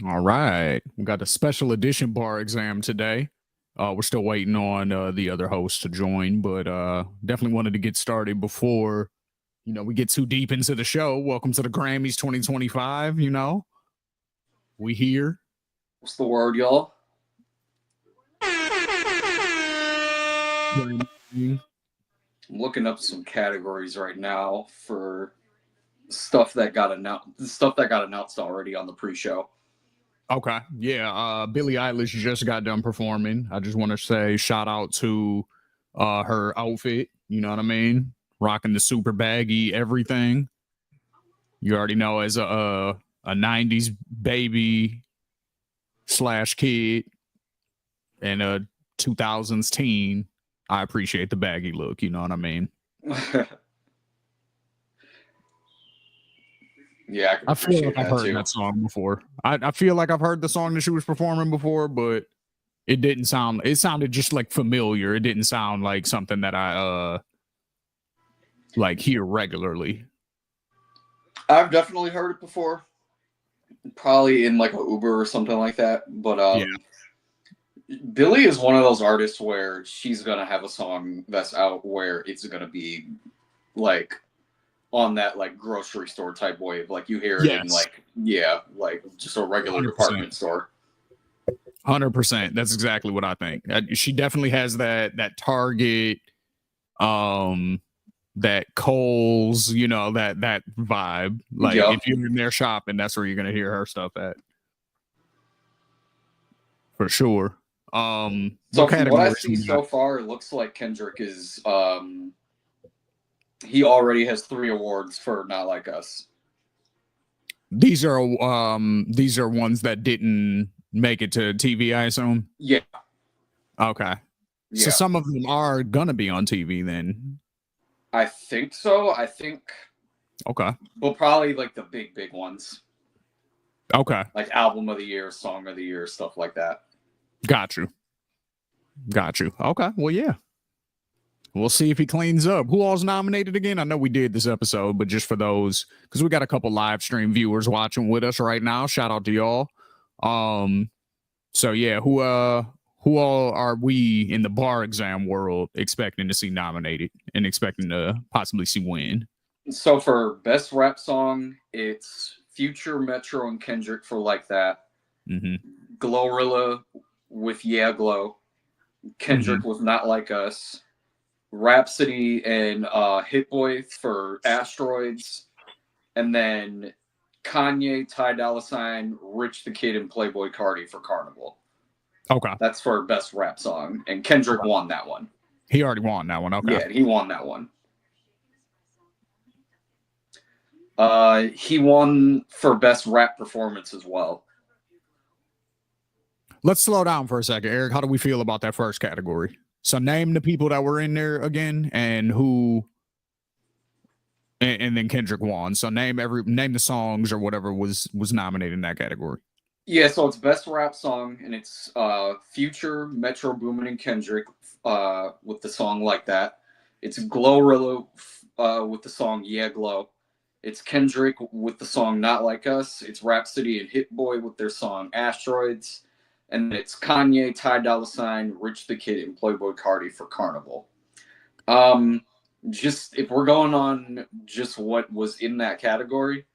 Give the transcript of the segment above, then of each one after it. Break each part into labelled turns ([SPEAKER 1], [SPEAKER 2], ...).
[SPEAKER 1] All right. We got a special edition bar exam today. We're still waiting on the other host to join, but definitely wanted to get started before, we get too deep into the show. Welcome to the Grammys 2025. We here.
[SPEAKER 2] What's the word, y'all?
[SPEAKER 1] Grammy.
[SPEAKER 2] I'm looking up some categories right now for stuff that got announced already on the pre-show.
[SPEAKER 1] Okay. Yeah. Billie Eilish just got done performing. I just want to say shout out to her outfit. You know what I mean? Rocking the super baggy everything. You already know, as a 90s baby slash kid and a 2000s teen, I appreciate the baggy look. You know what I mean?
[SPEAKER 2] Yeah,
[SPEAKER 1] I feel like I've heard
[SPEAKER 2] too.
[SPEAKER 1] that song before. I feel like I've heard the song that she was performing before, but it sounded just like familiar. It didn't sound like something that I like hear regularly.
[SPEAKER 2] I've definitely heard it before, probably in like an Uber or something like that. But
[SPEAKER 1] Yeah.
[SPEAKER 2] Billie is one of those artists where she's gonna have a song that's out where it's gonna be like on that like grocery store type wave. Like you hear it in
[SPEAKER 1] Yes.
[SPEAKER 2] like just a regular
[SPEAKER 1] 100%.
[SPEAKER 2] department store.
[SPEAKER 1] 100%. That's exactly what I think. She definitely has that Target, that Kohl's, that vibe. Like
[SPEAKER 2] Yeah.
[SPEAKER 1] if you're in there shopping, that's where you're gonna hear her stuff at, for sure.
[SPEAKER 2] So from what I see so far, it looks like Kendrick is he already has 3 awards for Not Like Us.
[SPEAKER 1] These are ones that didn't make it to TV, I assume.
[SPEAKER 2] Yeah.
[SPEAKER 1] Okay.
[SPEAKER 2] Yeah.
[SPEAKER 1] So some of them are gonna be on TV then.
[SPEAKER 2] I think so. I think.
[SPEAKER 1] Okay.
[SPEAKER 2] Well, probably like the big ones.
[SPEAKER 1] Okay.
[SPEAKER 2] Like album of the year, song of the year, stuff like that.
[SPEAKER 1] Got you. Okay. Well, yeah. We'll see if he cleans up. Who all's nominated again? I know we did this episode, but just for those, because we got a couple live stream viewers watching with us right now. Shout out to y'all. So yeah, who all are we in the bar exam world expecting to see nominated and expecting to possibly see win?
[SPEAKER 2] So for best rap song, it's Future, Metro, and Kendrick for Like That.
[SPEAKER 1] Mm-hmm.
[SPEAKER 2] Glorilla with Yeah Glow. Kendrick with Not Like Us. Rhapsody and Hit Boy for Asteroids. And then Kanye, Ty Dolla $ign, Rich the Kid, and Playboy Cardi for Carnival.
[SPEAKER 1] Okay.
[SPEAKER 2] That's for best rap song. And Kendrick won that one.
[SPEAKER 1] He already won that one. Okay.
[SPEAKER 2] Yeah, he won that one. He won for best rap performance as well.
[SPEAKER 1] Let's slow down for a second, Eric. How do we feel about that first category? So name the people that were in there again and who, and then Kendrick won. So name the songs or whatever was nominated in that category.
[SPEAKER 2] Yeah, so it's best rap song, and it's Future, Metro Boomin, and Kendrick with the song Like That. It's Glorilla with the song Yeah Glow. It's Kendrick with the song Not Like Us. It's Rhapsody and Hit Boy with their song Asteroids. And it's Kanye, Ty Dolla $ign, Rich the Kid, and Playboy Cardi for Carnival. Just if we're going on just what was in that category,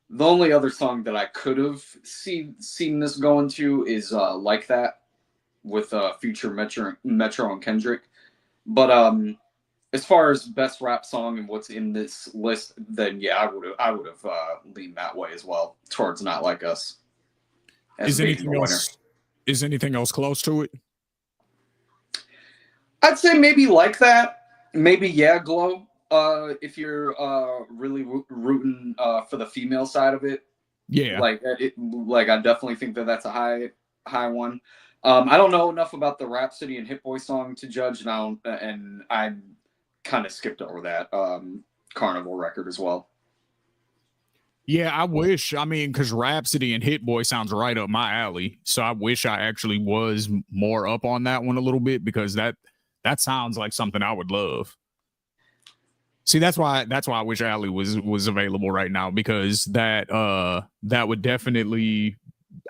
[SPEAKER 2] the only other song that I could have seen this going to is Like That with Future, Metro, and Kendrick. But as far as best rap song and what's in this list, then yeah, I would have leaned that way as well, towards Not Like Us.
[SPEAKER 1] Is anything else close to it?
[SPEAKER 2] I'd say maybe Like That, maybe Yeah Glow. If you're really rooting for the female side of it,
[SPEAKER 1] yeah,
[SPEAKER 2] like I definitely think that's a high one. I don't know enough about the Rhapsody and Hit Boy song to judge, and I kind of skipped over that Carnival record as well.
[SPEAKER 1] Yeah, I wish. I mean, because Rhapsody and Hit Boy sounds right up my alley. So I wish I actually was more up on that one a little bit, because that sounds like something I would love. See, that's why I wish Allie was available right now, because that would definitely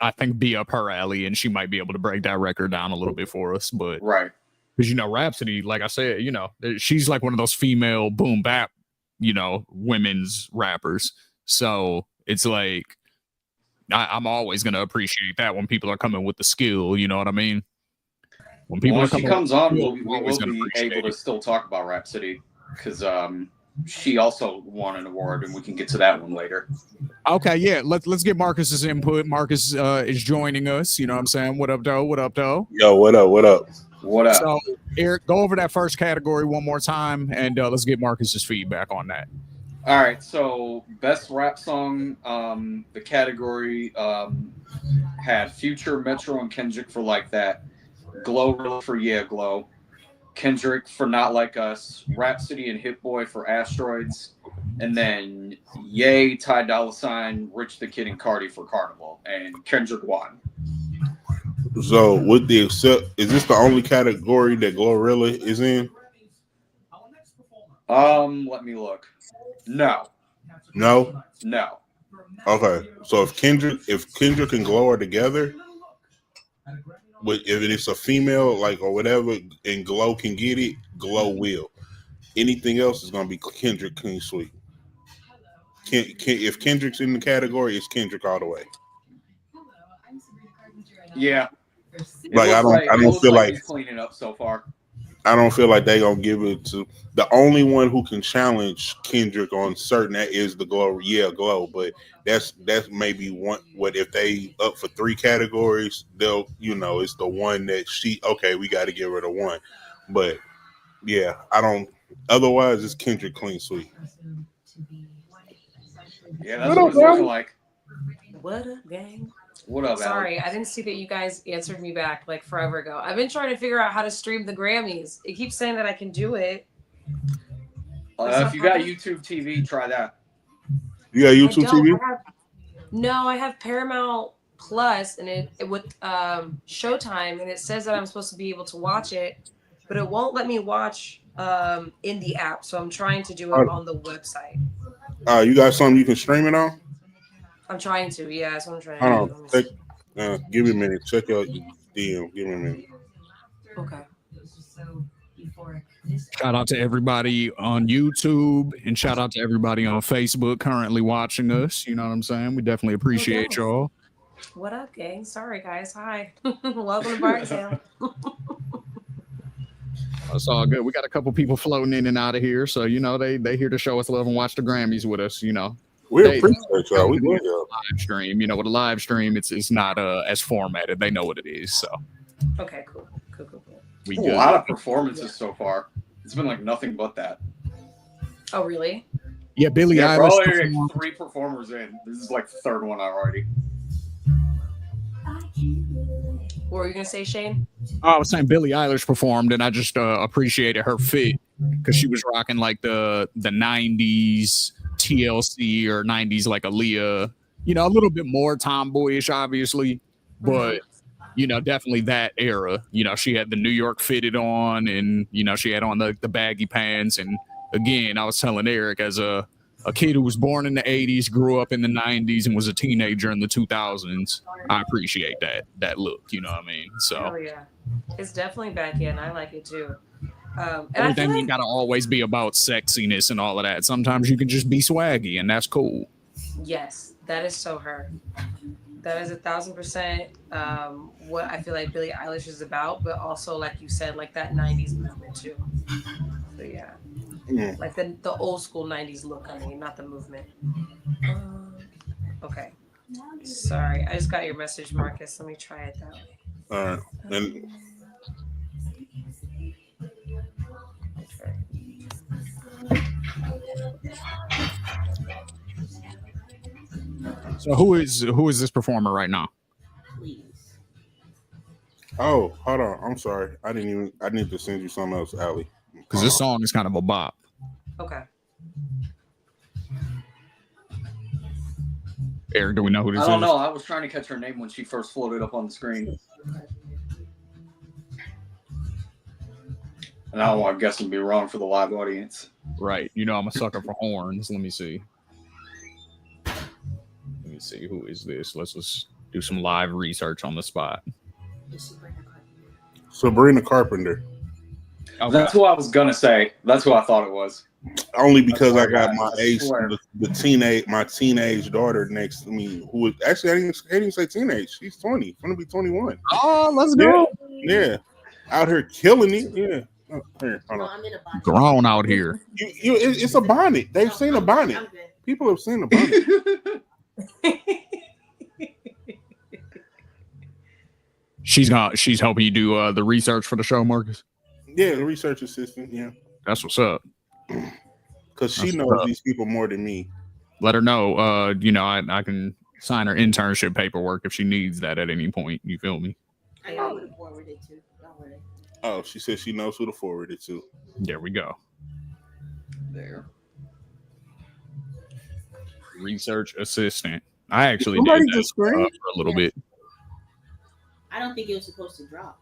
[SPEAKER 1] I think be up her alley, and she might be able to break that record down a little bit for us. But
[SPEAKER 2] right,
[SPEAKER 1] because Rhapsody, like I said, she's like one of those female boom bap, women's rappers. So it's like I'm always gonna appreciate that when people are coming with the skill. You know what I mean? When people
[SPEAKER 2] when
[SPEAKER 1] are
[SPEAKER 2] she
[SPEAKER 1] coming
[SPEAKER 2] comes on,
[SPEAKER 1] skill,
[SPEAKER 2] we
[SPEAKER 1] I'm
[SPEAKER 2] will
[SPEAKER 1] always gonna
[SPEAKER 2] be
[SPEAKER 1] appreciate
[SPEAKER 2] able to
[SPEAKER 1] it.
[SPEAKER 2] still talk about Rhapsody because she also won an award, and we can get to that one later.
[SPEAKER 1] Okay, yeah. Let's get Marcus's input. Marcus is joining us. You know what I'm saying? What up, though? What up, though?
[SPEAKER 3] Yo, what up? What up?
[SPEAKER 2] What up?
[SPEAKER 1] So, Eric, go over that first category one more time, and let's get Marcus's feedback on that.
[SPEAKER 2] All right, so best rap song, the category had Future, Metro, and Kendrick for Like That, Glow for Yeah Glow, Kendrick for Not Like Us, Rhapsody and Hit Boy for Asteroids, and then Ye, Ty Dolla $ign, Rich the Kid, and Cardi for Carnival, and Kendrick won.
[SPEAKER 3] So, with the except, is this the only category that Glorilla is in?
[SPEAKER 2] Let me look. No.
[SPEAKER 3] Okay, so if Kendrick and Glow are together, but if it's a female like or whatever, and Glow can get it, Glow will. Anything else is gonna be Kendrick clean sweep. If Kendrick's in the category, it's Kendrick all the way.
[SPEAKER 2] Yeah.
[SPEAKER 3] Like I don't feel like
[SPEAKER 2] he's cleaning up so far.
[SPEAKER 3] I don't feel like they gonna give it to the only one who can challenge Kendrick on certain that is the Glow, but that's maybe one. What if they up for 3 categories? They'll it's the one that we got to get rid of one, but yeah, I don't. Otherwise, it's Kendrick clean sweep.
[SPEAKER 2] Yeah, that's what it's looking like.
[SPEAKER 4] What a gang.
[SPEAKER 2] What up,
[SPEAKER 4] Sorry,
[SPEAKER 2] Alex?
[SPEAKER 4] I didn't see that you guys answered me back like forever ago. I've been trying to figure out how to stream the Grammys. It keeps saying that I can do it.
[SPEAKER 2] If you got YouTube TV, try that.
[SPEAKER 3] You got YouTube TV?
[SPEAKER 4] I have Paramount Plus, and it with Showtime, and it says that I'm supposed to be able to watch it, but it won't let me watch in the app. So I'm trying to do it on the website.
[SPEAKER 3] You got something you can stream it on?
[SPEAKER 4] I'm trying to. Yeah, that's what I'm trying
[SPEAKER 3] Hold
[SPEAKER 4] to
[SPEAKER 3] do. Give me a minute. Check your DM. Give me a minute.
[SPEAKER 4] Okay.
[SPEAKER 1] Shout out to everybody on YouTube and shout out to everybody on Facebook currently watching us. You know what I'm saying? We definitely appreciate y'all.
[SPEAKER 4] What up, gang? Sorry, guys. Hi. Welcome to Barksdale.
[SPEAKER 1] It's all good. We got a couple people floating in and out of here. So, they here to show us love and watch the Grammys with us,
[SPEAKER 3] We appreciate y'all. We love y'all.
[SPEAKER 1] Live stream. With a live stream, it's not as formatted. They know what it is. So
[SPEAKER 4] okay, cool.
[SPEAKER 2] A lot of performances so far. It's been like nothing but that.
[SPEAKER 4] Oh, really?
[SPEAKER 1] Yeah, Billie Eilish.
[SPEAKER 2] We're only like 3 performers in. This is like the 3rd one already.
[SPEAKER 4] What were you gonna say, Shane?
[SPEAKER 1] I was saying Billie Eilish performed, and I just appreciated her fit because she was rocking like the 90s TLC or 90s like Aaliyah, a little bit more tomboyish, obviously, but definitely that era. She had the New York fitted on, and she had on the baggy pants. And again, I was telling Eric, as a kid who was born in the 80s, grew up in the 90s, and was a teenager in the 2000s, I appreciate that look. You know what I mean? So
[SPEAKER 4] oh yeah, it's definitely back in. I like it too. And
[SPEAKER 1] everything ain't gotta always be about sexiness and all of that. Sometimes you can just be swaggy, and that's cool.
[SPEAKER 4] Yes, that is so her. That is 1,000% what I feel like Billie Eilish is about, but also, like you said, like that 90s movement too. So yeah, like the old school 90s look. I mean, not the movement. Okay. Sorry, I just got your message, Marcus. Let me try it that way.
[SPEAKER 3] All right. And
[SPEAKER 1] so who is this performer right now?
[SPEAKER 3] oh, hold on. I'm sorry. I need to send you something else, Allie.
[SPEAKER 1] Because this song is kind of a bop.
[SPEAKER 4] Okay.
[SPEAKER 1] Eric, do we know who this is?
[SPEAKER 2] I don't know. I was trying to catch her name when she first floated up on the screen. And I don't want to guess and be wrong for the live audience.
[SPEAKER 1] Right. I'm a sucker for horns. Let me see. Who is this? Let's just Do some live research on the spot.
[SPEAKER 3] Sabrina Carpenter.
[SPEAKER 1] Okay.
[SPEAKER 2] That's what I was gonna say. That's what I thought it was.
[SPEAKER 3] Only because I
[SPEAKER 2] swear,
[SPEAKER 3] got
[SPEAKER 2] guys,
[SPEAKER 3] my
[SPEAKER 2] I
[SPEAKER 3] age,
[SPEAKER 2] swear.
[SPEAKER 3] my teenage daughter next to me. Who is actually I didn't even say teenage. She's 20. Gonna be 21.
[SPEAKER 1] Oh, let's
[SPEAKER 3] Yeah,
[SPEAKER 1] go.
[SPEAKER 3] yeah. Out here killing it. Yeah. Oh, here, hold on.
[SPEAKER 1] Grown out here.
[SPEAKER 3] It's a bonnet. They've seen a bonnet. People have seen a bonnet.
[SPEAKER 1] She's helping you do the research for the show, Marcus.
[SPEAKER 3] Yeah, the research assistant. Yeah,
[SPEAKER 1] That's what's up.
[SPEAKER 3] because she
[SPEAKER 1] That's
[SPEAKER 3] knows
[SPEAKER 1] tough.
[SPEAKER 3] these people more than me.
[SPEAKER 1] Let her know. I can sign her internship paperwork if she needs that at any point. You feel me?
[SPEAKER 5] I know who to forward it to. Don't worry.
[SPEAKER 3] Oh, she said she knows who to forward it to.
[SPEAKER 1] There we go.
[SPEAKER 2] There.
[SPEAKER 1] Research assistant. I actually
[SPEAKER 3] Somebody
[SPEAKER 1] did that
[SPEAKER 3] just screamed.
[SPEAKER 1] for a little bit.
[SPEAKER 5] I don't think it was supposed to drop.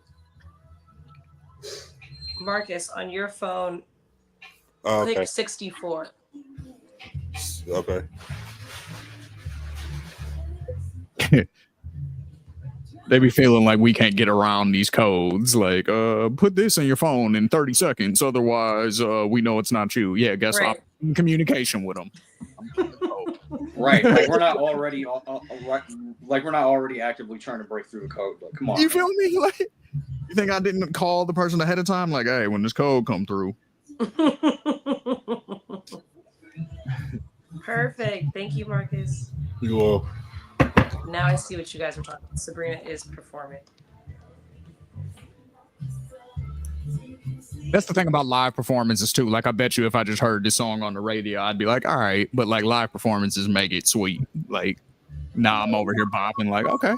[SPEAKER 4] Marcus, on your phone,
[SPEAKER 3] Oh, okay.
[SPEAKER 4] click 64.
[SPEAKER 3] Okay.
[SPEAKER 1] They be feeling like we can't get around these codes. Like, put this in your phone in 30 seconds. Otherwise, we know it's not you. Yeah, guess
[SPEAKER 4] Right.
[SPEAKER 1] I'm in communication with them.
[SPEAKER 2] Right. Like we're not already like we're not already actively trying to break through the code. Like, come on.
[SPEAKER 1] You feel me? Like, you think I didn't call the person ahead of time? Like, hey, when this code come through.
[SPEAKER 4] Perfect. Thank you, Marcus.
[SPEAKER 3] Well,
[SPEAKER 4] Now I see what you guys were talking about. Sabrina is performing.
[SPEAKER 1] That's the thing about live performances too. Like, I bet you if I just heard this song on the radio, I'd be like, all right. But like, live performances make it sweet. Like, now I'm over here bopping. Like, okay.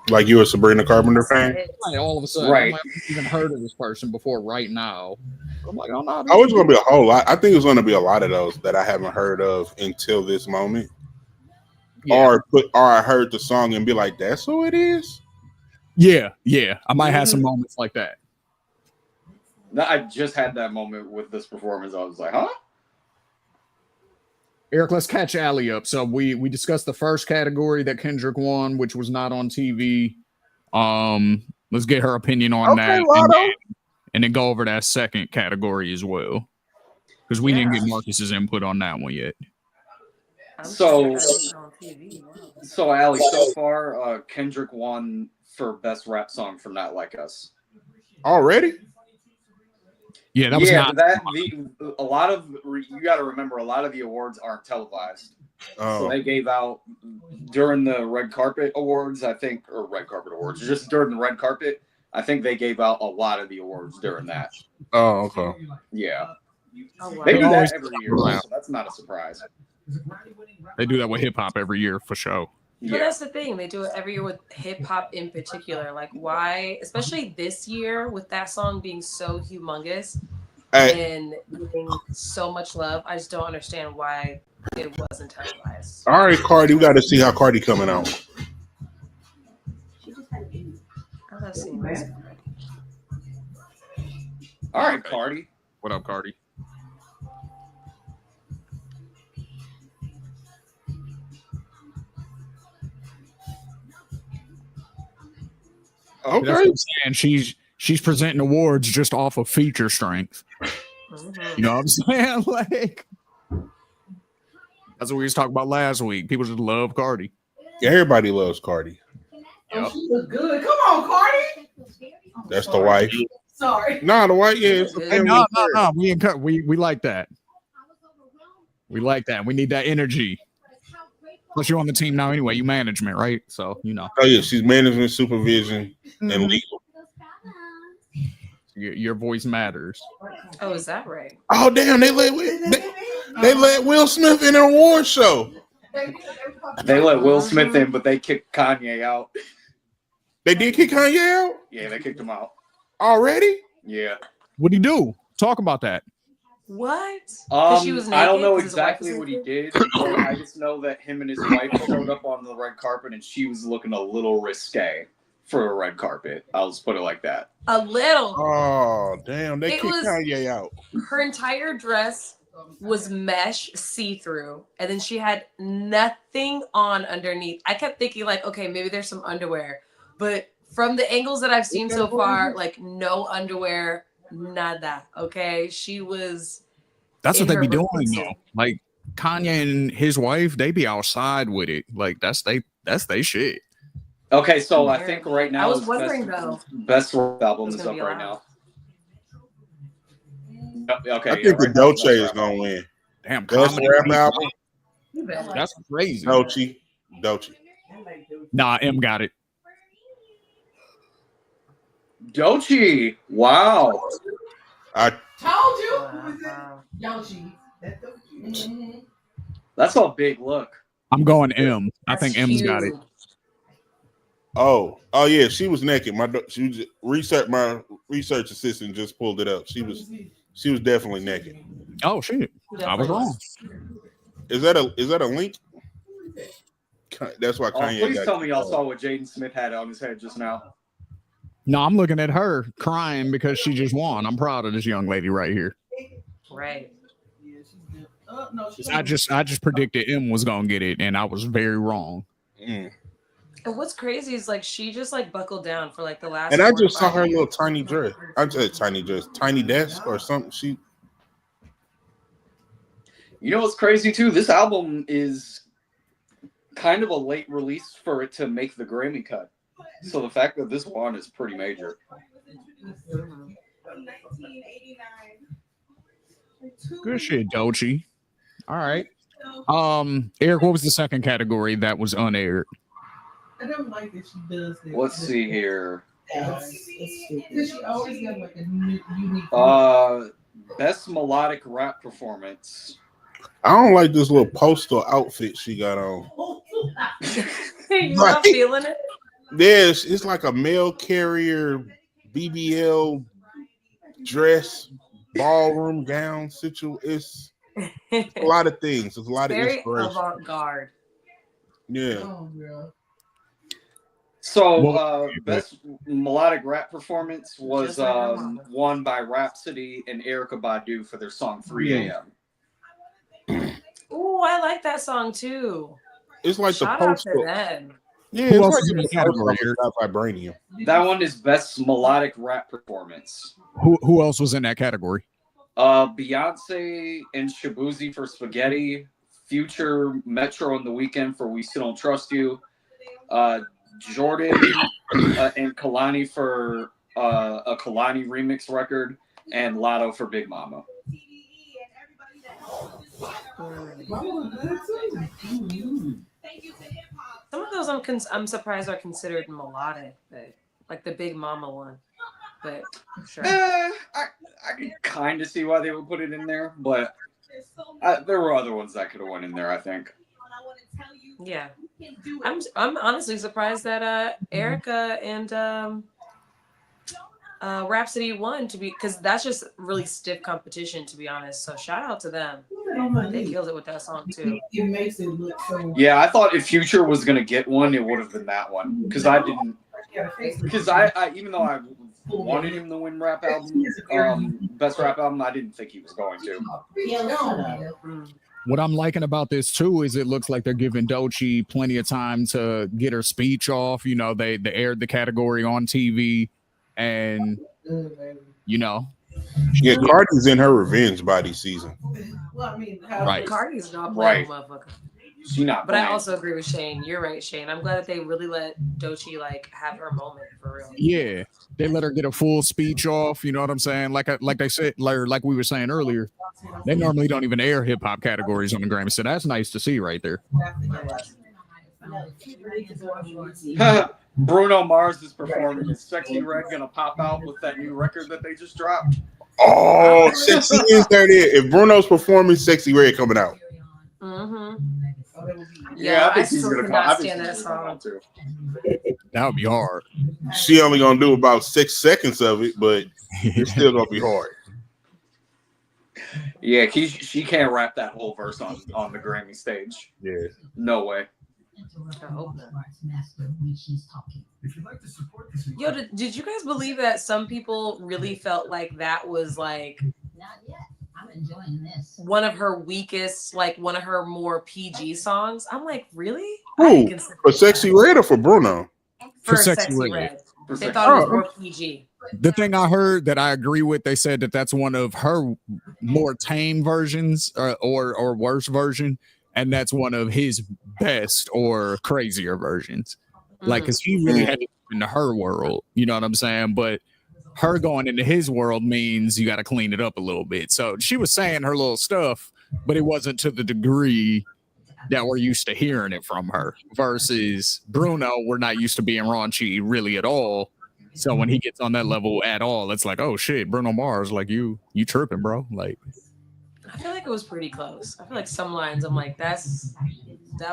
[SPEAKER 3] like you a Sabrina Carpenter fan?
[SPEAKER 1] Like, all of a sudden,
[SPEAKER 2] Right.
[SPEAKER 1] I haven't even heard of this person before right now. I'm like, oh no.
[SPEAKER 3] Oh, it's gonna be a whole lot. I think it's gonna be a lot of those that I haven't heard of until this moment.
[SPEAKER 1] Yeah.
[SPEAKER 3] Or I heard the song and be like, that's who it is.
[SPEAKER 1] Yeah. I might have some moments like that.
[SPEAKER 2] I just had that moment with this performance. I was like, huh?
[SPEAKER 1] Eric, let's catch Allie up. So we discussed the first category that Kendrick won, which was not on TV. Let's get her opinion on that, and then go over that second category as well, because we didn't get Marcus's input on that one yet.
[SPEAKER 2] So, Allie, so far, Kendrick won for best rap song for Not Like Us.
[SPEAKER 3] Already?
[SPEAKER 1] Yeah, that was not.
[SPEAKER 2] A lot of you got to remember, a lot of the awards aren't televised. So
[SPEAKER 3] Oh,
[SPEAKER 2] they gave out during the red carpet awards, I think, or red carpet awards, just during the red carpet. I think they gave out a lot of the awards during that.
[SPEAKER 3] oh, okay.
[SPEAKER 2] Yeah,
[SPEAKER 4] Oh, wow.
[SPEAKER 2] they do
[SPEAKER 1] always-
[SPEAKER 2] that every year, so that's not a surprise.
[SPEAKER 1] They do that with hip hop every year for sure.
[SPEAKER 4] But
[SPEAKER 2] Yeah,
[SPEAKER 4] that's the thing. They do it every year with hip hop in particular. Like, why, especially this year with that song being so humongous
[SPEAKER 3] Hey,
[SPEAKER 4] and getting so much love, I just don't understand why it wasn't televised.
[SPEAKER 3] all right, Cardi. We got to see how Cardi coming out.
[SPEAKER 5] She just had a baby.
[SPEAKER 4] I love seeing this.
[SPEAKER 2] all right, Cardi.
[SPEAKER 1] What up, Cardi? That's what
[SPEAKER 3] Okay.
[SPEAKER 1] I'm saying. She's presenting awards just off of feature strength.
[SPEAKER 4] Mhm.
[SPEAKER 1] You know what I'm saying? Like, that's what we was talking about last week. People just love Cardi.
[SPEAKER 3] Everybody loves Cardi.
[SPEAKER 1] Yep.
[SPEAKER 5] She was good. Come on, Cardi.
[SPEAKER 3] That's the wife.
[SPEAKER 5] Sorry.
[SPEAKER 3] Nah, the wife. Yeah, it's the
[SPEAKER 4] Hey,
[SPEAKER 3] family
[SPEAKER 1] No,
[SPEAKER 3] affair.
[SPEAKER 1] we like that. We like that. We need that energy. Plus, you're on the team now anyway. You management, right? So you know
[SPEAKER 3] Oh yeah, she's management, supervision, and legal.
[SPEAKER 1] your voice matters.
[SPEAKER 4] Oh, is that right?
[SPEAKER 3] Oh damn, they let Will Smith in an award show.
[SPEAKER 2] They let Will Smith in, but they kicked Kanye out.
[SPEAKER 3] They did kick Kanye out
[SPEAKER 2] Yeah, they kicked him out.
[SPEAKER 3] already.
[SPEAKER 2] Yeah.
[SPEAKER 1] What'd he do? Talk about that.
[SPEAKER 4] What? 'Cause she was
[SPEAKER 2] I don't know
[SPEAKER 4] naked 'cause his wife
[SPEAKER 2] exactly
[SPEAKER 4] was
[SPEAKER 2] what he
[SPEAKER 4] naked?
[SPEAKER 2] did. But I just know that him and his wife showed up on the red carpet, and she was looking a little risque for a red carpet. I'll just put it like that.
[SPEAKER 4] A little.
[SPEAKER 3] Oh damn, they
[SPEAKER 4] It
[SPEAKER 3] kicked
[SPEAKER 4] was-
[SPEAKER 3] Kanye out.
[SPEAKER 4] Her entire dress was mesh see-through, and then she had nothing on underneath. I kept thinking like, okay, maybe there's some underwear, but from the angles that I've seen so far, like no underwear, nada. Okay, she was.
[SPEAKER 1] That's what
[SPEAKER 4] in
[SPEAKER 1] they be
[SPEAKER 4] her
[SPEAKER 1] doing
[SPEAKER 4] birthday
[SPEAKER 1] though.
[SPEAKER 4] suit.
[SPEAKER 1] Like Kanye and his wife, they be outside with it. Like that's they shit.
[SPEAKER 2] Okay, so I think right now
[SPEAKER 4] I was
[SPEAKER 2] his
[SPEAKER 4] wondering though.
[SPEAKER 2] best rap album
[SPEAKER 4] Who's
[SPEAKER 2] is
[SPEAKER 4] gonna
[SPEAKER 2] up
[SPEAKER 4] be
[SPEAKER 2] right
[SPEAKER 4] allowed.
[SPEAKER 2] now. Okay,
[SPEAKER 3] I think the
[SPEAKER 2] right now
[SPEAKER 3] Dolce
[SPEAKER 2] best
[SPEAKER 3] is
[SPEAKER 2] rap
[SPEAKER 3] gonna
[SPEAKER 2] album.
[SPEAKER 3] win.
[SPEAKER 1] Damn,
[SPEAKER 3] Best
[SPEAKER 1] comedy.
[SPEAKER 3] rap album,
[SPEAKER 4] You bet.
[SPEAKER 1] That's crazy.
[SPEAKER 3] Dolce.
[SPEAKER 1] Nah, M got it.
[SPEAKER 2] Doechii. Wow.
[SPEAKER 3] I
[SPEAKER 5] Told you.
[SPEAKER 4] Wow.
[SPEAKER 5] Yoshi.
[SPEAKER 2] That's a big look.
[SPEAKER 1] I'm going M. I
[SPEAKER 4] That's
[SPEAKER 1] think M's got it.
[SPEAKER 4] huge.
[SPEAKER 3] oh yeah, she was naked. She was my research assistant just pulled it up. She was definitely naked.
[SPEAKER 1] Oh shit. I was wrong.
[SPEAKER 3] Is that a link? That's why
[SPEAKER 2] Oh,
[SPEAKER 3] Kanye.
[SPEAKER 2] please
[SPEAKER 3] got
[SPEAKER 2] tell me y'all
[SPEAKER 3] kicked
[SPEAKER 2] saw
[SPEAKER 3] off.
[SPEAKER 2] what Jaden Smith had on his head just now.
[SPEAKER 1] No, I'm looking at her crying because she just won. I'm proud of this young lady right here.
[SPEAKER 4] Right.
[SPEAKER 1] I just predicted M was gonna get it, and I was very wrong.
[SPEAKER 3] Mm.
[SPEAKER 4] And what's crazy is like she just like buckled down for like the last.
[SPEAKER 3] And I
[SPEAKER 4] 4 to
[SPEAKER 3] just saw
[SPEAKER 4] 5
[SPEAKER 3] her
[SPEAKER 4] years.
[SPEAKER 3] little tiny dress. I said tiny dress, tiny desk or something. She.
[SPEAKER 2] You know what's crazy too? This album is kind of a late release for it to make the Grammy cut. So the fact that this won is pretty major.
[SPEAKER 1] Good shit, Doechii. All right. Eric, what was the second category that was unaired?
[SPEAKER 5] I don't like that she does that.
[SPEAKER 2] Let's see here.
[SPEAKER 5] She always got like a unique.
[SPEAKER 2] Best melodic rap performance.
[SPEAKER 3] I don't like this little postal outfit she got on.
[SPEAKER 4] You not feeling it?
[SPEAKER 3] Yes, it's like a mail carrier BBL dress, ballroom gown situation. It's a lot of things. It's a lot of
[SPEAKER 4] Very
[SPEAKER 3] inspiration.
[SPEAKER 4] avant-garde.
[SPEAKER 3] Yeah.
[SPEAKER 5] Oh, girl.
[SPEAKER 2] So best melodic rap performance was
[SPEAKER 4] Just like her mama.
[SPEAKER 2] won by Rhapsody and Erykah Badu for their song 3 a.m.
[SPEAKER 4] Ooh, I like that song too.
[SPEAKER 3] It's like
[SPEAKER 4] Shout
[SPEAKER 3] the
[SPEAKER 4] out to
[SPEAKER 3] postal.
[SPEAKER 4] them.
[SPEAKER 3] Yeah,
[SPEAKER 1] Who
[SPEAKER 3] it's
[SPEAKER 1] else
[SPEAKER 3] like
[SPEAKER 1] is in the
[SPEAKER 3] the
[SPEAKER 1] category,
[SPEAKER 3] category. Vibranium.
[SPEAKER 2] That one is best melodic rap performance.
[SPEAKER 1] Who else was in that category?
[SPEAKER 2] Beyonce and Shabuzi for Spaghetti, Future, Metro and The Weeknd for We Still Don't Trust You, Jordan and Kalani for a Kalani remix record, and Lotto for Big Mama.
[SPEAKER 4] Some of those I'm surprised are considered melodic, but like the Big Mama one. But sure.
[SPEAKER 2] I can kind of see why they would put it in there, but there were other ones that could have went in there, I think.
[SPEAKER 4] Yeah. I'm honestly surprised that Erykah and Rhapsody won because that's just really stiff competition, to be honest. So shout out to them. They killed it with that song too.
[SPEAKER 5] It makes it look so.
[SPEAKER 2] Yeah, I thought if Future was gonna get one, it would have been that one because I didn't. Because I even though I wanted him to win rap album, best rap album, I didn't think he was going to.
[SPEAKER 1] What I'm liking about this too is it looks like they're giving Doechii plenty of time to get her speech off. You know, they aired the category on TV, and you know,
[SPEAKER 3] Yeah, Cardi's in her revenge body season.
[SPEAKER 5] Well, I mean,
[SPEAKER 1] Right.
[SPEAKER 4] Cardi's not playing, motherfucker.
[SPEAKER 2] She not.
[SPEAKER 4] But I
[SPEAKER 2] playing.
[SPEAKER 4] also agree with Shane. You're right, Shane. I'm glad that they really let Doechii like have her moment for real.
[SPEAKER 1] yeah, they let her get a full speech off. You know what I'm saying? Like they said, like we were saying earlier, they normally don't even air hip hop categories on the Grammy, so that's nice to see right there.
[SPEAKER 2] Bruno Mars is performing. Is Sexy Red gonna pop out with that new record that they just dropped?
[SPEAKER 3] Oh, Sexy is there. If Bruno's performing, Sexy Red coming out.
[SPEAKER 4] Mm-hmm.
[SPEAKER 2] Yeah, I think
[SPEAKER 4] still
[SPEAKER 2] he's gonna
[SPEAKER 4] cannot
[SPEAKER 2] come.
[SPEAKER 4] stand that song.
[SPEAKER 2] Too.
[SPEAKER 1] That would be hard.
[SPEAKER 3] She only gonna do about 6 seconds of it, but it's still gonna be hard.
[SPEAKER 2] Yeah, she can't rap that whole verse on the Grammy stage.
[SPEAKER 3] Yeah.
[SPEAKER 2] No way.
[SPEAKER 4] I hope not. Yo, did you guys believe that some people really felt like that was like one of her weakest, like one of her more PG songs. I'm like, really?
[SPEAKER 3] Who? For Sexy Red or for Bruno?
[SPEAKER 4] For
[SPEAKER 1] Sexy
[SPEAKER 4] Sexy
[SPEAKER 1] Red.
[SPEAKER 4] Red. They thought it was more PG.
[SPEAKER 1] The thing I heard that I agree with, they said that that's one of her more tame versions or worse version, and that's one of his best or crazier versions. Like, because he really had to go into her world, you know what I'm saying? But her going into his world means you got to clean it up a little bit. So she was saying her little stuff, but it wasn't to the degree that we're used to hearing it from her. Versus Bruno, we're not used to being raunchy really at all. So when he gets on that level at all, it's like, oh shit, Bruno Mars, like you tripping, bro. Like,
[SPEAKER 4] I feel like it was pretty close. I feel like some lines I'm like, that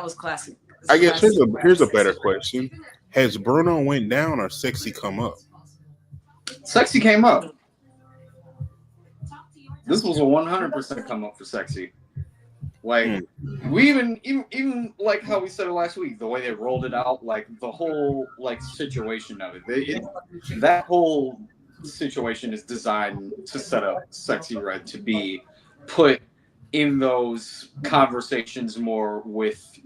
[SPEAKER 4] was classic.
[SPEAKER 3] I guess here's a better question. Has Bruno went down or Sexy come up?
[SPEAKER 2] Sexy came up. This was a 100% come up for Sexy. Like we even like how we said it last week, the way they rolled it out, like the whole like situation of it. That whole situation is designed to set up Sexy Red to be put in those conversations more with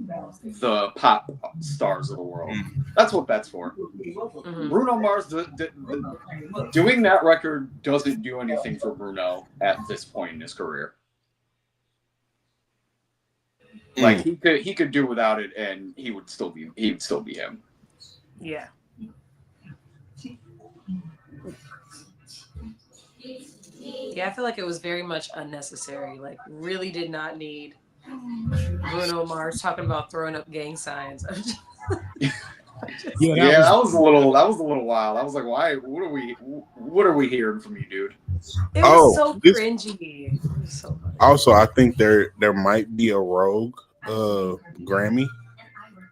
[SPEAKER 2] the pop stars of the world. That's what that's for. Bruno Mars doing that record doesn't do anything for Bruno at this point in his career. Like he could do without it, and he would still be him.
[SPEAKER 4] Yeah. Yeah, I feel like it was very much unnecessary. Like, really did not need Bruno Mars talking about throwing up gang signs.
[SPEAKER 2] That was a little wild. I was like, why? What are we hearing from you, dude?
[SPEAKER 4] It was so cringy. It was so funny.
[SPEAKER 3] Also, I think there might be a rogue Grammy.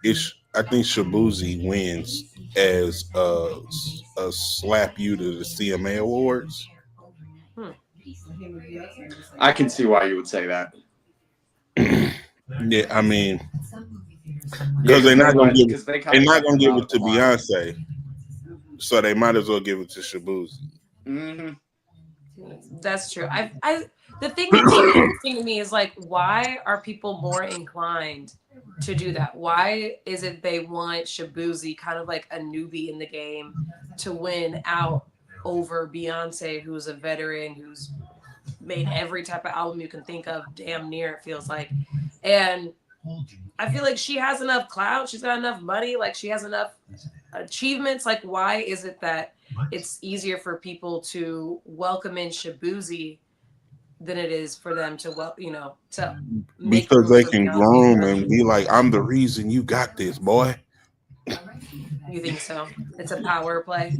[SPEAKER 3] I think Shabuzi wins as a slap you to the CMA Awards.
[SPEAKER 2] I can see why you would say that.
[SPEAKER 3] Yeah, I mean, because they're not gonna give it to Beyonce, so they might as well give it to Shabuzi.
[SPEAKER 4] That's true. The thing that's so interesting to me is like, why are people more inclined to do that? Why is it they want Shabuzi, kind of like a newbie in the game, to win out over Beyonce, who's a veteran, who's made every type of album you can think of, damn near, it feels like. And I feel like she has enough clout, she's got enough money, like she has enough achievements. Like, why is it that it's easier for people to welcome in Shabuzi than it is for them to to make
[SPEAKER 3] because they can groom and be like, I'm the reason you got this, boy.
[SPEAKER 4] You think so? It's a power play.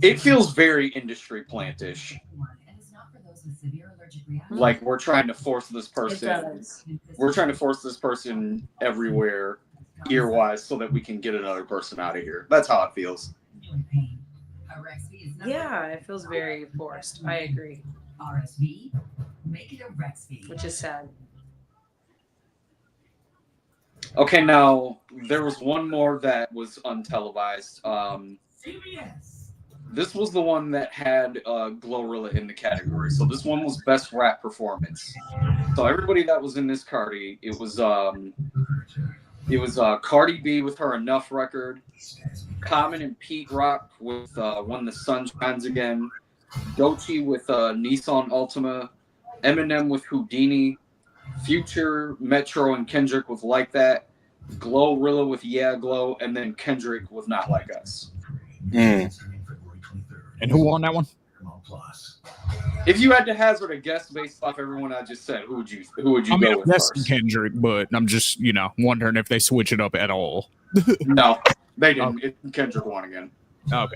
[SPEAKER 2] It feels very industry plantish. Like we're trying to force this person. We're trying to force this person everywhere, ear-wise, so that we can get another person out of here. That's how it feels.
[SPEAKER 4] Yeah, it feels very forced. I agree. Which is sad.
[SPEAKER 2] Okay, now there was one more that was untelevised. This was the one that had Glorilla in the category. So this one was Best Rap Performance. So everybody that was in this Cardi, it was Cardi B with her Enough record, Common and Pete Rock with When the Sun Shines Again, Doechii with Nissan Altima, Eminem with Houdini, Future, Metro, and Kendrick with Like That, Glorilla with Yeah Glow, and then Kendrick with Not Like Us.
[SPEAKER 1] And who won that one?
[SPEAKER 2] If you had to hazard a guess based off everyone I just said, who would you go with first?
[SPEAKER 1] Kendrick, but I'm just wondering if they switch it up at all.
[SPEAKER 2] No, they didn't. Kendrick won again.
[SPEAKER 1] Okay.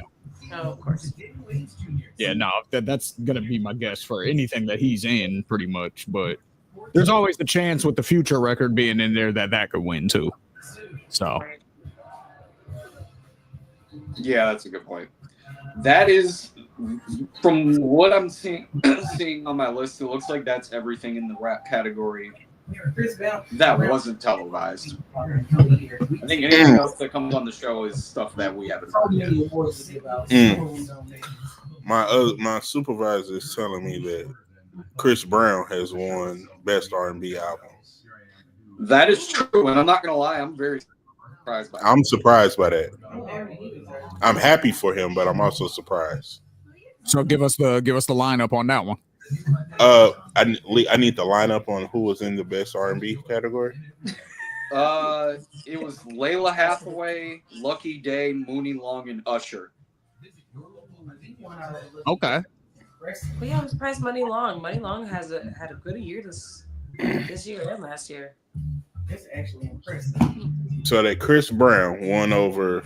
[SPEAKER 4] Oh, of course.
[SPEAKER 1] Yeah, no, that's gonna be my guess for anything that he's in, pretty much. But there's always the chance with the Future record being in there that could win too. So.
[SPEAKER 2] Yeah, that's a good point. That is, from what I'm seeing on my list, it looks like that's everything in the rap category that wasn't televised. I think anything else that comes on the show is stuff that we haven't heard yet.
[SPEAKER 3] My supervisor is telling me that Chris Brown has won Best R&B Album.
[SPEAKER 2] That is true, and I'm not gonna lie, I'm very surprised by that.
[SPEAKER 3] I'm surprised by that. I'm happy for him, but I'm also surprised.
[SPEAKER 1] So give us the lineup on that one.
[SPEAKER 3] I need the lineup on who was in the Best R&B category.
[SPEAKER 2] It was Layla Hathaway, Lucky Day, Mooney Long, and Usher.
[SPEAKER 1] Okay.
[SPEAKER 4] But yeah, I'm surprised Money Long. Money Long had a good year this year and last year.
[SPEAKER 5] That's actually impressive.
[SPEAKER 3] So that Chris Brown won over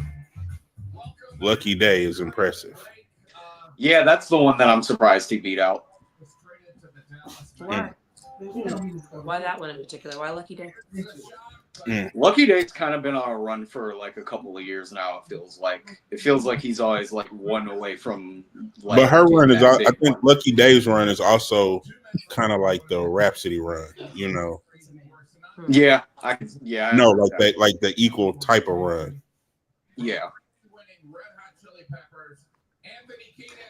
[SPEAKER 3] Lucky Day is impressive.
[SPEAKER 2] Yeah, that's the one that I'm surprised he beat out.
[SPEAKER 4] Why? Why that one in particular? Why Lucky Day?
[SPEAKER 2] Lucky Day's kind of been on a run for like a couple of years now. It feels like he's always like one away from. Like,
[SPEAKER 3] but her run is, I think,
[SPEAKER 2] one.
[SPEAKER 3] Lucky Day's run is also kind of like the Rhapsody run, you know.
[SPEAKER 2] Yeah,
[SPEAKER 3] No, like that, like the equal type of run.
[SPEAKER 2] Yeah.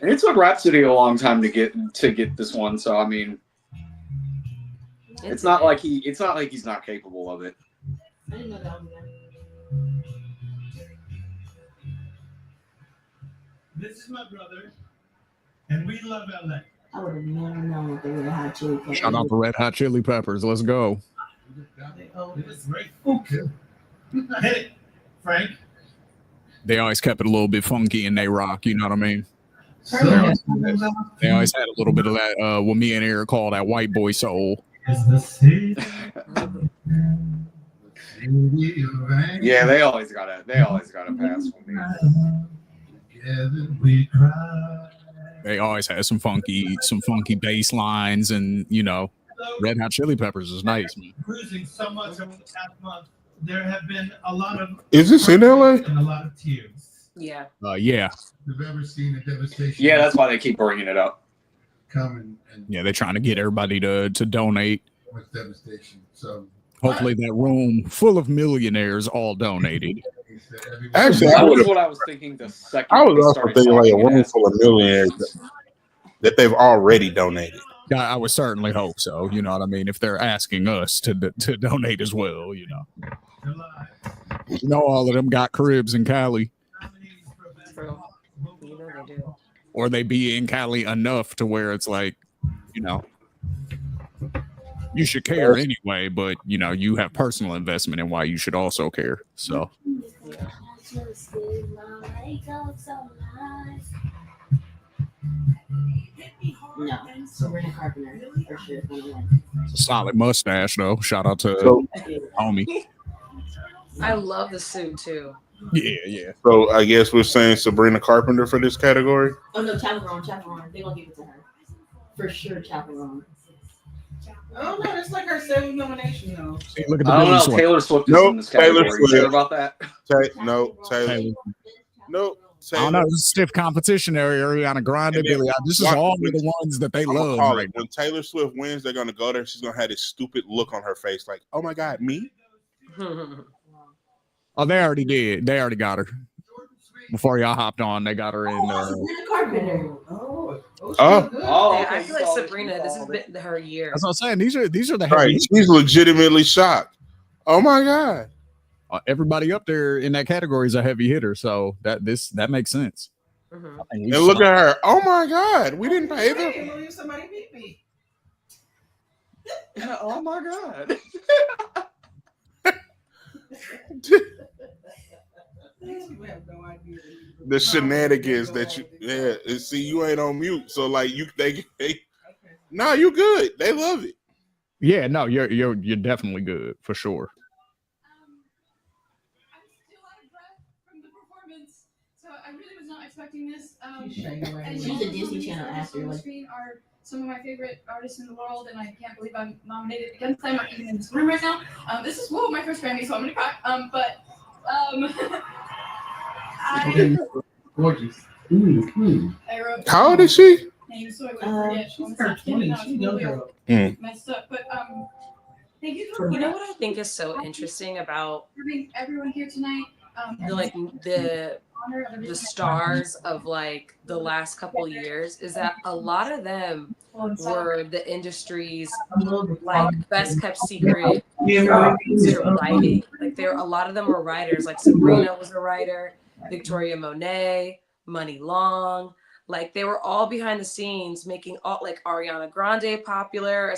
[SPEAKER 2] And it took Rhapsody a long time to get this one, so I mean, it's not like he's not capable of it.
[SPEAKER 6] This is my brother, and we love LA.
[SPEAKER 7] I would have never known that they were Hot Chili Peppers.
[SPEAKER 1] Shout out to Red Hot Chili Peppers. Let's go.
[SPEAKER 6] It's great. Okay. Hit it, Frank.
[SPEAKER 1] They always kept it a little bit funky in they rock. You know what I mean? They always had a little bit of that. What me and Eric call that white boy soul.
[SPEAKER 6] It's the city.
[SPEAKER 2] Yeah, they always got a pass for me.
[SPEAKER 6] Together we cry.
[SPEAKER 1] They always had some funky bass lines, and you know, Red Hot Chili Peppers is nice, man.
[SPEAKER 6] Cruising so much over the past month, there have been a lot of.
[SPEAKER 3] Is this in LA?
[SPEAKER 6] And a lot of tears.
[SPEAKER 4] Yeah.
[SPEAKER 1] Yeah.
[SPEAKER 6] We've ever seen a devastation.
[SPEAKER 2] Yeah, that's why they keep bringing it up.
[SPEAKER 6] Coming and
[SPEAKER 1] Yeah, they're trying to get everybody to donate.
[SPEAKER 6] with devastation. So
[SPEAKER 1] Hopefully, that room full of millionaires all donated.
[SPEAKER 3] Actually,
[SPEAKER 2] That was what I was thinking the second.
[SPEAKER 3] I was
[SPEAKER 2] we
[SPEAKER 3] also
[SPEAKER 2] started
[SPEAKER 3] thinking like a
[SPEAKER 2] talking
[SPEAKER 3] room
[SPEAKER 2] it.
[SPEAKER 3] full of millionaires that they've already donated.
[SPEAKER 1] I would certainly hope so. You know what I mean? If they're asking us to donate as well, you know. You know, all of them got cribs in Cali,
[SPEAKER 4] True. You know they do.
[SPEAKER 1] or they be in Cali enough to where it's like, you know, you should care anyway, but you know, you have personal investment in why you should also care. So
[SPEAKER 7] No, Sabrina Carpenter for sure is gonna win.
[SPEAKER 1] it's a solid mustache though. Shout out to
[SPEAKER 3] So,
[SPEAKER 1] homie.
[SPEAKER 4] I love the suit too.
[SPEAKER 1] Yeah.
[SPEAKER 3] so I guess we're saying Sabrina Carpenter for this category.
[SPEAKER 7] Oh no, Chaperone. They're gonna give it to her. For sure, Chaperone.
[SPEAKER 5] Oh no, it's like her seventh nomination though.
[SPEAKER 1] See, look at the
[SPEAKER 2] I don't
[SPEAKER 1] Billy
[SPEAKER 2] know.
[SPEAKER 1] Swift.
[SPEAKER 2] Taylor Swift is
[SPEAKER 3] Nope,
[SPEAKER 2] in this
[SPEAKER 3] Taylor
[SPEAKER 2] category. You
[SPEAKER 3] Swift.
[SPEAKER 2] sure about that?
[SPEAKER 3] Taylor. Nope.
[SPEAKER 1] I don't know. This is stiff competition area. Ariana Grande,
[SPEAKER 3] And then
[SPEAKER 1] Billie Eilish. This is
[SPEAKER 3] watch
[SPEAKER 1] all
[SPEAKER 3] when-
[SPEAKER 1] the ones that they
[SPEAKER 3] I'm gonna
[SPEAKER 1] love.
[SPEAKER 3] call
[SPEAKER 1] Right
[SPEAKER 3] it. When Taylor Swift wins, they're gonna go there. She's gonna have this stupid look on her face, like, "Oh my God, me."
[SPEAKER 1] Oh, they already did. They already got her. Before y'all hopped on, they got her in.
[SPEAKER 7] Sabrina Carpenter.
[SPEAKER 5] Oh,
[SPEAKER 3] Oh.
[SPEAKER 2] Oh,
[SPEAKER 4] Yeah, I
[SPEAKER 2] okay,
[SPEAKER 4] feel
[SPEAKER 2] you
[SPEAKER 4] like
[SPEAKER 2] saw it,
[SPEAKER 4] Sabrina,
[SPEAKER 2] you
[SPEAKER 4] this
[SPEAKER 2] saw
[SPEAKER 4] has
[SPEAKER 2] it.
[SPEAKER 4] been her year.
[SPEAKER 1] That's what I'm saying. These are the
[SPEAKER 3] Right?
[SPEAKER 1] heavy.
[SPEAKER 3] She's legitimately shocked. Oh my God.
[SPEAKER 1] Everybody up there in that category is a heavy hitter, so that makes sense.
[SPEAKER 4] Mhm.
[SPEAKER 1] I think we
[SPEAKER 3] And look
[SPEAKER 1] saw-
[SPEAKER 3] at her. Oh my God. We didn't pay them.
[SPEAKER 5] Hey, somebody beat me.
[SPEAKER 2] Oh my God.
[SPEAKER 5] You have no idea.
[SPEAKER 3] The shenanigans that you, yeah. And see, you ain't on mute, so like they no, you good. They love it.
[SPEAKER 1] Yeah, no, you're definitely good for sure.
[SPEAKER 8] I'm still out of breath from the performance, so I really was not expecting this.
[SPEAKER 5] She's shaking right
[SPEAKER 8] And
[SPEAKER 5] now.
[SPEAKER 7] She's a
[SPEAKER 8] the
[SPEAKER 7] Disney
[SPEAKER 8] movies
[SPEAKER 7] Channel
[SPEAKER 8] that I saw
[SPEAKER 7] actor,
[SPEAKER 8] on the
[SPEAKER 7] like-
[SPEAKER 8] screen are some of my favorite artists in the world, and I can't believe I'm nominated against them, even in this room right now. This is my first Grammy, so I'm gonna cry. I
[SPEAKER 5] Gorgeous.
[SPEAKER 8] I wrote.
[SPEAKER 3] How old is she?
[SPEAKER 8] Names so I wouldn't forget.
[SPEAKER 5] She's
[SPEAKER 8] on
[SPEAKER 5] her
[SPEAKER 8] something,
[SPEAKER 5] 20.
[SPEAKER 8] and I was
[SPEAKER 5] She young
[SPEAKER 8] really
[SPEAKER 5] girl.
[SPEAKER 8] messed up, but thank you for
[SPEAKER 4] You know what I think is so interesting about
[SPEAKER 8] having everyone here tonight.
[SPEAKER 4] the the stars of like the last couple years is that a lot of them were the industry's like best kept secret to writing. Like a lot of them were writers. Like Sabrina was a writer, Victoria Monet, Money Long. Like they were all behind the scenes making all like Ariana Grande popular.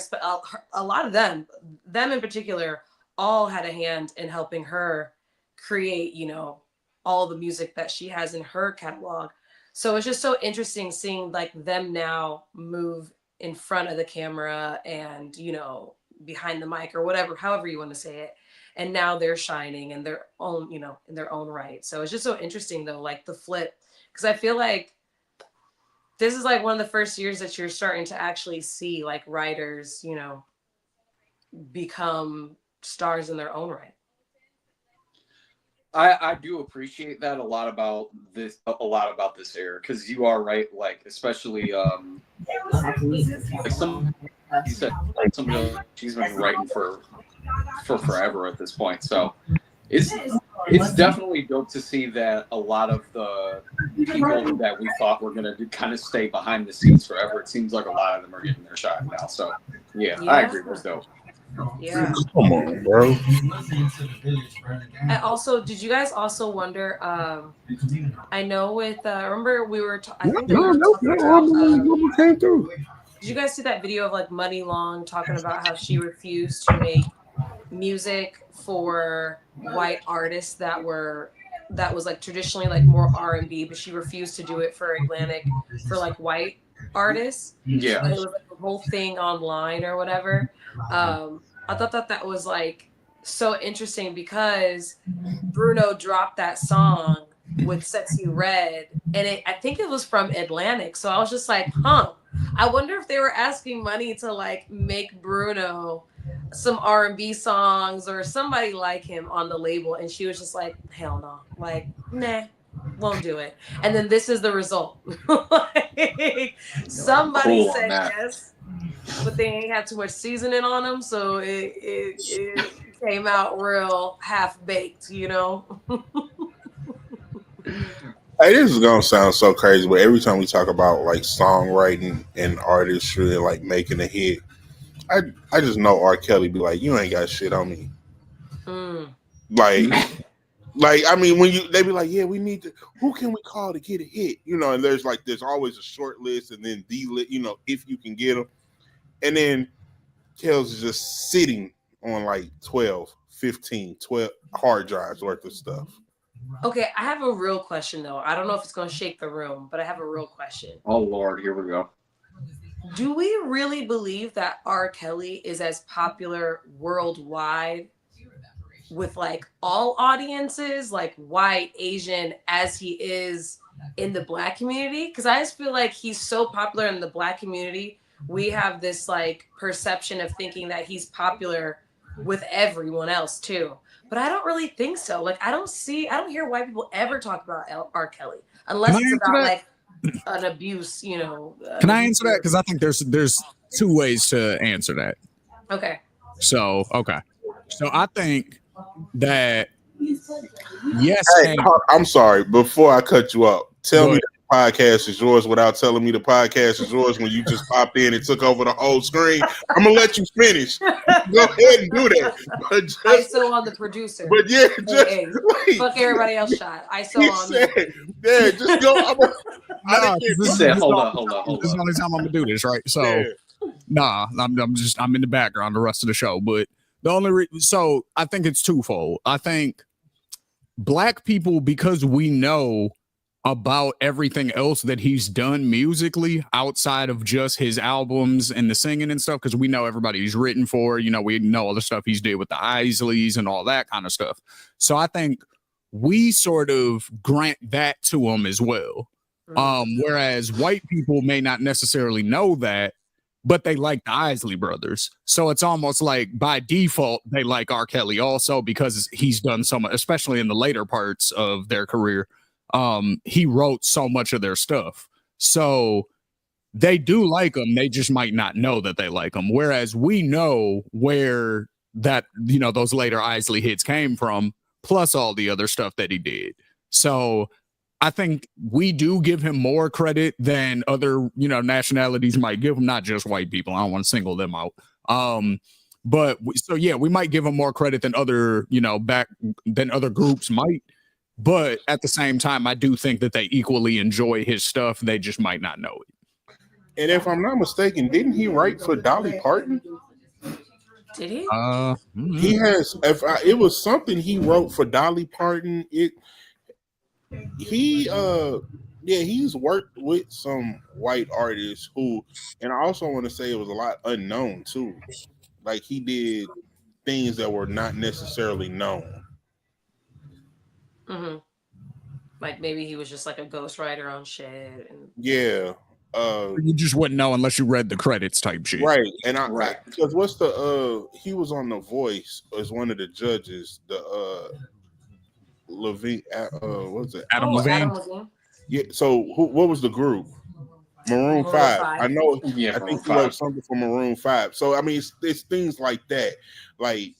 [SPEAKER 4] A lot of them in particular, all had a hand in helping her create, you know, all the music that she has in her catalog. So it's just so interesting seeing like them now move in front of the camera and, you know, behind the mic or whatever, however you want to say it. And now they're shining in their own, you know, in their own right. So it's just so interesting though, like the flip, because I feel like this is like one of the first years that you're starting to actually see like writers, you know, become stars in their own right.
[SPEAKER 2] I do appreciate that a lot about this era, because you are right, like especially like somebody she's been writing for forever at this point. So it's definitely dope to see that a lot of the people that we thought were gonna kind of stay behind the scenes forever, it seems like a lot of them are getting their shot now. So yeah. I agree, that's dope.
[SPEAKER 4] Yeah.
[SPEAKER 3] Come on, bro.
[SPEAKER 4] I also, did you guys also wonder? I know with remember we were. I think they were talking about,
[SPEAKER 3] Came through.
[SPEAKER 4] did you guys see that video of like Money Long talking about how she refused to make music for white artists that was like traditionally like more R&B, but she refused to do it for Atlantic for like white artists.
[SPEAKER 2] Yeah.
[SPEAKER 4] And it was like a whole thing online or whatever. I thought that was like so interesting because Bruno dropped that song with Sexy Red, and I think it was from Atlantic. So I was just like, I wonder if they were asking Money to like make Bruno some R&B songs or somebody like him on the label, and she was just like, hell no, like nah, won't do it. And then this is the result. Like, somebody
[SPEAKER 2] Cool
[SPEAKER 4] said
[SPEAKER 2] that.
[SPEAKER 4] yes, but they ain't had too much seasoning on them, so it came out real half baked, you know.
[SPEAKER 3] Hey, this is gonna sound so crazy, but every time we talk about like songwriting and artistry and like making a hit, I just know R. Kelly be like, you ain't got shit on me. Like I mean, when they be like, yeah, we need to. Who can we call to get a hit? You know, and there's always a short list, and then you know, if you can get them, and then Kel's is just sitting on like 12 hard drives worth of stuff.
[SPEAKER 4] Okay, I have a real question though. I don't know if it's gonna shake the room, but I have a real question.
[SPEAKER 2] Oh Lord, here we go.
[SPEAKER 4] Do we really believe that R. Kelly is as popular worldwide with like all audiences, like white, Asian, as he is in the Black community? Because I just feel like he's so popular in the Black community. We have this like perception of thinking that he's popular with everyone else too. But I don't really think so. Like I don't hear white people ever talk about R. Kelly unless it's about like an abuse, you know.
[SPEAKER 1] Can I answer that? Because I think there's two ways to answer that.
[SPEAKER 4] Okay.
[SPEAKER 1] So I think that yes.
[SPEAKER 3] Hey, I'm sorry. Before I cut you up, tell me the podcast is yours without telling me the podcast is yours when you just popped in and took over the whole screen. I'm gonna let you finish. Go ahead and do that. But
[SPEAKER 4] I still on the producer.
[SPEAKER 3] But yeah, just
[SPEAKER 4] hey, fuck everybody else shot. I still on me.
[SPEAKER 3] Yeah, just go.
[SPEAKER 2] Hold on.
[SPEAKER 1] This is the only time I'm gonna do this, right? So I'm in the background the rest of the show, but the only so I think it's twofold. I think Black people, because we know about everything else that he's done musically outside of just his albums and the singing and stuff, because we know everybody he's written for, you know, we know all the stuff he's did with the Isleys and all that kind of stuff. So I think we sort of grant that to him as well. Whereas white people may not necessarily know that, but they like the Isley brothers. So it's almost like by default, they like R. Kelly also because he's done so much, especially in the later parts of their career. He wrote so much of their stuff. So they do like him. They just might not know that they like him. Whereas we know where that, you know, those later Isley hits came from, plus all the other stuff that he did. So I think we do give him more credit than other, nationalities might give him, not just white people. I don't want to single them out. We might give him more credit than other, than other groups might. But at the same time, I do think that they equally enjoy his stuff. They just might not know it.
[SPEAKER 3] And if I'm not mistaken, didn't he write for Dolly Parton?
[SPEAKER 4] Did he?
[SPEAKER 3] He has. It was something he wrote for Dolly Parton. He's worked with some white artists who, and I also want to say it was a lot unknown too. Like he did things that were not necessarily known.
[SPEAKER 4] Mm-hmm. Like maybe he was just like a ghostwriter on shit.
[SPEAKER 3] Yeah.
[SPEAKER 1] You just wouldn't know unless you read the credits type shit.
[SPEAKER 3] Right. And because what's he was on The Voice as one of the judges, the Levine, what's it?
[SPEAKER 1] Adam Levine.
[SPEAKER 4] Adam Levine.
[SPEAKER 3] Yeah. So what was the group? Maroon 5. I know.
[SPEAKER 2] Yeah,
[SPEAKER 3] I think he wrote something for Maroon 5. So I mean, it's things like that. Like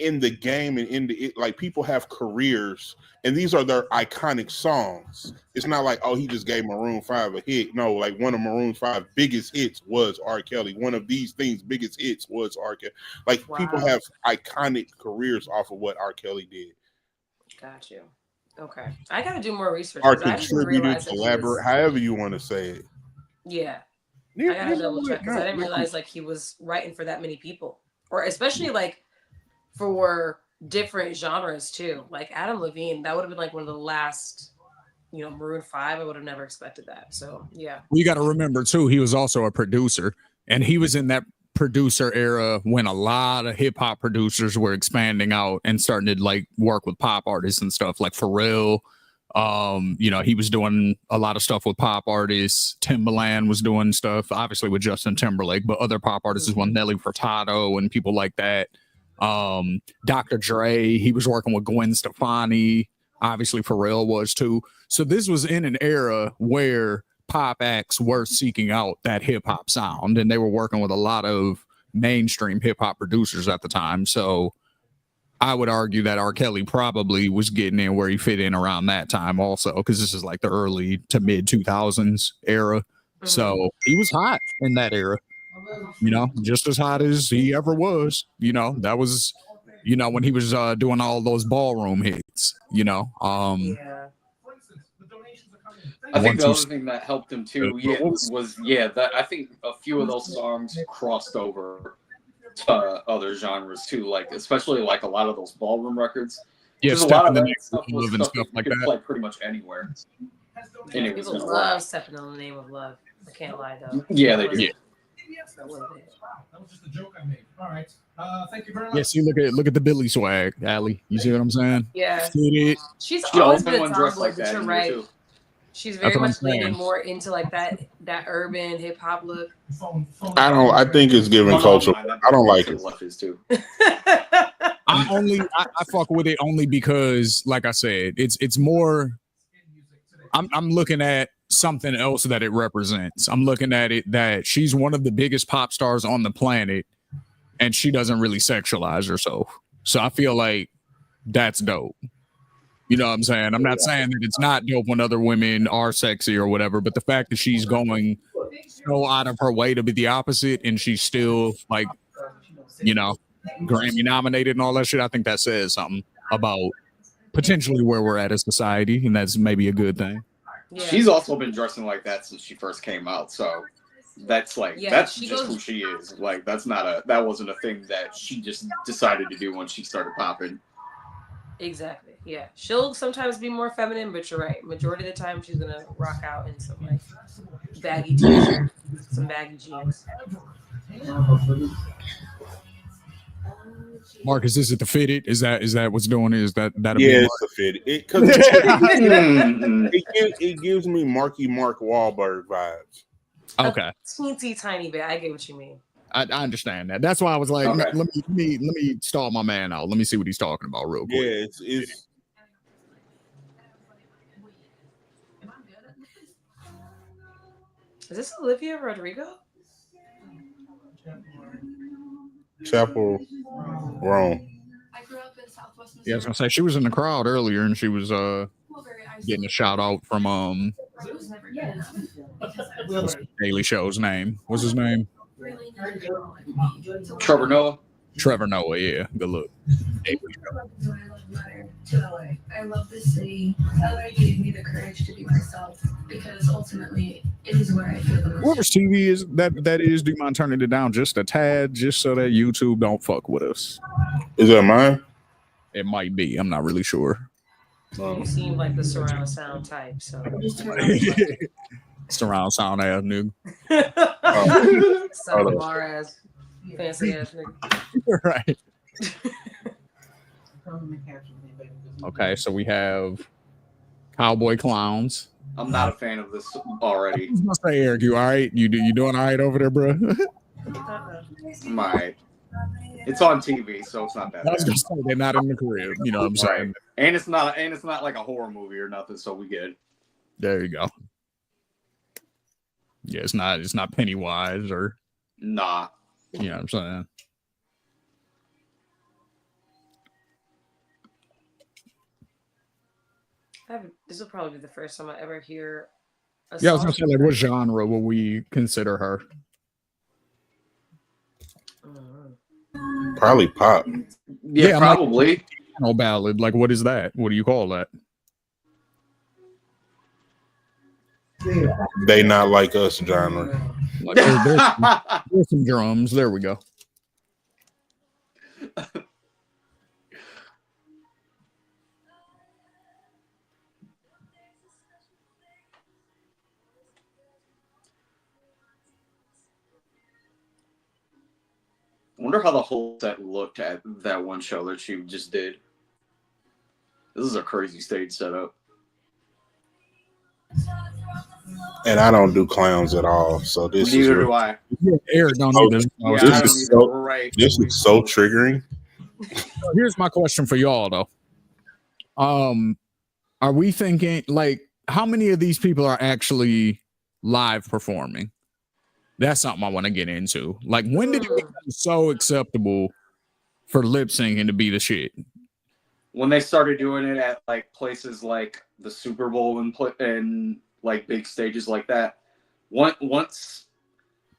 [SPEAKER 3] in the game and like people have careers, and these are their iconic songs. It's not like, oh, he just gave Maroon 5 a hit. No, like one of Maroon 5 biggest hits was R. Kelly. One of these things biggest hits was R. Kelly. Like people have iconic careers off of what R. Kelly did.
[SPEAKER 4] Got you. Okay, I gotta do more research.
[SPEAKER 3] Or contributed, collaborate, however you want to say it.
[SPEAKER 4] Yeah, I gotta double check because I didn't realize like he was writing for that many people, or especially like for different genres too. Like Adam Levine, that would have been like one of the last, Maroon 5. I would have never expected that. So yeah.
[SPEAKER 1] Well, you got to remember too, he was also a producer, and he was in that producer era when a lot of hip hop producers were expanding out and starting to like work with pop artists and stuff like Pharrell. He was doing a lot of stuff with pop artists. Timbaland was doing stuff, obviously with Justin Timberlake, but other pop artists as well, Nelly Furtado and people like that. Dr. Dre, he was working with Gwen Stefani. Obviously, Pharrell was too. So this was in an era where pop acts were seeking out that hip hop sound, and they were working with a lot of mainstream hip hop producers at the time. So I would argue that R. Kelly probably was getting in where he fit in around that time also, because this is like the early to mid 2000s era. Mm-hmm. So he was hot in that era, just as hot as he ever was. That was, when he was doing all those ballroom hits,
[SPEAKER 4] Yeah.
[SPEAKER 2] I think the other thing that helped him too, that I think a few of those songs crossed over to other genres too, like especially like a lot of those ballroom records.
[SPEAKER 1] Yeah,
[SPEAKER 2] a lot of that
[SPEAKER 1] stuff was stuff
[SPEAKER 2] you
[SPEAKER 1] like
[SPEAKER 2] could
[SPEAKER 1] that.
[SPEAKER 2] play pretty much anywhere. And it
[SPEAKER 4] People love Stepping in the Name of Love. I can't lie though.
[SPEAKER 2] Yeah, they do.
[SPEAKER 1] Yeah.
[SPEAKER 6] That was just a joke I made. All right. Thank you very much.
[SPEAKER 1] Yeah, see, look at the Billy swag, Allie. You see what I'm saying?
[SPEAKER 4] Yeah.
[SPEAKER 1] She's
[SPEAKER 4] always been a tomboy,
[SPEAKER 2] like
[SPEAKER 4] but
[SPEAKER 2] that.
[SPEAKER 4] You're right. Too. She's very much leaning more into like that urban hip hop look.
[SPEAKER 3] I think it's giving culture. I don't like it.
[SPEAKER 1] I fuck with it only because, like I said, it's more. I'm looking at something else that it represents. I'm looking at it that she's one of the biggest pop stars on the planet, and she doesn't really sexualize herself. So I feel like that's dope. You know what I'm saying? I'm not saying that it's not dope when other women are sexy or whatever, but the fact that she's going so out of her way to be the opposite, and she's still like, Grammy nominated and all that shit, I think that says something about potentially where we're at as society, and that's maybe a good thing.
[SPEAKER 2] Yeah. She's also been dressing like that since she first came out, so that's like that's just who she is. Like that wasn't a thing that she just decided to do when she started popping.
[SPEAKER 4] Exactly. Yeah. She'll sometimes be more feminine, but you're right. Majority of the time she's gonna rock out in some like baggy t-shirt, some baggy jeans.
[SPEAKER 1] Marcus, is it the fitted? Is that what's doing? Is that
[SPEAKER 3] it's the fitted? It gives me Marky Mark Wahlberg vibes.
[SPEAKER 1] Okay.
[SPEAKER 4] Teensy tiny bit. I get what you mean.
[SPEAKER 1] I understand that. That's why I was like, okay. let me stall my man out. Let me see what he's talking about real quick.
[SPEAKER 3] Yeah, it's
[SPEAKER 4] Is this Olivia Rodrigo?
[SPEAKER 3] Chapel Rome.
[SPEAKER 8] I grew up in Southwest Missouri.
[SPEAKER 1] Yeah, I was gonna say she was in the crowd earlier, and she was getting a shout out from
[SPEAKER 7] It was never good enough. Because I
[SPEAKER 1] what's the Daily Show's name? What's his name?
[SPEAKER 7] really needed
[SPEAKER 2] Trevor Noah.
[SPEAKER 1] Trevor Noah. Yeah, good look. Daily Show.
[SPEAKER 8] I love this city. LA gave me the courage to be myself because ultimately it is where I feel the most.
[SPEAKER 1] Whoever's TV is that is, do you mind turning it down just a tad, just so that YouTube don't fuck with us?
[SPEAKER 3] Is that mine?
[SPEAKER 1] It might be. I'm not really sure.
[SPEAKER 4] You seem like the surround sound type, so
[SPEAKER 1] Surround sound ass nigga.
[SPEAKER 4] Soundbar ass, fancy ass nigga.
[SPEAKER 1] Right. Okay, so we have Cowboy Clowns.
[SPEAKER 2] I'm not a fan of this already.
[SPEAKER 1] I was gonna say, Eric, you all right? You doing all right over there, bro?
[SPEAKER 2] I'm all right. It's on TV, so it's not that
[SPEAKER 1] I was
[SPEAKER 2] bad.
[SPEAKER 1] gonna say they're not in the crib. You know what I'm saying?
[SPEAKER 2] Right. And it's not like a horror movie or nothing, so we good.
[SPEAKER 1] There you go. Yeah, it's not Pennywise or
[SPEAKER 2] Nah.
[SPEAKER 1] you know what I'm saying.
[SPEAKER 4] This will probably be the first time I ever hear a
[SPEAKER 1] Yeah, I was
[SPEAKER 4] song.
[SPEAKER 1] gonna say, like, what genre would we consider her?
[SPEAKER 3] Probably pop.
[SPEAKER 2] Yeah,
[SPEAKER 1] I'm
[SPEAKER 2] probably.
[SPEAKER 1] Like, no ballad. Like, what is that? What do you call that?
[SPEAKER 3] They not like us genre.
[SPEAKER 1] Like, there's some drums. There we go.
[SPEAKER 2] I wonder how the whole set looked at that one show that she just did. This is a crazy stage setup.
[SPEAKER 3] And I don't do clowns at all, so this
[SPEAKER 2] Neither
[SPEAKER 3] is
[SPEAKER 2] do I.
[SPEAKER 1] Yeah, Eric don't
[SPEAKER 3] Oh,
[SPEAKER 1] either.
[SPEAKER 2] Yeah,
[SPEAKER 3] This
[SPEAKER 2] I don't
[SPEAKER 3] is
[SPEAKER 2] either.
[SPEAKER 3] so-
[SPEAKER 2] We're right.
[SPEAKER 3] this is so triggering.
[SPEAKER 1] Here's my question for y'all though. Are we thinking like how many of these people are actually live performing? That's something I want to get into. Like, when did it become so acceptable for lip syncing to be the shit?
[SPEAKER 2] When they started doing it at like places like the Super Bowl and like big stages like that, once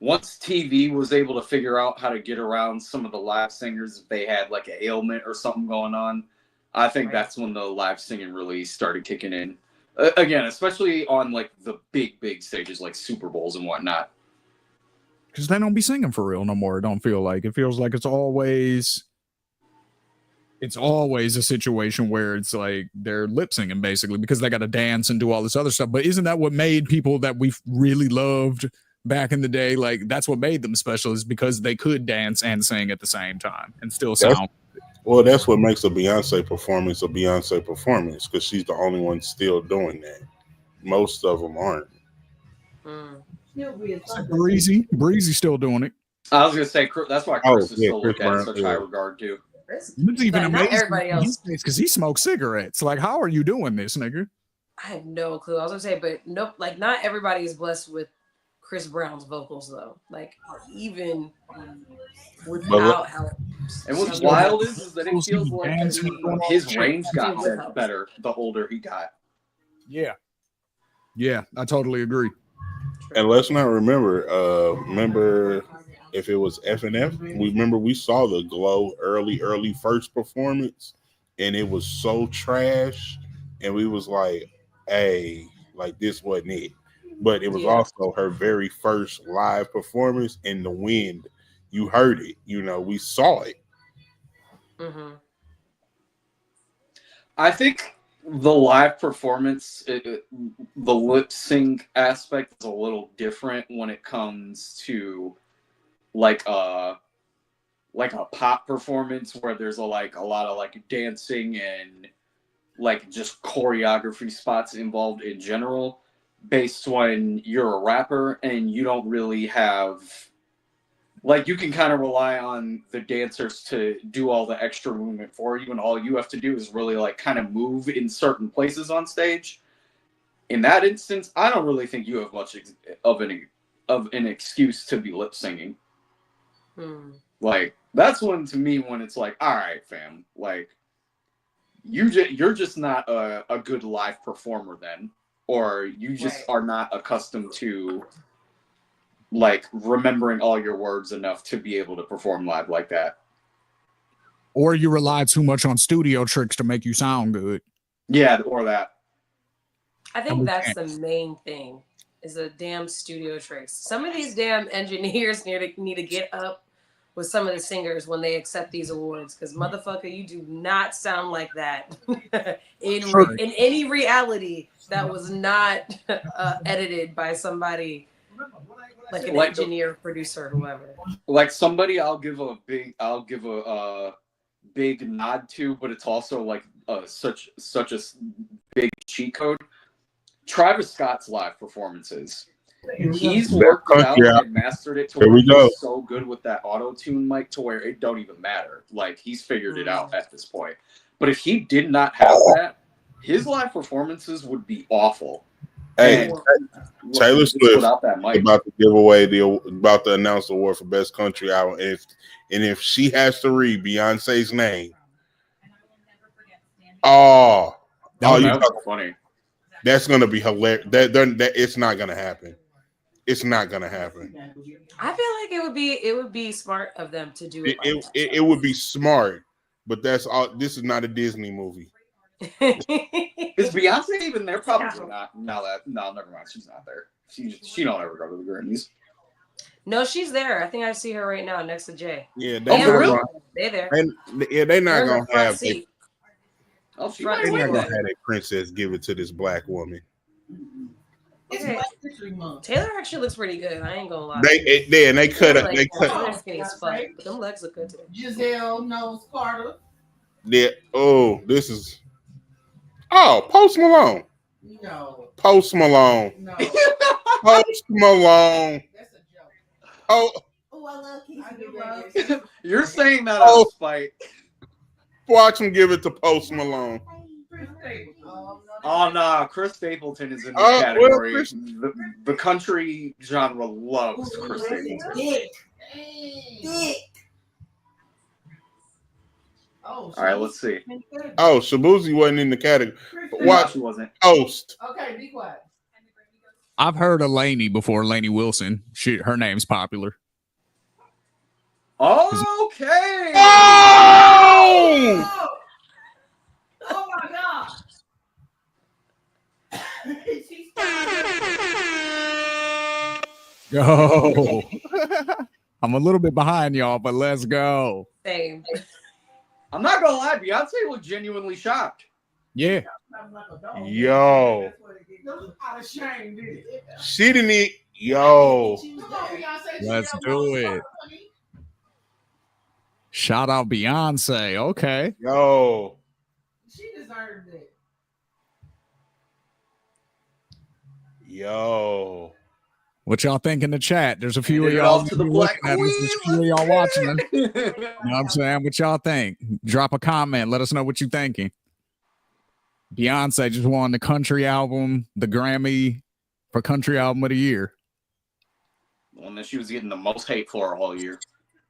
[SPEAKER 2] TV was able to figure out how to get around some of the live singers if they had like an ailment or something going on, I think that's when the live singing really started kicking in. Again, especially on like the big stages like Super Bowls and whatnot.
[SPEAKER 1] Because they don't be singing for real no more. It don't feel like. It feels like it's always a situation where it's like they're lip singing basically because they got to dance and do all this other stuff. But isn't that what made people that we really loved back in the day? Like, that's what made them special, is because they could dance and sing at the same time and still sound.
[SPEAKER 3] Well, that's what makes a Beyonce performance, because she's the only one still doing that. Most of them aren't.
[SPEAKER 1] Breezy still doing it.
[SPEAKER 2] I was gonna say that's why Chris is still
[SPEAKER 3] Chris
[SPEAKER 2] looked at in
[SPEAKER 3] Brown,
[SPEAKER 2] such
[SPEAKER 3] yeah.
[SPEAKER 2] high regard too.
[SPEAKER 1] It's even
[SPEAKER 4] Like, not
[SPEAKER 1] amazing
[SPEAKER 4] everybody else.
[SPEAKER 1] because he smokes cigarettes. Like, how are you doing this, nigga?
[SPEAKER 4] I have no clue. I was gonna say, but nope. Like, not everybody is blessed with Chris Brown's vocals though. Like, even without help.
[SPEAKER 2] And what's wild is that it feels like his range got better the older he got.
[SPEAKER 1] Yeah, I totally agree.
[SPEAKER 3] And let's not remember if it was FNF. We saw the Glow early first performance, and it was so trash, and we was like, hey, like this wasn't it. But it was also her very first live performance in the wind. You heard it, we saw it.
[SPEAKER 4] Mm-hmm.
[SPEAKER 2] I think the live performance, the lip sync aspect is a little different when it comes to like a pop performance where there's a lot of like dancing and like just choreography spots involved in general, based when you're a rapper and you don't really have, like, you can kind of rely on the dancers to do all the extra movement for you, and all you have to do is really like kind of move in certain places on stage. In that instance, I don't really think you have much of an excuse to be lip singing. Like, that's when, to me, when it's like, all right, fam, like, you're just not a good live performer then, or you just
[SPEAKER 4] Right.
[SPEAKER 2] are not accustomed to like remembering all your words enough to be able to perform live like that.
[SPEAKER 1] Or you rely too much on studio tricks to make you sound good.
[SPEAKER 2] Yeah, or that.
[SPEAKER 4] I
[SPEAKER 1] And
[SPEAKER 4] think
[SPEAKER 1] we
[SPEAKER 4] that's
[SPEAKER 1] can't.
[SPEAKER 4] the main thing is the damn studio tricks. Some of these damn engineers need to get up with some of the singers when they accept these awards, because motherfucker, you do not sound like that in any reality that was not edited by somebody like an
[SPEAKER 2] Like-
[SPEAKER 4] engineer, producer, whoever.
[SPEAKER 2] Like somebody I'll give a big nod to, but it's also like such a big cheat code. Travis Scott's live performances. He's worked it out and mastered it to
[SPEAKER 3] Here
[SPEAKER 2] where
[SPEAKER 3] we go.
[SPEAKER 2] he's so good with that auto-tune mic to where it don't even matter. Like he's figured it out at this point. But if he did not have that, his live performances would be awful.
[SPEAKER 3] Hey,
[SPEAKER 2] And
[SPEAKER 3] Taylor
[SPEAKER 2] just
[SPEAKER 3] Swift
[SPEAKER 2] without that mic.
[SPEAKER 3] about to give away about to announce the award for best country album. And if she has to read Beyonce's name, you
[SPEAKER 2] That's funny.
[SPEAKER 3] that's gonna be hilarious. That it's not gonna happen. It's not gonna happen.
[SPEAKER 4] I feel like it would be smart of them to do it.
[SPEAKER 3] It would be smart, but that's all. This is not a Disney movie.
[SPEAKER 2] Is Beyonce even there? Probably not. No, never mind. She's not there. She don't ever go to the Grammys.
[SPEAKER 4] No, she's there. I think I see her right now next to Jay.
[SPEAKER 3] Yeah,
[SPEAKER 4] They're there.
[SPEAKER 3] they're not
[SPEAKER 4] They're in
[SPEAKER 3] gonna
[SPEAKER 4] the front
[SPEAKER 3] have.
[SPEAKER 4] seat.
[SPEAKER 2] Front
[SPEAKER 3] They're
[SPEAKER 2] seat.
[SPEAKER 3] not gonna have a princess give it to this black woman.
[SPEAKER 4] Okay. Taylor actually looks pretty good. I ain't gonna lie.
[SPEAKER 3] They cut it.
[SPEAKER 4] Like,
[SPEAKER 3] They cut.
[SPEAKER 4] Taylor's skinny as fuck, but them legs look good today.
[SPEAKER 5] Giselle knows Carter.
[SPEAKER 3] Yeah. Oh, this is. Oh, Post Malone.
[SPEAKER 5] No.
[SPEAKER 3] Post Malone.
[SPEAKER 5] No.
[SPEAKER 3] Post Malone.
[SPEAKER 5] That's a joke.
[SPEAKER 3] Oh,
[SPEAKER 5] Oh, I love Casey.
[SPEAKER 2] You're saying that out of spite.
[SPEAKER 3] watch him give it to Post Malone.
[SPEAKER 2] Oh no, Chris Stapleton is in this
[SPEAKER 3] Oh,
[SPEAKER 2] category.
[SPEAKER 3] well,
[SPEAKER 2] The country genre loves Chris Stapleton.
[SPEAKER 5] Oh,
[SPEAKER 2] All right, let's see.
[SPEAKER 3] Oh, Shabuzi wasn't in the category.
[SPEAKER 2] No,
[SPEAKER 3] Watch
[SPEAKER 2] she wasn't.
[SPEAKER 3] Post.
[SPEAKER 5] Okay, be quiet.
[SPEAKER 1] I've heard of Lainey before, Lainey Wilson. Her name's popular.
[SPEAKER 2] Okay.
[SPEAKER 3] Oh!
[SPEAKER 5] Oh my God.
[SPEAKER 1] Go. I'm a little bit behind y'all, but let's go.
[SPEAKER 4] Same.
[SPEAKER 2] I'm not gonna lie, Beyonce looked genuinely shocked.
[SPEAKER 1] Yeah.
[SPEAKER 3] Yo.
[SPEAKER 5] Out of shame, did it?
[SPEAKER 3] She didn't eat. Yo.
[SPEAKER 1] Let's do it. Shout out Beyonce. Okay.
[SPEAKER 3] Yo.
[SPEAKER 5] She deserved it.
[SPEAKER 3] Yo.
[SPEAKER 1] What y'all think in the chat? There's a few of
[SPEAKER 2] Handed it
[SPEAKER 1] y'all
[SPEAKER 2] off to the
[SPEAKER 1] looking
[SPEAKER 2] Black
[SPEAKER 1] at us. There's a few of y'all watching us. You know what I'm saying? What y'all think? Drop a comment. Let us know what you're thinking. Beyonce just won the country album, the Grammy for country album of the year.
[SPEAKER 2] The one that she was getting the most hate for all year.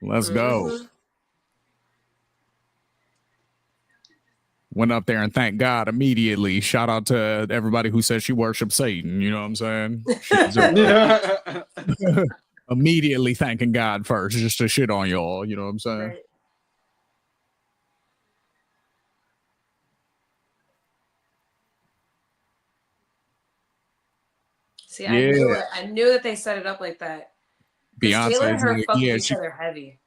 [SPEAKER 1] Let's go. Went up there and thank God immediately. Shout out to everybody who says she worships Satan. You know what I'm saying? She's immediately thanking God first, just to shit on y'all. You know what I'm saying?
[SPEAKER 4] Right. See, I knew that they set it up like that. Taylor and her fuck each other heavy.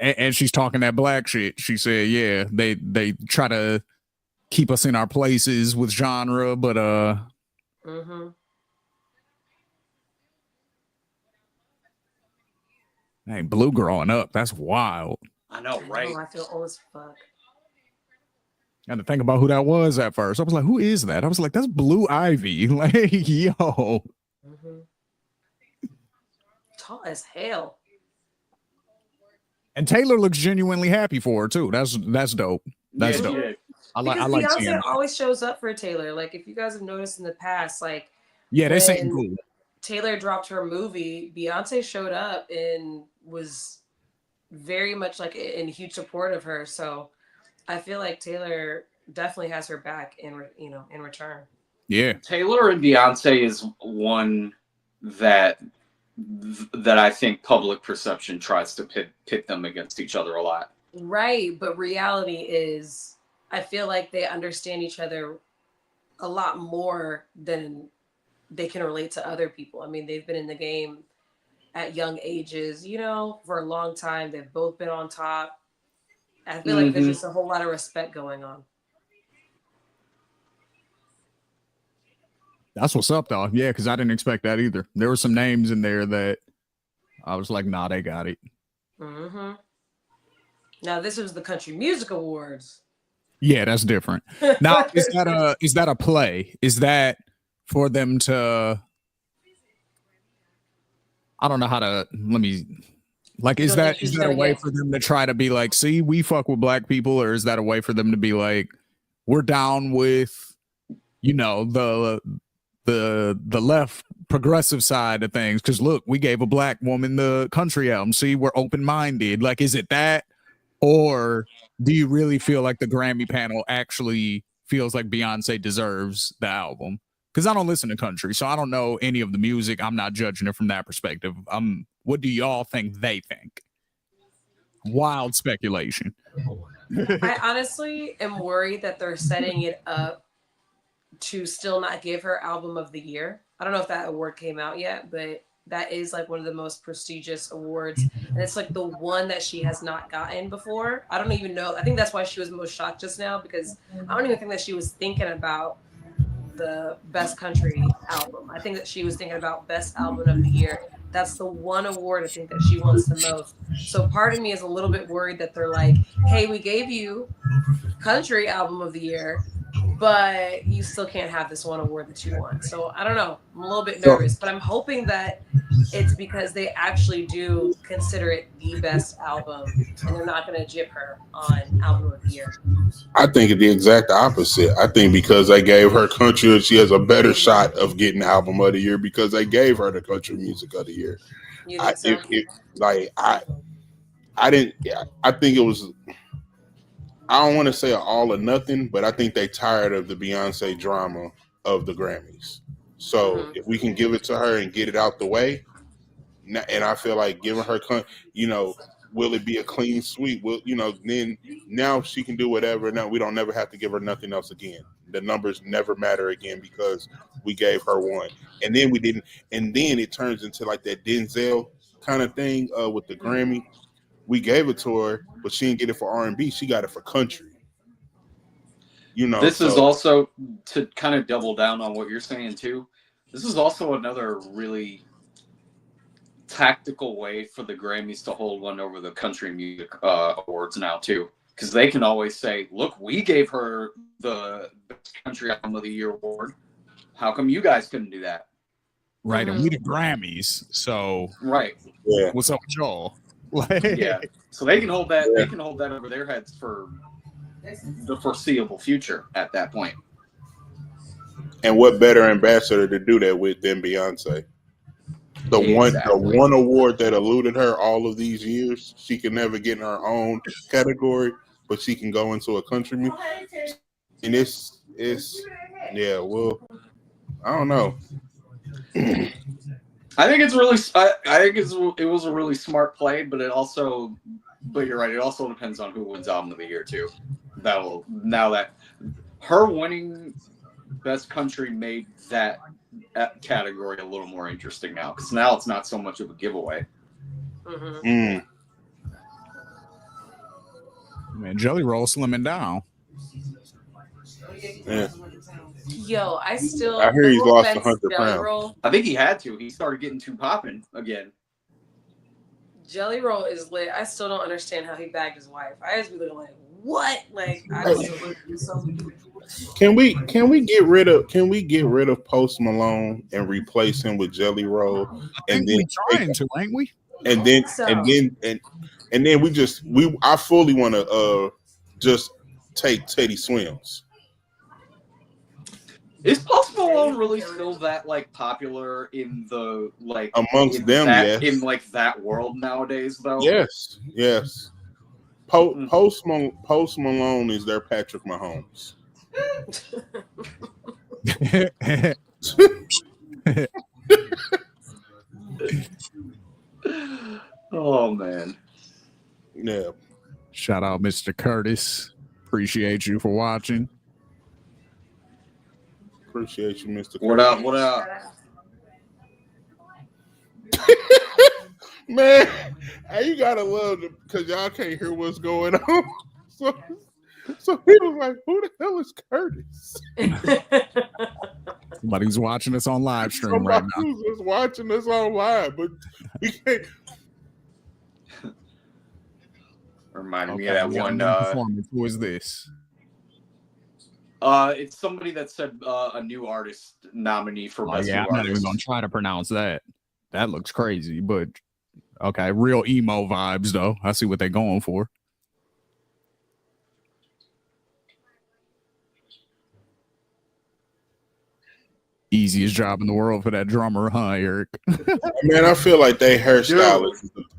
[SPEAKER 1] And she's talking that black shit. She said, yeah, they try to keep us in our places with genre, but hey, Blue growing up, that's wild.
[SPEAKER 2] I know, right?
[SPEAKER 4] I feel old as fuck.
[SPEAKER 1] I had to think about who that was at first. I was like, who is that? I was like, that's Blue Ivy. Like, yo.
[SPEAKER 4] Tall as hell.
[SPEAKER 1] And Taylor looks genuinely happy for her too. That's dope. That's dope.
[SPEAKER 2] Yeah.
[SPEAKER 1] I like
[SPEAKER 4] Beyonce
[SPEAKER 1] seeing
[SPEAKER 4] always shows up for Taylor. Like if you guys have noticed in the past, like
[SPEAKER 1] this ain't cool.
[SPEAKER 4] Taylor dropped her movie, Beyonce showed up and was very much like in huge support of her. So I feel like Taylor definitely has her back in return.
[SPEAKER 1] Yeah.
[SPEAKER 2] Taylor and Beyonce is one that I think public perception tries to pit them against each other a lot.
[SPEAKER 4] Right, but reality is, I feel like they understand each other a lot more than they can relate to other people. I mean, they've been in the game at young ages, for a long time. They've both been on top. I feel like there's just a whole lot of respect going on.
[SPEAKER 1] That's what's up, though. Yeah, because I didn't expect that either. There were some names in there that I was like, nah, they got it.
[SPEAKER 4] Mm-hmm. Now, this was the Country Music Awards.
[SPEAKER 1] Yeah, that's different. Now, is that a play? Is that for them to? I don't know how to. Is that a way for them to try to be like, see, we fuck with black people, or is that a way for them to be like, we're down with, the left progressive side of things? Because look, we gave a black woman the country album. See, we're open minded. Like, is it that? Or do you really feel like the Grammy panel actually feels like Beyonce deserves the album? Because I don't listen to country, so I don't know any of the music. I'm not judging it from that perspective. What do y'all think they think? Wild speculation.
[SPEAKER 4] I honestly am worried that they're setting it up to still not give her Album of the Year. I don't know if that award came out yet, but that is like one of the most prestigious awards. And it's like the one that she has not gotten before. I don't even know. I think that's why she was most shocked just now, because I don't even think that she was thinking about the best country album. I think that she was thinking about best album of the year. That's the one award I think that she wants the most. So part of me is a little bit worried that they're like, hey, we gave you country album of the year, but you still can't have this one award that you want. So I don't know. I'm a little bit nervous, but I'm hoping that it's because they actually do consider it the best album and they're not going to jip her on album of the year.
[SPEAKER 3] I think it's the exact opposite. I think because they gave her country, she has a better shot of getting album of the year because they gave her the country music of the year.
[SPEAKER 4] You think so?
[SPEAKER 3] I think it was, I don't want to say all or nothing, but I think they tired of the Beyonce drama of the Grammys. So if we can give it to her and get it out the way, and I feel like giving her, will it be a clean sweep? Then now she can do whatever. Now we don't never have to give her nothing else again. The numbers never matter again because we gave her one, and then we didn't. And then it turns into like that Denzel kind of thing with the Grammy. We gave it to her, but she didn't get it for R&B. She got it for country.
[SPEAKER 2] This is also to kind of double down on what you're saying too. This is also another really tactical way for the Grammys to hold one over the country music awards now too, because they can always say, look, we gave her the best country album of the year award. How come you guys couldn't do that?
[SPEAKER 1] Right. And we the Grammys. So
[SPEAKER 2] right.
[SPEAKER 3] Yeah.
[SPEAKER 1] What's up with y'all?
[SPEAKER 2] Yeah. So they can hold that. Yeah. They can hold that over their heads for the foreseeable future at that point.
[SPEAKER 3] And what better ambassador to do that with than Beyonce? The one award that eluded her all of these years, she can never get in her own category, but she can go into a country music. And it's yeah, well, I don't know.
[SPEAKER 2] I think it's really, it was a really smart play, but you're right. It also depends on who wins album of the year too. Now that her winning best country made that category a little more interesting now, because now it's not so much of a giveaway.
[SPEAKER 1] Man, Jelly Roll slimming down.
[SPEAKER 3] Yeah.
[SPEAKER 4] Yo, I
[SPEAKER 3] hear he's lost 100 pounds.
[SPEAKER 2] I think he had to. He started getting too popping again.
[SPEAKER 4] Jelly Roll is lit. I still don't understand how he bagged his wife. I just be looking like, what? Like, I just
[SPEAKER 3] Can we get rid of Post Malone and replace him with Jelly Roll?
[SPEAKER 1] And then trying to, ain't we?
[SPEAKER 3] And then I fully want to just take Teddy Swims.
[SPEAKER 2] Is Post Malone really still that like popular in the
[SPEAKER 3] amongst them? Yes.
[SPEAKER 2] In like that world nowadays, though.
[SPEAKER 3] Yes. Post Malone is their Patrick Mahomes.
[SPEAKER 2] Oh man.
[SPEAKER 3] Yeah.
[SPEAKER 1] Shout out, Mr. Curtis. Appreciate you for watching.
[SPEAKER 3] Appreciate you, Mr.
[SPEAKER 2] What
[SPEAKER 3] Curtis.
[SPEAKER 2] up? What up?
[SPEAKER 3] Man, hey, you gotta love it because y'all can't hear what's going on. So he was like, "Who the hell is Curtis?"
[SPEAKER 1] Somebody's watching us on live stream right now.
[SPEAKER 3] Somebody was just watching us on live, but we can't.
[SPEAKER 2] Reminded me of that one.
[SPEAKER 1] Performance. Who is this?
[SPEAKER 2] It's somebody that said a new artist nominee for best new
[SPEAKER 1] I'm not even
[SPEAKER 2] artist.
[SPEAKER 1] gonna try to pronounce that. That looks crazy, but okay, real emo vibes though. I see what they're going for. Easiest job in the world for that drummer, huh, Eric?
[SPEAKER 3] Man, I feel like they hairstyle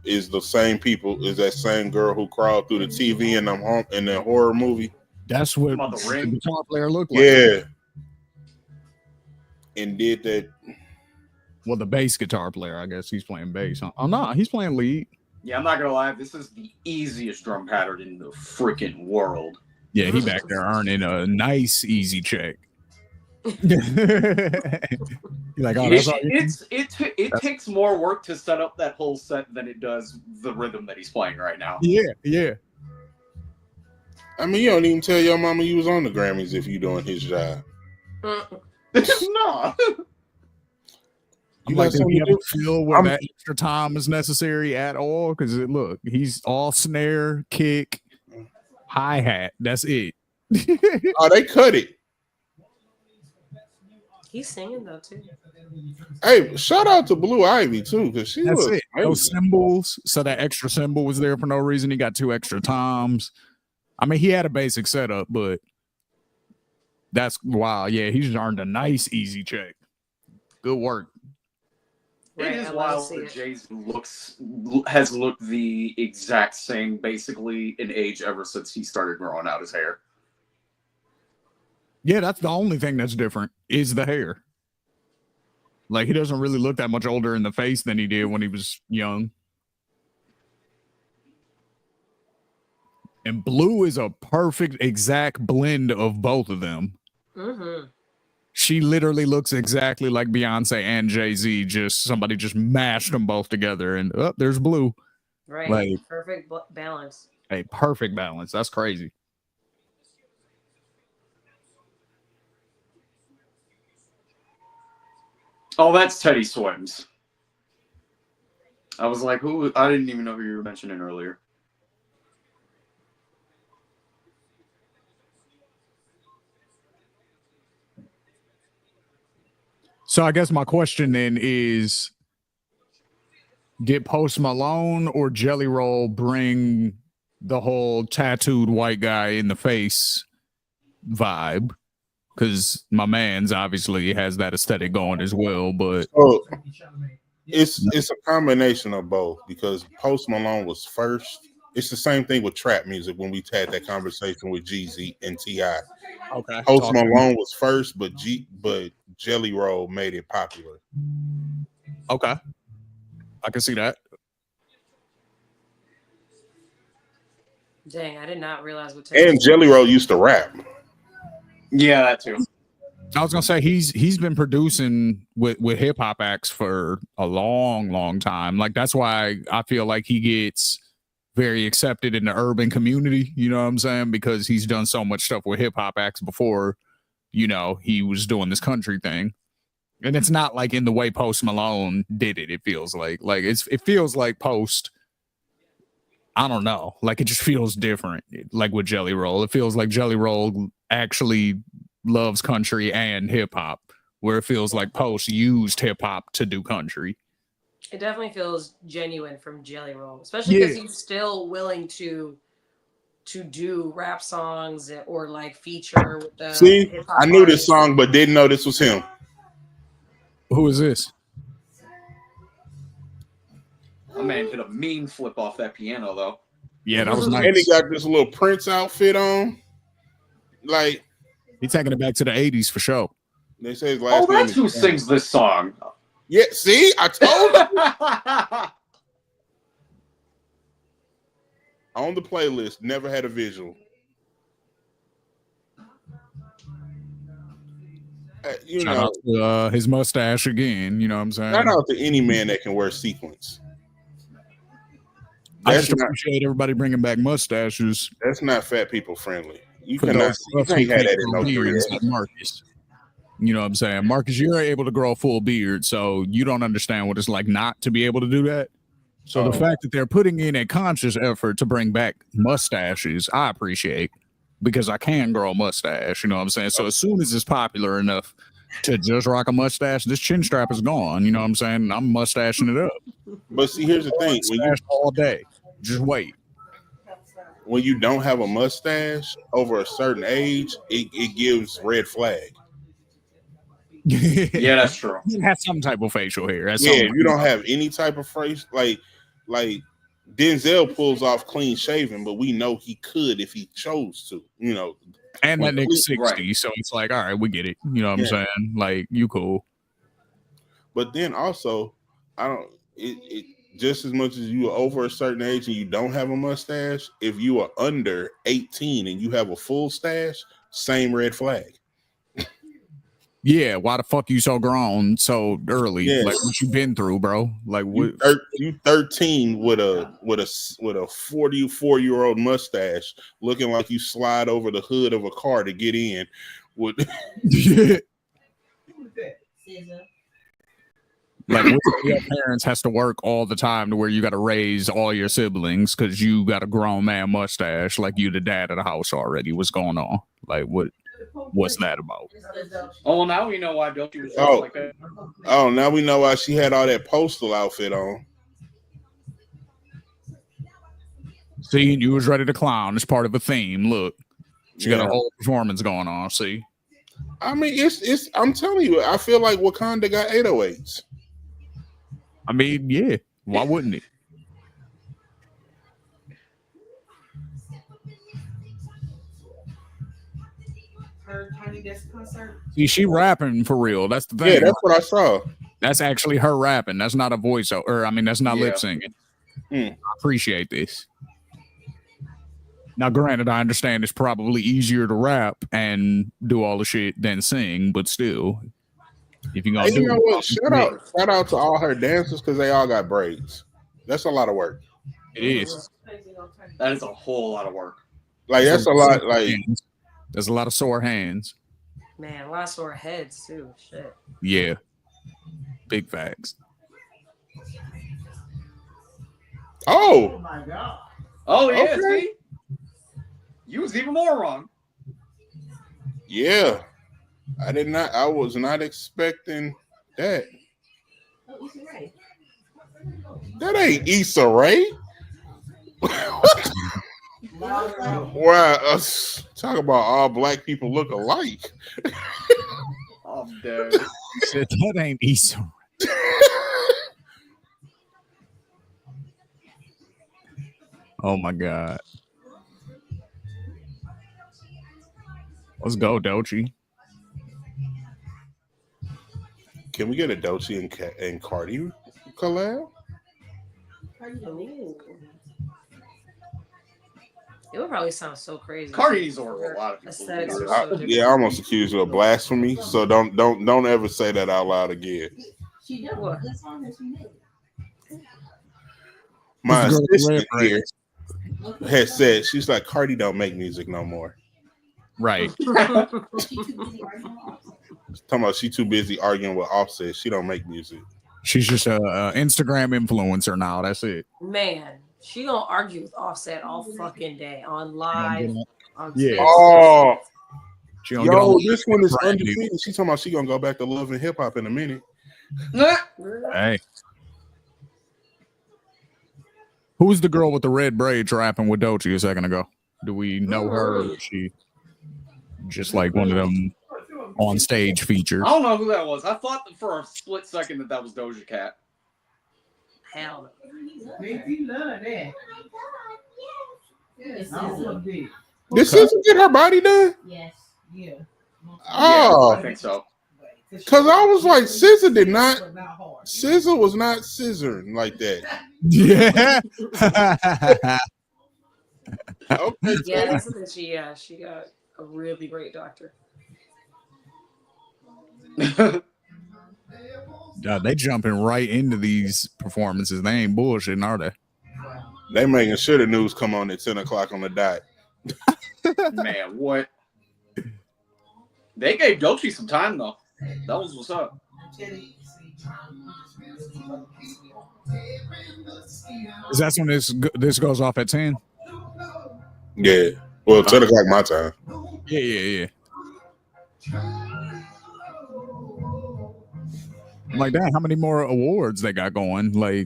[SPEAKER 3] is the same people. Is that same girl who crawled through the TV in the horror movie?
[SPEAKER 1] That's what the guitar player looked like.
[SPEAKER 3] Yeah, and did that.
[SPEAKER 1] Well, the bass guitar player, I guess he's playing bass. Oh no, he's playing lead.
[SPEAKER 2] Yeah, I'm not gonna lie. This is the easiest drum pattern in the freaking world.
[SPEAKER 1] Yeah, he back there earning a nice, easy check. You're like, oh, that's all
[SPEAKER 2] it takes more work to set up that whole set than it does the rhythm that he's playing right now.
[SPEAKER 1] Yeah.
[SPEAKER 3] I mean, you don't even tell your mama you was on the Grammys if you doing his job.
[SPEAKER 2] No.
[SPEAKER 1] You like to be able to feel where that extra time is necessary at all? Because look, he's all snare, kick, hi-hat. That's it.
[SPEAKER 3] Oh, they cut it.
[SPEAKER 4] He's singing though too.
[SPEAKER 3] Hey, shout out to Blue Ivy too, because she
[SPEAKER 1] That's
[SPEAKER 3] was
[SPEAKER 1] it. Those cymbals. So that extra cymbal was there for no reason. He got 2 extra toms. I mean, he had a basic setup, but that's wow. Yeah, he's earned a nice, easy check. Good work.
[SPEAKER 2] It is wild that Jay-Z has looked the exact same, basically, in age ever since he started growing out his hair.
[SPEAKER 1] Yeah, that's the only thing that's different is the hair. Like, he doesn't really look that much older in the face than he did when he was young. And Blue is a perfect, exact blend of both of them.
[SPEAKER 4] Mm-hmm.
[SPEAKER 1] She literally looks exactly like Beyonce and Jay-Z. Somebody just mashed them both together, and there's Blue.
[SPEAKER 4] Right,
[SPEAKER 1] like,
[SPEAKER 4] perfect balance.
[SPEAKER 1] A perfect balance. That's crazy.
[SPEAKER 2] Oh, that's Teddy Swims. I was like, who? I didn't even know who you were mentioning earlier.
[SPEAKER 1] So I guess my question then is, did Post Malone or Jelly Roll bring the whole tattooed white guy in the face vibe? Because my man's obviously has that aesthetic going as well, but
[SPEAKER 3] it's a combination of both, because Post Malone was first. It's the same thing with trap music when we had that conversation with Jeezy and T.I.
[SPEAKER 1] Okay.
[SPEAKER 3] Post Malone was first, but Jelly Roll made it popular.
[SPEAKER 1] Okay. I can see that.
[SPEAKER 4] Dang, I did not realize what.
[SPEAKER 3] And Jelly Roll used to rap.
[SPEAKER 2] Yeah, that too.
[SPEAKER 1] I was gonna say he's been producing with hip hop acts for a long time. Like, that's why I feel like he gets very accepted in the urban community. You know what I'm saying? Because he's done so much stuff with hip hop acts before, he was doing this country thing. And it's not like in the way Post Malone did it. It feels like it feels like Post. I don't know. Like, it just feels different. Like with Jelly Roll, it feels like Jelly Roll actually loves country and hip hop, where it feels like Post used hip hop to do country.
[SPEAKER 4] It definitely feels genuine from Jelly Roll, especially because he's still willing to do rap songs or like feature with the.
[SPEAKER 3] See, I knew this song, but didn't know this was him.
[SPEAKER 1] Who is this?
[SPEAKER 2] My man hit a mean flip off that piano, though.
[SPEAKER 1] Yeah, that was
[SPEAKER 3] And
[SPEAKER 1] nice.
[SPEAKER 3] he got this little Prince outfit on. Like,
[SPEAKER 1] He's taking it back to the 80s for sure.
[SPEAKER 3] they say his last
[SPEAKER 2] Oh,
[SPEAKER 3] name
[SPEAKER 2] that's who
[SPEAKER 3] is
[SPEAKER 2] sings this song.
[SPEAKER 3] Yeah, see, I told you. On the playlist, never had a visual. You
[SPEAKER 1] Shout
[SPEAKER 3] know,
[SPEAKER 1] out to his mustache again. You know what I'm saying?
[SPEAKER 3] shout out to any man that can wear sequins.
[SPEAKER 1] I
[SPEAKER 3] That's
[SPEAKER 1] just
[SPEAKER 3] not
[SPEAKER 1] appreciate everybody bringing back mustaches.
[SPEAKER 3] that's not fat people friendly. You
[SPEAKER 1] For
[SPEAKER 3] cannot.
[SPEAKER 1] those
[SPEAKER 3] You
[SPEAKER 1] of us who
[SPEAKER 3] can't have that
[SPEAKER 1] grow
[SPEAKER 3] in no
[SPEAKER 1] beards like
[SPEAKER 3] 3X.
[SPEAKER 1] Marcus. You know what I'm saying? Marcus, you're able to grow a full beard, so you don't understand what it's like not to be able to do that. So the fact that they're putting in a conscious effort to bring back mustaches, I appreciate, because I can grow a mustache. You know what I'm saying? So as soon as it's popular enough to just rock a mustache, this chin strap is gone. You know what I'm saying? I'm mustaching it up.
[SPEAKER 3] But see, here's the thing:
[SPEAKER 1] Mustache all day. Just wait.
[SPEAKER 3] when you don't have a mustache over a certain age, it gives red flag.
[SPEAKER 2] Yeah, that's true.
[SPEAKER 1] You have some type of facial hair. That's
[SPEAKER 3] Yeah,
[SPEAKER 1] something.
[SPEAKER 3] if you don't have any type of face, like Denzel pulls off clean shaven, but we know he could if he chose to. You know,
[SPEAKER 1] And that nigga's 60,
[SPEAKER 2] right.
[SPEAKER 1] so it's like, all right, we get it. You know what I'm saying? Like, you cool.
[SPEAKER 3] But then also, I don't. It just as much as you are over a certain age and you don't have a mustache, if you are under 18 and you have a full stash, same red flag.
[SPEAKER 1] Yeah, why the fuck you so grown so early?
[SPEAKER 3] Yes.
[SPEAKER 1] Like, what you been through, bro? Like, what?
[SPEAKER 3] You 13 with a 44-year-old mustache, looking like you slide over the hood of a car to get in. Would
[SPEAKER 1] Like, your parents has to work all the time to where you got to raise all your siblings because you got a grown man mustache, like you the dad of the house already. What's going on? Like, what's that about?
[SPEAKER 2] Oh, well, now we know why Dolce was dressed like that.
[SPEAKER 3] Oh, now we know why she had all that postal outfit on.
[SPEAKER 1] See, you was ready to clown. It's part of a theme. Look, she got a whole performance going on. See,
[SPEAKER 3] I mean, it's. I'm telling you, I feel like Wakanda got 808s.
[SPEAKER 1] I mean, yeah. Why wouldn't it?
[SPEAKER 5] Her Tiny Desk concert.
[SPEAKER 1] See, she rapping for real. That's the thing.
[SPEAKER 3] Yeah, that's what I saw.
[SPEAKER 1] That's actually her rapping. That's not a voiceover. Or, I mean, that's not lip singing.
[SPEAKER 3] I
[SPEAKER 1] appreciate this. Now, granted, I understand it's probably easier to rap and do all the shit than sing, but still, if you're gonna
[SPEAKER 3] you know what?
[SPEAKER 1] it,
[SPEAKER 3] Shout out to all her dancers because they all got braids. That's a lot of work.
[SPEAKER 1] It is.
[SPEAKER 2] That is a whole lot of work.
[SPEAKER 3] Like that's a lot. Like
[SPEAKER 1] there's a lot of sore hands.
[SPEAKER 4] Man, a lot of sore heads too. Shit.
[SPEAKER 1] Yeah. Big facts.
[SPEAKER 3] Oh
[SPEAKER 5] my god.
[SPEAKER 2] Oh yeah,
[SPEAKER 3] Okay.
[SPEAKER 2] see? You was even more wrong.
[SPEAKER 3] Yeah. I was not expecting that. That ain't Issa Rae. Wow, talk about all black people look alike.
[SPEAKER 2] I'm dead.
[SPEAKER 1] That ain't Issa. Oh my god. Let's go, Dolce.
[SPEAKER 3] Can we get a Dolce and Cardi collab?
[SPEAKER 4] It would probably sound so crazy.
[SPEAKER 2] Cardi needs to work with a lot of people.
[SPEAKER 4] Aesthetics are so different.
[SPEAKER 3] Yeah, I almost accused you of blasphemy. So don't ever say that out loud again.
[SPEAKER 7] She does. This song that she made.
[SPEAKER 3] My
[SPEAKER 1] This girl with the
[SPEAKER 3] assistant
[SPEAKER 1] red
[SPEAKER 3] here had said she's like Cardi don't make music no more.
[SPEAKER 1] Right.
[SPEAKER 3] Talking about she too busy arguing with Offset. She don't make music.
[SPEAKER 1] She's just a Instagram influencer now. That's it.
[SPEAKER 4] Man, she gonna argue with Offset all fucking day on live. On
[SPEAKER 1] Yeah.
[SPEAKER 4] Facebook.
[SPEAKER 3] Oh,
[SPEAKER 1] She gonna get
[SPEAKER 3] yo,
[SPEAKER 1] on
[SPEAKER 3] this one is
[SPEAKER 1] Friday.
[SPEAKER 3] undefeated. She's talking about she gonna go back to Love and Hip Hop in a minute.
[SPEAKER 1] Hey. Who's the girl with the red braids rapping with Dolce a second ago? Do we know her? Or is she just like one of them on stage features?
[SPEAKER 2] I don't know who that was. I thought for a split second that was Doja Cat.
[SPEAKER 4] Hell no.
[SPEAKER 5] They love that.
[SPEAKER 7] It's
[SPEAKER 5] I don't
[SPEAKER 7] SZA.
[SPEAKER 5] look big.
[SPEAKER 3] Did SZA get her body done?
[SPEAKER 7] Yes.
[SPEAKER 5] Yeah.
[SPEAKER 3] Oh,
[SPEAKER 2] I think so.
[SPEAKER 3] because I was like, SZA did not.
[SPEAKER 5] But not hard.
[SPEAKER 3] SZA was not scissoring like that.
[SPEAKER 1] Yeah.
[SPEAKER 3] Okay,
[SPEAKER 4] Yeah,
[SPEAKER 3] Teddy.
[SPEAKER 4] that's something she got a really great doctor.
[SPEAKER 1] Yeah, they jumping right into these performances. They ain't bullshitting, are they?
[SPEAKER 3] They making sure the news come on at 10 o'clock on the dot.
[SPEAKER 2] Man, what? They gave Dochi some time though. That was what's up.
[SPEAKER 1] Is that when this goes off at 10?
[SPEAKER 3] Yeah. Well, 10 o'clock my time.
[SPEAKER 1] Yeah. I'm like, damn, how many more awards they got going? Like,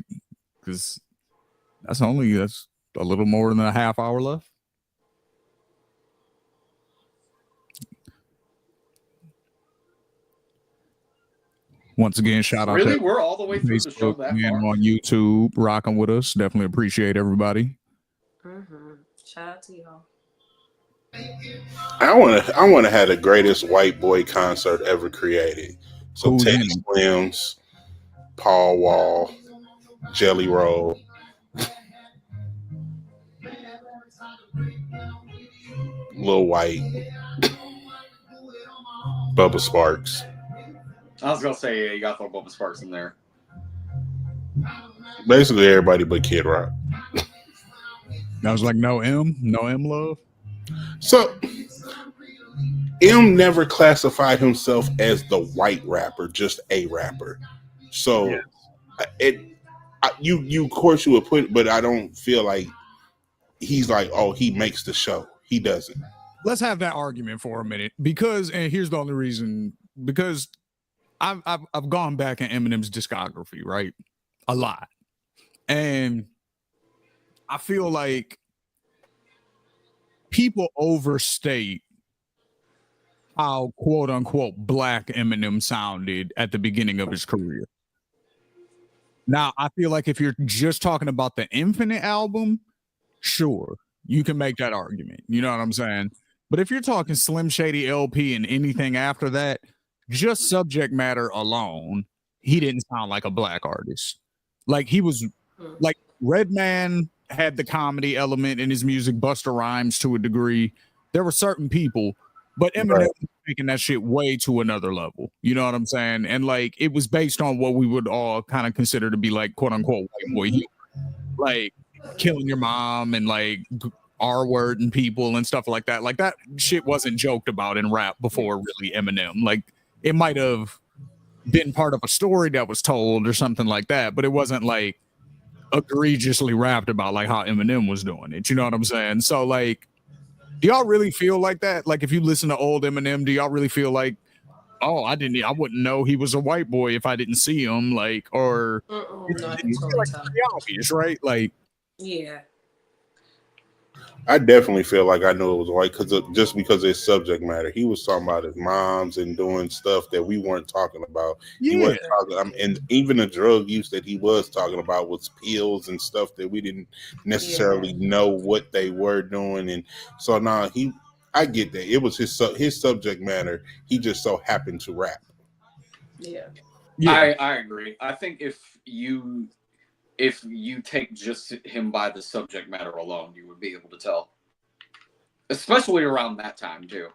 [SPEAKER 1] because that's a little more than a half hour left. Once again, shout out
[SPEAKER 2] Really?
[SPEAKER 1] to
[SPEAKER 2] We're all the way through the show
[SPEAKER 1] Facebook
[SPEAKER 2] that
[SPEAKER 1] and
[SPEAKER 2] far?
[SPEAKER 1] on YouTube, rocking with us. Definitely appreciate everybody.
[SPEAKER 4] Shout out to y'all.
[SPEAKER 3] I want to have the greatest white boy concert ever created. So
[SPEAKER 1] Who's
[SPEAKER 3] Teddy
[SPEAKER 1] in it?
[SPEAKER 3] Swims, Paul Wall, Jelly Roll, Lil White, Bubba Sparks.
[SPEAKER 2] I was gonna say, yeah, you gotta throw Bubba Sparks in there.
[SPEAKER 3] Basically everybody but Kid Rock.
[SPEAKER 1] I was like, no M love.
[SPEAKER 3] So M never classified himself as the white rapper, just a rapper. So you of course you would put, but I don't feel like he's like, oh, he makes the show. He doesn't.
[SPEAKER 1] Let's have that argument for a minute, because, and here's the only reason, because I've gone back in Eminem's discography, right, a lot, and I feel like people overstate how quote unquote black Eminem sounded at the beginning of his career. Now, I feel like if you're just talking about the Infinite album, sure, you can make that argument. You know what I'm saying? But if you're talking Slim Shady LP and anything after that, just subject matter alone, he didn't sound like a black artist. Like, he was like, Redman had the comedy element in his music, Busta Rhymes to a degree. There were certain people, but Eminem was taking that shit way to another level. You know what I'm saying? And like, it was based on what we would all kind of consider to be like, quote unquote, white boy humor. Like killing your mom and like R-word and people and stuff like that. Like, that shit wasn't joked about in rap before really Eminem. Like, it might have been part of a story that was told or something like that, but it wasn't like egregiously rapped about like how Eminem was doing it. You know what I'm saying? So like, do y'all really feel like that? Like, if you listen to old Eminem, do y'all really feel like, oh, I wouldn't know he was a white boy if I didn't see him? Like, or
[SPEAKER 4] No, I
[SPEAKER 1] it's
[SPEAKER 4] can totally
[SPEAKER 1] like
[SPEAKER 4] tell.
[SPEAKER 1] pretty obvious, right? Like,
[SPEAKER 4] Yeah.
[SPEAKER 3] I definitely feel like I knew it was white just because of his subject matter. He was talking about his moms and doing stuff that we weren't talking about. He wasn't talking, and even the drug use that he was talking about was pills and stuff that we didn't necessarily know what they were doing. And so now I get that it was his subject matter. He just so happened to rap.
[SPEAKER 4] Yeah.
[SPEAKER 2] I agree. I think if you take just him by the subject matter alone, you would be able to tell. Especially around that time, too.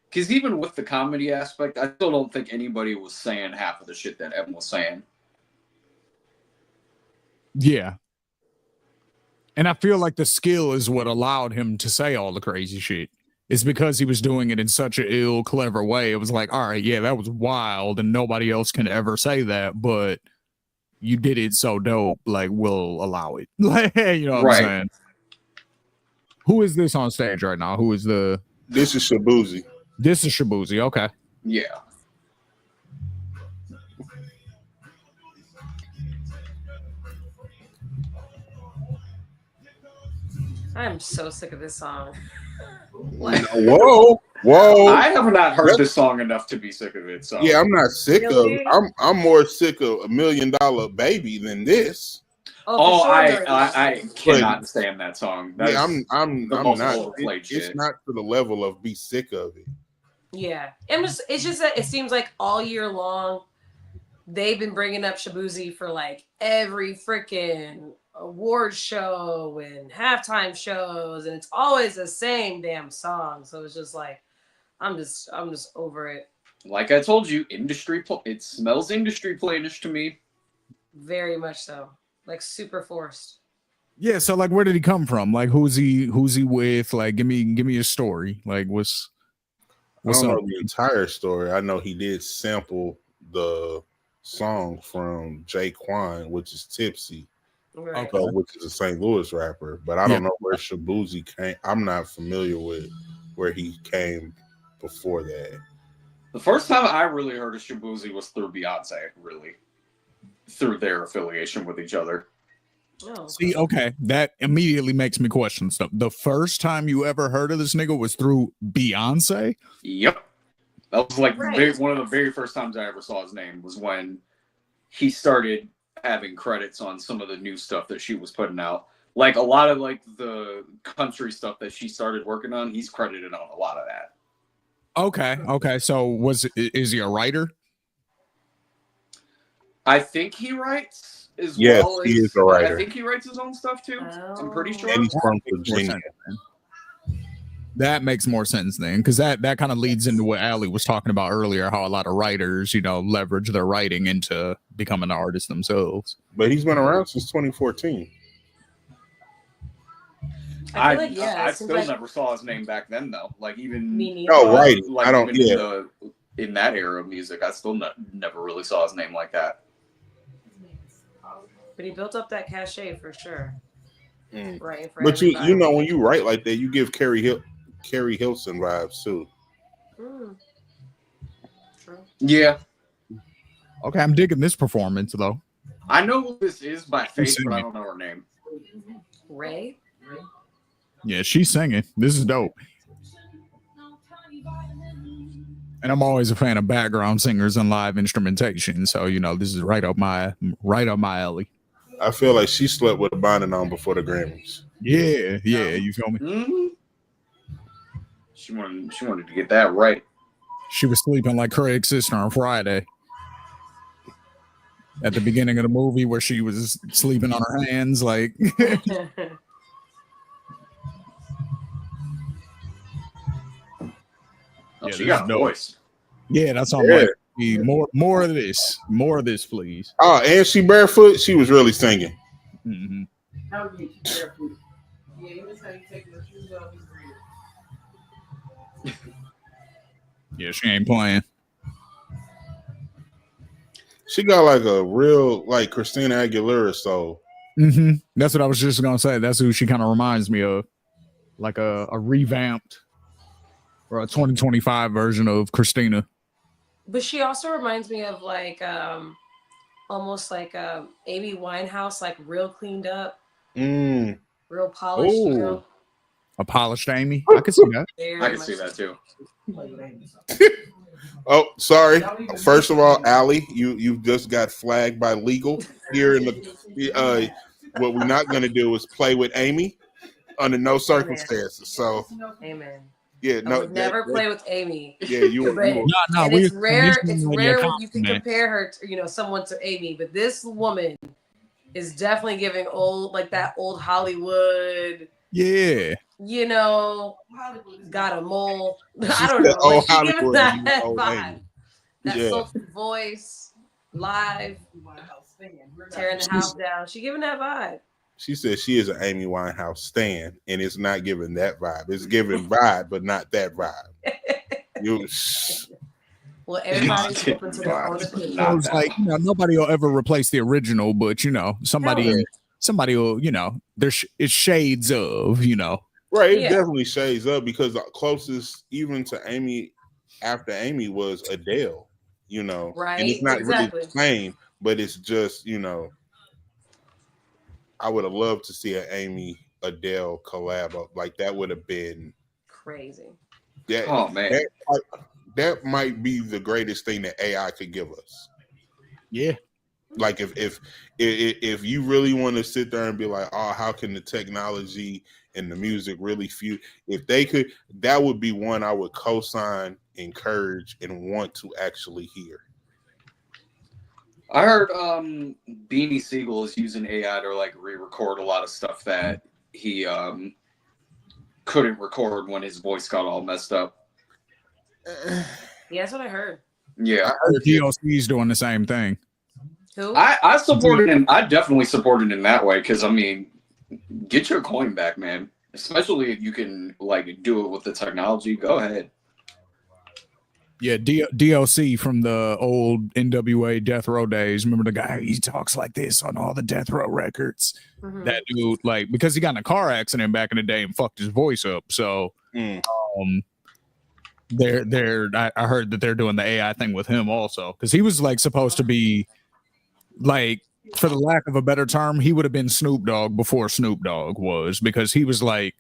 [SPEAKER 2] Because even with the comedy aspect, I still don't think anybody was saying half of the shit that Em was saying.
[SPEAKER 1] yeah. And I feel like the skill is what allowed him to say all the crazy shit. It's because he was doing it in such an ill, clever way. It was like, all right, yeah, that was wild, and nobody else can ever say that, but you did it so dope, like, we'll allow it. Like, you know what I'm saying? Who is this on stage right now? Who is
[SPEAKER 3] This is Shabuzi.
[SPEAKER 1] This is Shabuzi, okay.
[SPEAKER 2] Yeah.
[SPEAKER 4] I'm so sick of this song.
[SPEAKER 3] Whoa.
[SPEAKER 2] I have not heard this song enough to be sick of it. So
[SPEAKER 3] yeah, I'm not sick
[SPEAKER 4] Really?
[SPEAKER 3] of. I'm more sick of $1 Million Baby than this.
[SPEAKER 2] Oh,
[SPEAKER 4] for sure,
[SPEAKER 2] I cannot stand that song. That
[SPEAKER 3] Yeah,
[SPEAKER 2] is
[SPEAKER 3] I'm
[SPEAKER 2] the most
[SPEAKER 3] not.
[SPEAKER 2] overplayed
[SPEAKER 3] It's
[SPEAKER 2] shit.
[SPEAKER 3] not to the level of be sick of it.
[SPEAKER 4] Yeah, it's just that it seems like all year long they've been bringing up Shabuzi for like every freaking award show and halftime shows, and it's always the same damn song. So it's just like I'm just over it.
[SPEAKER 2] Like I told you, it smells industry planish to me.
[SPEAKER 4] Very much so, like super forced.
[SPEAKER 1] Yeah, so like where did he come from? Like who's he with? Like give me a story. Like what's
[SPEAKER 3] I don't
[SPEAKER 1] up?
[SPEAKER 3] know the entire story. I know he did sample the song from Jaquan, which is Tipsy,
[SPEAKER 4] Right.
[SPEAKER 1] Okay.
[SPEAKER 3] which is a St. Louis rapper. But I don't know where Shabuzi came. I'm not familiar with where he came before that.
[SPEAKER 2] The first time I really heard of Shabuzi was through Beyonce, really. Through their affiliation with each other.
[SPEAKER 4] Oh,
[SPEAKER 1] See, okay, that immediately makes me question stuff. The first time you ever heard of this nigga was through Beyonce?
[SPEAKER 2] Yep. That was like
[SPEAKER 4] Right.
[SPEAKER 2] one of the very first times I ever saw his name was when he started having credits on some of the new stuff that she was putting out. Like a lot of like the country stuff that she started working on, he's credited on a lot of that.
[SPEAKER 1] Okay. So is he a writer?
[SPEAKER 2] I think he writes as
[SPEAKER 3] Yes,
[SPEAKER 2] well as
[SPEAKER 3] he is a writer.
[SPEAKER 2] I think he writes his own stuff too. I'm pretty sure.
[SPEAKER 3] And he's from
[SPEAKER 1] That makes more
[SPEAKER 3] Virginia.
[SPEAKER 1] sense, man. That makes more sense then, because that kind of leads into what Allie was talking about earlier, how a lot of writers, leverage their writing into becoming an artist themselves.
[SPEAKER 3] But he's been around since 2014.
[SPEAKER 4] I feel like, yeah,
[SPEAKER 2] I
[SPEAKER 4] it seems
[SPEAKER 2] still
[SPEAKER 4] like
[SPEAKER 2] never saw his name back then though. Like even
[SPEAKER 4] me neither.
[SPEAKER 3] Oh, right.
[SPEAKER 2] like
[SPEAKER 3] I don't.
[SPEAKER 2] even in that era of music, I still never really saw his name like that.
[SPEAKER 4] But he built up that cachet for sure. Right.
[SPEAKER 3] But you know when you write like that, you give Carrie Hilson vibes too.
[SPEAKER 4] True.
[SPEAKER 2] Yeah.
[SPEAKER 1] Okay, I'm digging this performance though.
[SPEAKER 2] I know who this is by face,
[SPEAKER 1] singing?
[SPEAKER 2] but I don't know her name.
[SPEAKER 4] Ray.
[SPEAKER 1] Yeah, she's singing. This is dope. And I'm always a fan of background singers and live instrumentation, so this is right up my alley.
[SPEAKER 3] I feel like she slept with a bonnet on before the Grammys.
[SPEAKER 1] Yeah, you feel me?
[SPEAKER 2] Mm-hmm. She wanted to get that right.
[SPEAKER 1] She was sleeping like Craig's sister on Friday. At the beginning of the movie where she was sleeping on her hands, like
[SPEAKER 2] She got a voice.
[SPEAKER 1] Yeah, that's all right. More of this, please.
[SPEAKER 3] Oh, and she barefoot. She was really singing.
[SPEAKER 1] Mm-hmm.
[SPEAKER 5] How do you keep barefoot? Yeah, that's how you take your shoes off and breathe.
[SPEAKER 1] Yeah, she ain't playing.
[SPEAKER 3] She got like a real like Christina Aguilera soul.
[SPEAKER 1] Mm-hmm. That's what I was just gonna say. That's who she kind of reminds me of, like a revamped or a 2025 version of Christina.
[SPEAKER 4] But she also reminds me of like almost like Amy Winehouse, like real cleaned up, real polished.
[SPEAKER 1] Ooh. A polished Amy. I can see that.
[SPEAKER 2] I can see that too.
[SPEAKER 3] Oh, sorry. First of all, Allie, you just got flagged by legal here in the. What we're not going to do is play with Amy under no circumstances. So,
[SPEAKER 4] amen.
[SPEAKER 3] Yeah,
[SPEAKER 4] I would never play with Amy.
[SPEAKER 3] Yeah, you.
[SPEAKER 4] No. It's rare. It's rare when you can compare her to someone to Amy, but this woman is definitely giving that old Hollywood.
[SPEAKER 1] Yeah.
[SPEAKER 4] Got a mole. I don't know.
[SPEAKER 3] Old
[SPEAKER 4] She giving
[SPEAKER 3] Hollywood,
[SPEAKER 4] that
[SPEAKER 3] old
[SPEAKER 4] vibe.
[SPEAKER 3] Amy.
[SPEAKER 4] That
[SPEAKER 3] Yeah.
[SPEAKER 4] soulful voice, live, tearing the house down. She giving that vibe.
[SPEAKER 3] She said she is an Amy Winehouse stan, and it's not giving that vibe. It's giving vibe, but not that vibe.
[SPEAKER 4] Well, everybody's open to their own opinion.
[SPEAKER 1] I was like, nobody will ever replace the original, but somebody will, it's shades of,
[SPEAKER 3] Right, it definitely shades up because the closest even to Amy after Amy was Adele,
[SPEAKER 4] Right.
[SPEAKER 3] And it's not really the same, but it's just, I would have loved to see an Amy Adele collab up. Like that would have been
[SPEAKER 4] crazy.
[SPEAKER 3] That,
[SPEAKER 2] oh man.
[SPEAKER 3] That might be the greatest thing that AI could give us.
[SPEAKER 1] Yeah.
[SPEAKER 3] Like if you really want to sit there and be like, oh, how can the technology and the music really fuse? If they could, that would be one I would co-sign, encourage, and want to actually hear.
[SPEAKER 2] I heard Beanie Siegel is using AI to like re-record a lot of stuff that he couldn't record when his voice got all messed up.
[SPEAKER 4] Yeah, that's what I heard.
[SPEAKER 2] Yeah,
[SPEAKER 1] DLC's doing the same thing.
[SPEAKER 4] Who?
[SPEAKER 2] I supported him. I definitely supported in that way because I mean, get your coin back, man. Especially if you can like do it with the technology. Go ahead.
[SPEAKER 1] Yeah, DLC from the old NWA Death Row days. Remember the guy? He talks like this on all the Death Row records.
[SPEAKER 4] Mhm.
[SPEAKER 1] That dude, like, because he got in a car accident back in the day and fucked his voice up. So, I heard that they're doing the AI thing with him also because he was like supposed to be like, for the lack of a better term, he would have been Snoop Dogg before Snoop Dogg was, because he was like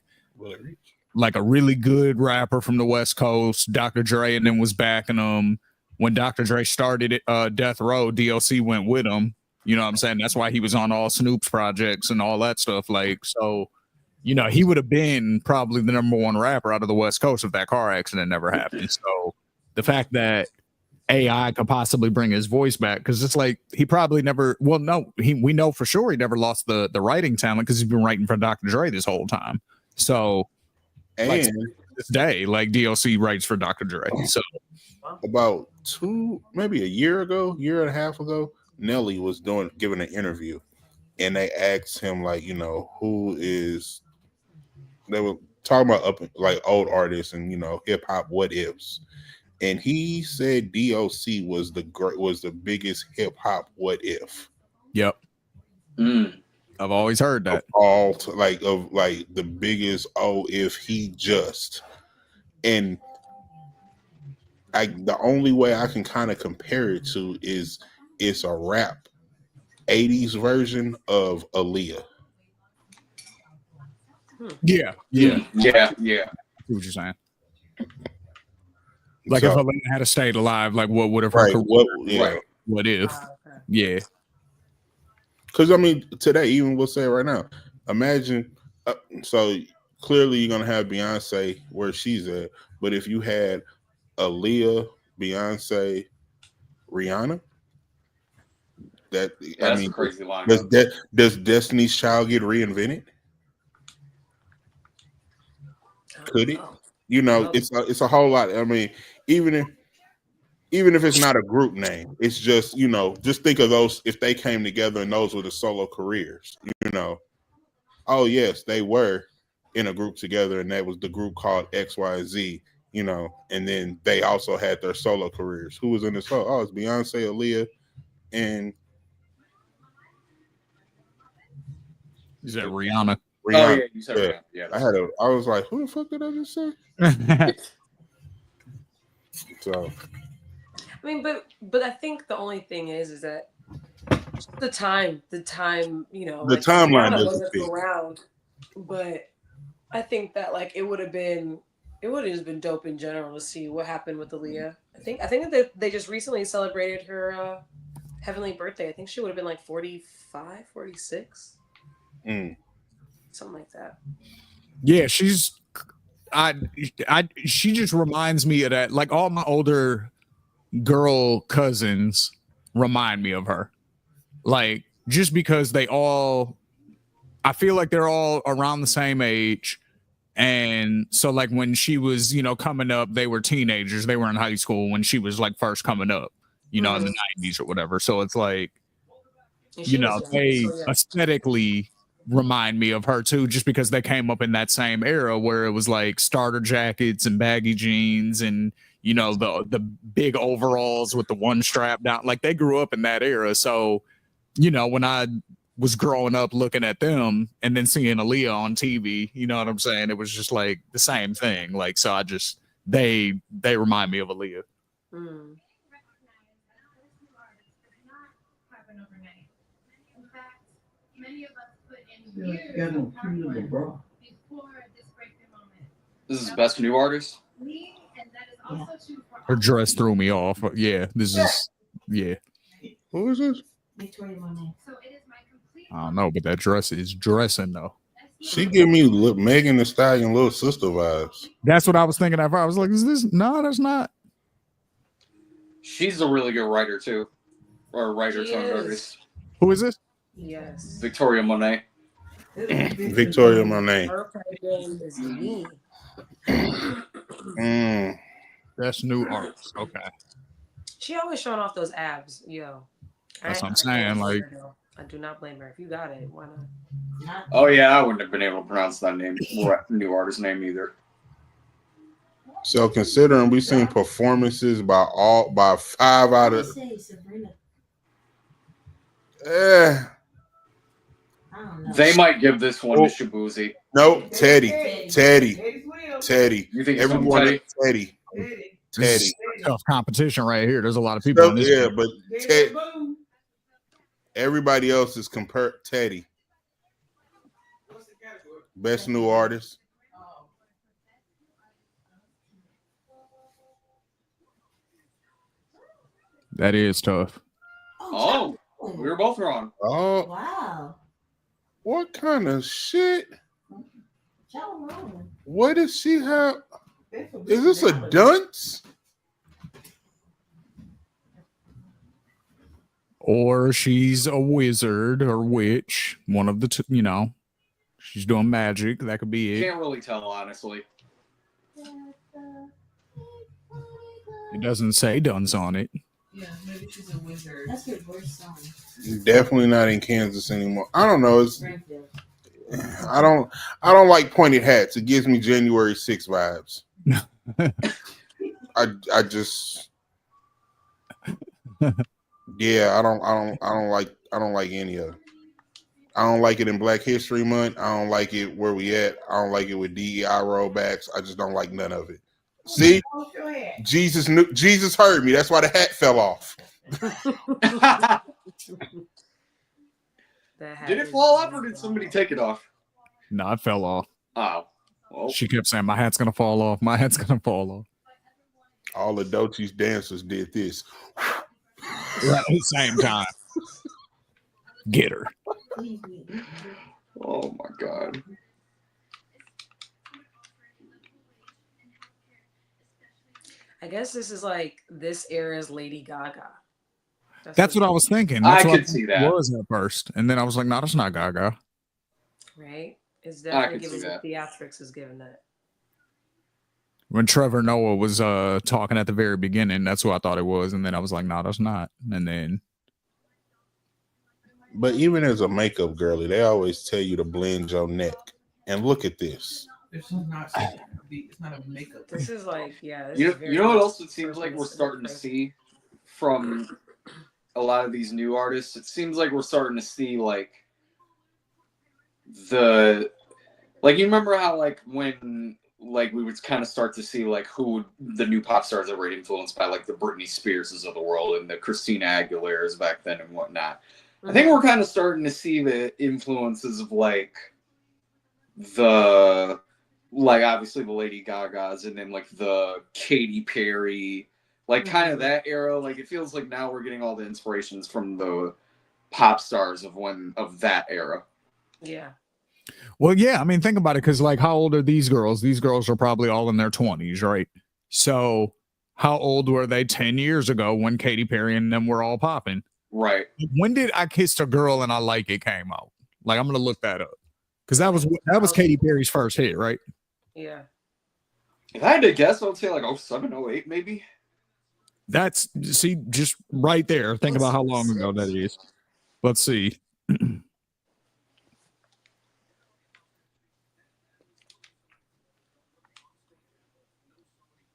[SPEAKER 1] a really good rapper from the West Coast. Dr. Dre and then was backing him. When Dr. Dre started Death Row, DLC went with him. You know what I'm saying? That's why he was on all Snoop's projects and all that stuff. Like, so, you know, he would have been probably the number one rapper out of the West Coast if that car accident never happened. So the fact that AI could possibly bring his voice back, because it's like he probably never, well, no, we know for sure he never lost the writing talent because he's been writing for Dr. Dre this whole time. So,
[SPEAKER 3] and
[SPEAKER 1] like, this day, like DLC writes for Dr. Dre. So
[SPEAKER 3] about maybe a year and a half ago, Nelly was giving an interview, and they asked him like, you know, they were talking about like old artists and, you know, hip hop what ifs, and he said DOC was the biggest hip hop what if.
[SPEAKER 1] Yep. I've always heard that.
[SPEAKER 3] Of the biggest if he just. And the only way I can kind of compare it to is it's a rap 80s version of Aaliyah.
[SPEAKER 1] Yeah.
[SPEAKER 2] Yeah.
[SPEAKER 1] I see what you're saying. Like, if Aaliyah had stayed alive, like what would have her career? What if? Yeah.
[SPEAKER 3] Because I mean, today, even we'll say it right now. Imagine, so clearly you're gonna have Beyonce where she's at, but if you had Aaliyah, Beyonce, Rihanna, that's a
[SPEAKER 2] crazy line.
[SPEAKER 3] Does Destiny's Child get reinvented? Could it? You know, it's a whole lot. I mean, even if it's not a group name, it's just, you know, just think of those if they came together and those were the solo careers, you know. Oh yes, they were in a group together, and that was the group called XYZ, you know, and then they also had their solo careers. Who was in the solo? Oh, it's Beyonce, Aaliyah, and
[SPEAKER 1] is that Rihanna?
[SPEAKER 2] Oh yeah, you said Rihanna. Yeah.
[SPEAKER 3] I was like, who the fuck did I just say? So
[SPEAKER 4] I mean, but I think the only thing is that the time, you know,
[SPEAKER 3] the
[SPEAKER 4] like,
[SPEAKER 3] timeline
[SPEAKER 4] Rihanna
[SPEAKER 3] doesn't
[SPEAKER 4] wasn't
[SPEAKER 3] fit.
[SPEAKER 4] around, but I think that like it would have just been dope in general to see what happened with Aaliyah. I think that they just recently celebrated her heavenly birthday. I think she would have been like 45, 46. Something like that.
[SPEAKER 1] Yeah, she just reminds me of that. Like, all my older girl cousins remind me of her. Like, just because I feel like they're all around the same age. And so, like, when she was, you know, coming up, they were teenagers. They were in high school when she was like first coming up, you know, in the 90s or whatever. So it's like, you know, they aesthetically remind me of her too, just because they came up in that same era where it was like starter jackets and baggy jeans and, you know, the big overalls with the one strap down. Like, they grew up in that era. So, you know, when I was growing up looking at them and then seeing Aaliyah on TV, you know what I'm saying? It was just like the same thing. Like, so they remind me of Aaliyah.
[SPEAKER 8] Many of us put in years of hard work before this breakthrough moment.
[SPEAKER 2] This is best new artist.
[SPEAKER 8] And that is also true for
[SPEAKER 1] Her dress threw me off. Yeah, this is, yeah.
[SPEAKER 3] Who is this?
[SPEAKER 7] Victoria Monet.
[SPEAKER 1] I don't know, but that dress is dressing though.
[SPEAKER 3] She give me Megan Thee Stallion little sister vibes.
[SPEAKER 1] That's what I was thinking of. I was like, is this? No, that's not.
[SPEAKER 2] She's a really good writer too, or writer
[SPEAKER 4] She
[SPEAKER 2] turned
[SPEAKER 4] is.
[SPEAKER 2] artist.
[SPEAKER 1] Who is this?
[SPEAKER 4] Yes.
[SPEAKER 2] Victoria Monet.
[SPEAKER 3] Victoria Monet.
[SPEAKER 4] Her game is me.
[SPEAKER 1] That's new arts. Okay.
[SPEAKER 4] She always showing off those abs, yo.
[SPEAKER 1] That's what I'm
[SPEAKER 4] I
[SPEAKER 1] saying.
[SPEAKER 4] don't blame
[SPEAKER 1] Like,
[SPEAKER 4] her, though. I do not blame her. If you got it, why not?
[SPEAKER 2] Oh yeah, I wouldn't have been able to pronounce that name, new artist name either.
[SPEAKER 3] So considering we've seen performances by 5 out of
[SPEAKER 7] Say Sabrina.
[SPEAKER 3] eh.
[SPEAKER 7] I don't know.
[SPEAKER 2] They might give this one to Shabuzi.
[SPEAKER 3] Nope, Teddy.
[SPEAKER 2] You think it's
[SPEAKER 3] Everyone
[SPEAKER 2] Teddy?
[SPEAKER 3] Teddy.
[SPEAKER 1] this is tough competition right here. There's a lot of people in this.
[SPEAKER 3] Yeah,
[SPEAKER 1] group.
[SPEAKER 3] but everybody else is compared Teddy. Best new artist.
[SPEAKER 1] That is tough.
[SPEAKER 2] Oh, we were both wrong.
[SPEAKER 3] Oh,
[SPEAKER 7] Wow.
[SPEAKER 3] what kind of shit?
[SPEAKER 7] Y'all wrong.
[SPEAKER 3] What does she have? Is this a dunce?
[SPEAKER 1] Or she's a wizard or witch. One of the two, you know. She's doing magic. That could be it.
[SPEAKER 2] Can't really tell, honestly.
[SPEAKER 1] It doesn't say dunce on it.
[SPEAKER 5] Yeah, maybe she's a wizard.
[SPEAKER 7] That's your worst song.
[SPEAKER 3] Definitely not in Kansas anymore. I don't know. It's
[SPEAKER 7] Springfield.
[SPEAKER 3] I don't like pointed hats. It gives me January 6th vibes. I just yeah, I don't like any of it. I don't like it in Black History Month. I don't like it where we at. I don't like it with DEI rollbacks. I just don't like none of it. See, Jesus heard me. That's why the hat fell off.
[SPEAKER 2] Did it fall off or did somebody take it off?
[SPEAKER 1] No, it fell off.
[SPEAKER 2] Oh. Well,
[SPEAKER 1] She kept saying, my hat's going to fall off. My hat's going to fall off.
[SPEAKER 3] All the Dolce's dancers did this.
[SPEAKER 1] Right at the same time. Get her.
[SPEAKER 2] oh my God.
[SPEAKER 4] I guess this is like this era's Lady Gaga.
[SPEAKER 1] That's what I was thinking.
[SPEAKER 2] I
[SPEAKER 1] That's what
[SPEAKER 2] could see that.
[SPEAKER 1] was at first. And then I was like, no, that's not Gaga.
[SPEAKER 4] Right? It's
[SPEAKER 2] I
[SPEAKER 4] definitely
[SPEAKER 2] could see
[SPEAKER 4] giving
[SPEAKER 2] that.
[SPEAKER 4] the theatrics is giving that.
[SPEAKER 1] When Trevor Noah was talking at the very beginning, that's who I thought it was. And then I was like, no, that's not. And then
[SPEAKER 3] But even as a makeup girly, they always tell you to blend your neck. And look at this.
[SPEAKER 5] It's not a makeup.
[SPEAKER 4] This is like, yeah. This
[SPEAKER 2] You
[SPEAKER 4] is very
[SPEAKER 2] know what
[SPEAKER 4] much
[SPEAKER 2] else it seems like we're starting to see from a lot of these new artists? It seems like we're starting to see like you remember how like when like we would kind of start to see like who the new pop stars that were influenced by like the Britney Spearses of the world and the Christina Aguileras back then and whatnot. I think we're kind of starting to see the influences of like obviously the Lady Gagas and then like the Katy Perry, like kind of that era. Like it feels like now we're getting all the inspirations from the pop stars of that era.
[SPEAKER 4] Yeah.
[SPEAKER 1] well, yeah, I mean, think about it, because like how old are these girls? These girls are probably all in their 20s, right? So how old were they 10 years ago when Katy Perry and them were all popping?
[SPEAKER 2] Right.
[SPEAKER 1] When did I Kissed a Girl and I Like It came out? Like, I'm gonna look that up. Because that was Katy Perry's first hit, right?
[SPEAKER 4] Yeah.
[SPEAKER 2] If I had to guess, I would say like 07, 08 maybe.
[SPEAKER 1] That's, see, just right there. Think about how long ago that is. Let's see.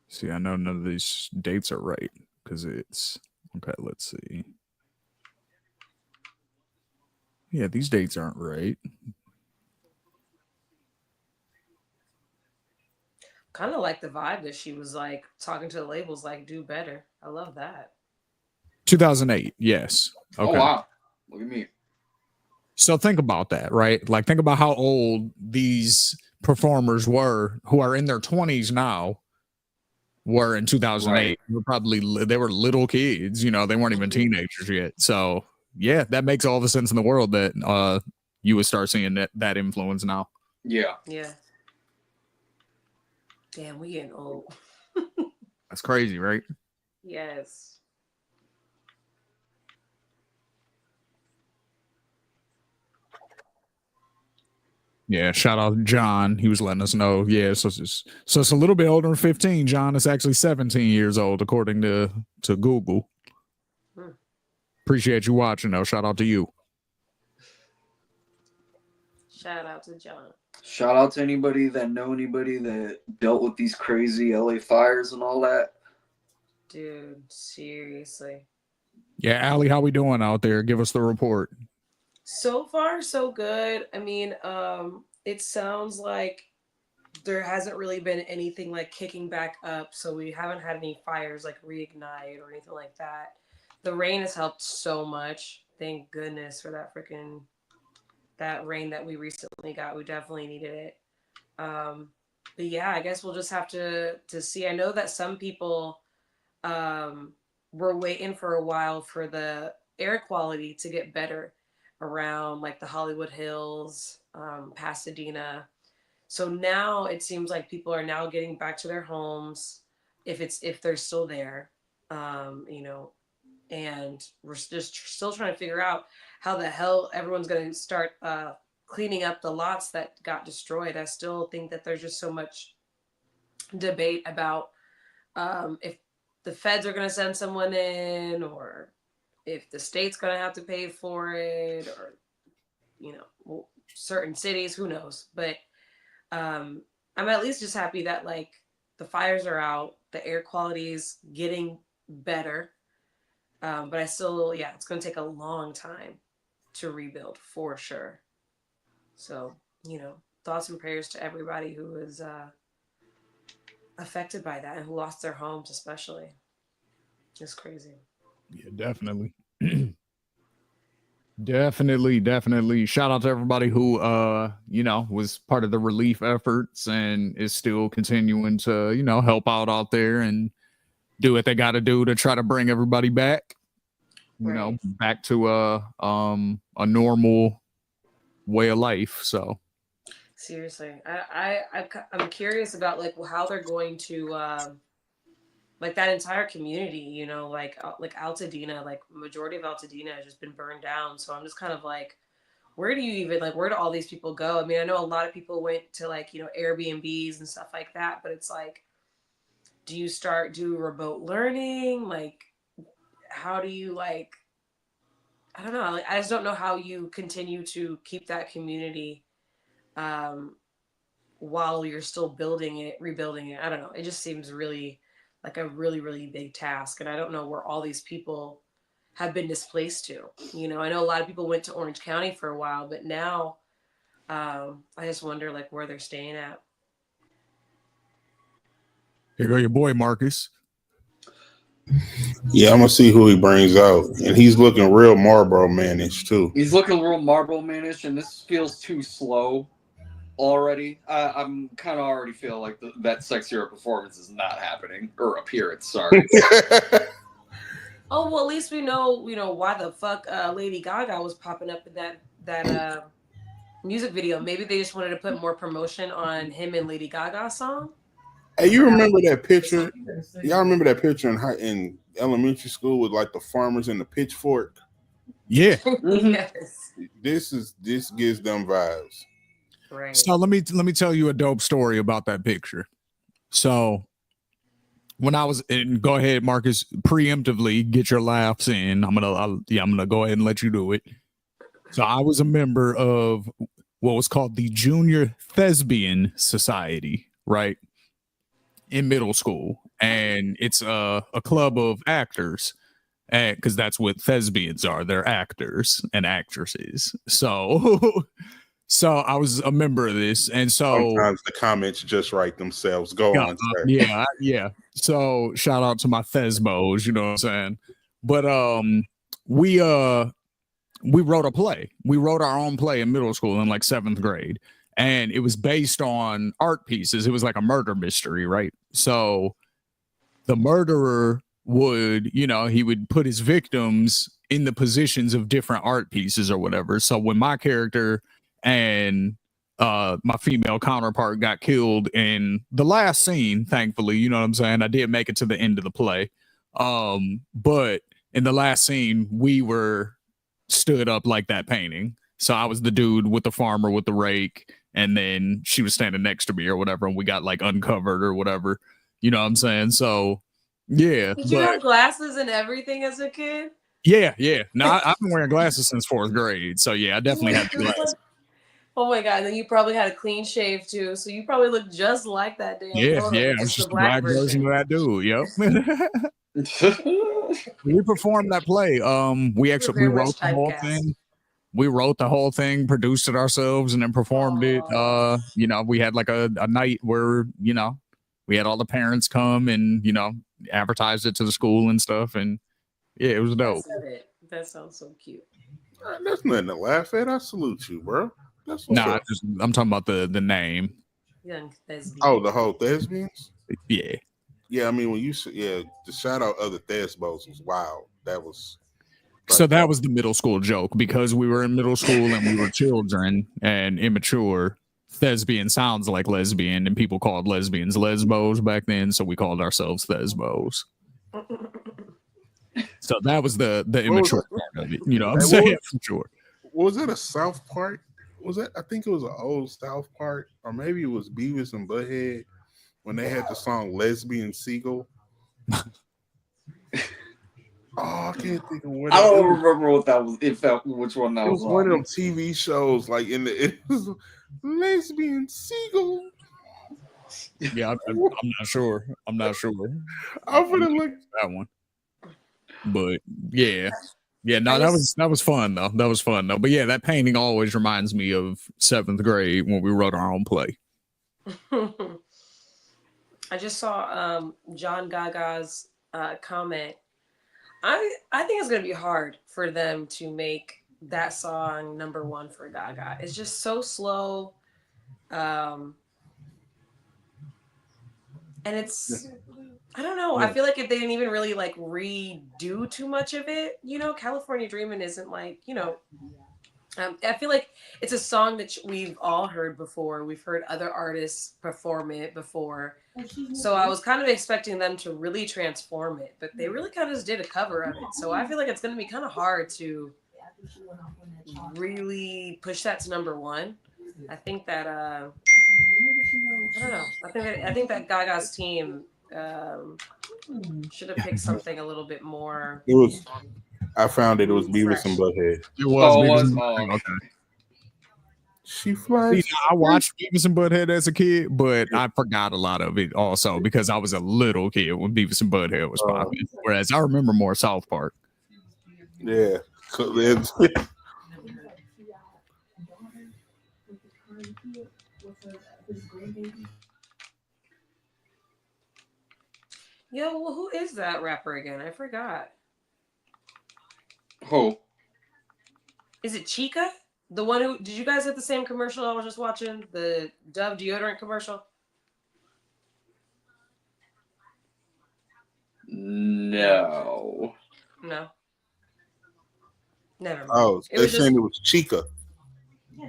[SPEAKER 1] See, I know none of these dates are right because it's okay. Let's see. Yeah, these dates aren't right.
[SPEAKER 4] Kind of like the vibe that she was like talking to the labels, like, do better. I love that.
[SPEAKER 1] 2008. Yes. Okay.
[SPEAKER 2] Oh wow. Look at me. So
[SPEAKER 1] think about that, right? Like, think about how old these performers were who are in their 20s now were in 2008.
[SPEAKER 2] Right.
[SPEAKER 1] They were little kids, you know, they weren't even teenagers yet. So yeah, that makes all the sense in the world that you would start seeing that influence now.
[SPEAKER 2] Yeah.
[SPEAKER 4] Yeah. Damn, we getting old.
[SPEAKER 1] That's crazy, right?
[SPEAKER 4] Yes.
[SPEAKER 1] Yeah, shout out John. He was letting us know. Yeah, so it's a little bit older than 15. John is actually 17 years old, according to Google.
[SPEAKER 4] Hmm.
[SPEAKER 1] Appreciate you watching, though. Shout out to you.
[SPEAKER 4] Shout out to John.
[SPEAKER 2] Shout out to anybody that know anybody that dealt with these crazy LA fires and all that.
[SPEAKER 4] Dude, seriously.
[SPEAKER 1] Yeah, Allie, how we doing out there? Give us the report.
[SPEAKER 4] So far, so good. I mean, it sounds like there hasn't really been anything like kicking back up, so we haven't had any fires like reignite or anything like that. The rain has helped so much. Thank goodness for that rain that we recently got. We definitely needed it. But yeah, I guess we'll just have to see. I know that some people were waiting for a while for the air quality to get better around like the Hollywood Hills, Pasadena. So now it seems like people are now getting back to their homes if they're still there, you know, and we're just still trying to figure out how the hell everyone's going to start cleaning up the lots that got destroyed. I still think that there's just so much debate about if the feds are going to send someone in, or if the state's going to have to pay for it, or, you know, certain cities, who knows. But I'm at least just happy that like the fires are out, the air quality is getting better. But I still, yeah, it's going to take a long time to rebuild for sure. So, you know, thoughts and prayers to everybody who is affected by that and who lost their homes, especially. It's crazy.
[SPEAKER 1] Yeah, definitely. Definitely. Shout out to everybody who you know, was part of the relief efforts and is still continuing to, you know, help out there and do what they got to do to try to bring everybody back. You know, back to a normal way of life. So
[SPEAKER 4] seriously, I'm curious about like how they're going to like that entire community, you know, like Altadena, like majority of Altadena has just been burned down. So I'm just kind of like, where do you even like, where do all these people go? I mean, I know a lot of people went to like, you know, Airbnbs and stuff like that, but it's like, do you do remote learning? Like, how do you like, I don't know. Like, I just don't know how you continue to keep that community while you're still rebuilding it. I don't know. It just seems really like a really, really big task. And I don't know where all these people have been displaced to. You know, I know a lot of people went to Orange County for a while, but now I just wonder like where they're staying at.
[SPEAKER 1] here go your boy Marcus.
[SPEAKER 3] Yeah, I'm gonna see who he brings out, and he's looking real Marlboro manish too.
[SPEAKER 2] He's looking real Marlboro manish, and this feels too slow already. I'm kind of already feel like that Sex Hero performance is not happening, or appearance. Sorry.
[SPEAKER 4] Oh well, at least we know, you know, why the fuck Lady Gaga was popping up in that music video. Maybe they just wanted to put more promotion on him and Lady Gaga's song.
[SPEAKER 3] Hey, you remember that picture? Y'all remember that picture in elementary school with like the farmers and the pitchfork?
[SPEAKER 1] Yeah.
[SPEAKER 4] Yes.
[SPEAKER 3] This gives them vibes.
[SPEAKER 4] Right.
[SPEAKER 1] So let me tell you a dope story about that picture. So when I was in, go ahead, Marcus, preemptively get your laughs in. I'm gonna go ahead and let you do it. So I was a member of what was called the Junior Thespian Society, right? In middle school. And it's a club of actors, because that's what thespians are. They're actors and actresses. So I was a member of this, and so
[SPEAKER 3] sometimes the comments just write themselves. Go on, sir.
[SPEAKER 1] Yeah. So shout out to my Thesbos, you know what I'm saying? But we wrote a play. We wrote our own play in middle school in like 7th grade. And it was based on art pieces. It was like a murder mystery, right? So the murderer would, you know, he would put his victims in the positions of different art pieces or whatever. So when my character and my female counterpart got killed in the last scene, thankfully, you know what I'm saying? I did make it to the end of the play. But in the last scene, we were stood up like that painting. So I was the dude with the farmer with the rake, and then she was standing next to me or whatever, and we got like uncovered or whatever. You know what I'm saying? So yeah.
[SPEAKER 4] Did you have glasses and everything as a kid?
[SPEAKER 1] Yeah. No, I've been wearing glasses since 4th grade. So yeah, I definitely had glasses.
[SPEAKER 4] Oh my god! And then you probably had a clean shave too, so you probably looked just like that damn.
[SPEAKER 1] Yeah. I was just the black version of that dude. Yep. We performed that play. We wrote the whole thing. We wrote the whole thing, produced it ourselves, and then performed it. You know, we had like a night where, you know, we had all the parents come and, you know, advertised it to the school and stuff. And yeah, it was dope.
[SPEAKER 4] That sounds so cute.
[SPEAKER 3] That's nothing to laugh at. I salute you, bro.
[SPEAKER 1] Nah, I'm talking about the name.
[SPEAKER 4] Young Thespians.
[SPEAKER 3] Oh, the whole Thespians?
[SPEAKER 1] Yeah.
[SPEAKER 3] Yeah, I mean, when you the shout out other Thespians was wild. That was
[SPEAKER 1] so that was the middle school joke, because we were in middle school and we were children and immature. Thespian sounds like lesbian, and people called lesbians lesbos back then, so we called ourselves Thesbos. So that was the immature part of it. You know what I'm saying? For sure.
[SPEAKER 3] Was it a South Park? Was that? I think it was an old South Park, or maybe it was Beavis and Butthead when they had the song "Lesbian Seagull." Oh, I can't think of what.
[SPEAKER 2] I don't remember what that was. Which one that was.
[SPEAKER 3] It was one of them TV shows, like it was Lesbian Seagull.
[SPEAKER 1] Yeah, I'm not sure. I'm
[SPEAKER 3] gonna look
[SPEAKER 1] that one. But yeah. No, that was fun though. But yeah, that painting always reminds me of 7th grade when we wrote our own play.
[SPEAKER 4] I just saw John Gaga's comment. I think it's gonna be hard for them to make that song #1 for Gaga. It's just so slow, and it's I don't know. I feel like if they didn't even really like redo too much of it, you know, California Dreamin' isn't like, you know. I feel like it's a song that we've all heard before. We've heard other artists perform it before. So I was kind of expecting them to really transform it, but they really kind of just did a cover of it. So I feel like it's going to be kind of hard to really push that to #1. I think that I don't know. I think that Gaga's team should have picked something a little bit more.
[SPEAKER 3] It was. I found it was Beavis and Butthead.
[SPEAKER 1] It was. Okay.
[SPEAKER 3] She flies.
[SPEAKER 1] See, I watched Beavis and Butthead as a kid, but I forgot a lot of it also because I was a little kid when Beavis and Butthead was popping. Whereas I remember more South Park.
[SPEAKER 3] Yeah.
[SPEAKER 4] Yo, well, who is that rapper again? I forgot.
[SPEAKER 2] Who?
[SPEAKER 4] Is it Chica? The one who did you guys have the same commercial I was just watching? The Dove deodorant commercial?
[SPEAKER 2] No.
[SPEAKER 4] No. Never mind.
[SPEAKER 3] Oh, they're saying it was Chica.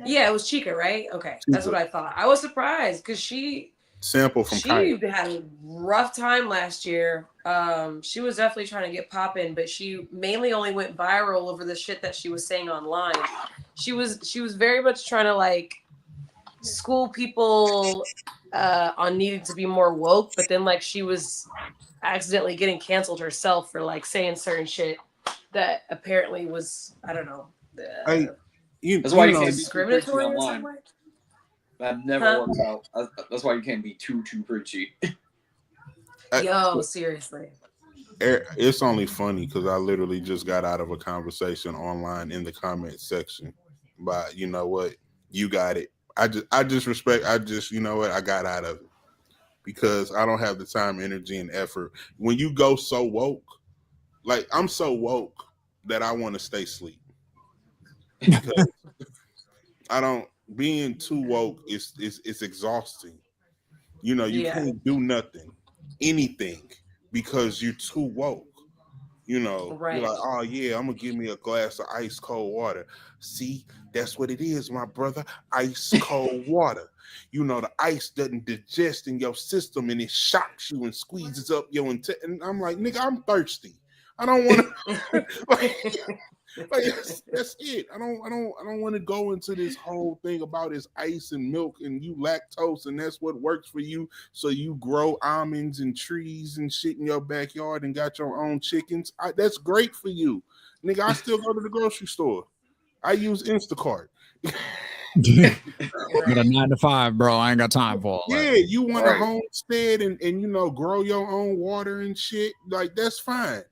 [SPEAKER 4] Yeah, it was Chica, right? Okay.
[SPEAKER 3] Chica.
[SPEAKER 4] That's what I thought. I was surprised because she had a rough time last year. She was definitely trying to get popping, but she mainly only went viral over the shit that she was saying online. She was very much trying to like school people on needing to be more woke, but then like she was accidentally getting canceled herself for like saying certain shit that apparently was, I don't know.
[SPEAKER 2] That's why you can't be
[SPEAKER 4] discriminatory online.
[SPEAKER 2] That never works out. That's why you can't be too preachy.
[SPEAKER 4] Yo, seriously.
[SPEAKER 3] It's only funny because I literally just got out of a conversation online in the comment section. But you know what? You got it. I just you know what? I got out of it because I don't have the time, energy, and effort. When you go so woke, like I'm so woke that I want to stay asleep. Because I don't. Being too woke is exhausting. You know, you can't do anything because you're too woke. You know,
[SPEAKER 4] Right.
[SPEAKER 3] you're like, oh yeah, I'm gonna give me a glass of ice cold water. See, that's what it is, my brother. Ice cold water. You know, the ice doesn't digest in your system and it shocks you and squeezes up your and I'm like, nigga, I'm thirsty. I don't want to like that's it. I don't want to go into this whole thing about this ice and milk and you lactose and that's what works for you. So you grow almonds and trees and shit in your backyard and got your own chickens. That's great for you, nigga. I still go to the grocery store. I use Instacart.
[SPEAKER 1] But a 9 to 5, bro. I ain't got time for all that.
[SPEAKER 3] Yeah, you want a homestead and you know grow your own water and shit. Like that's fine.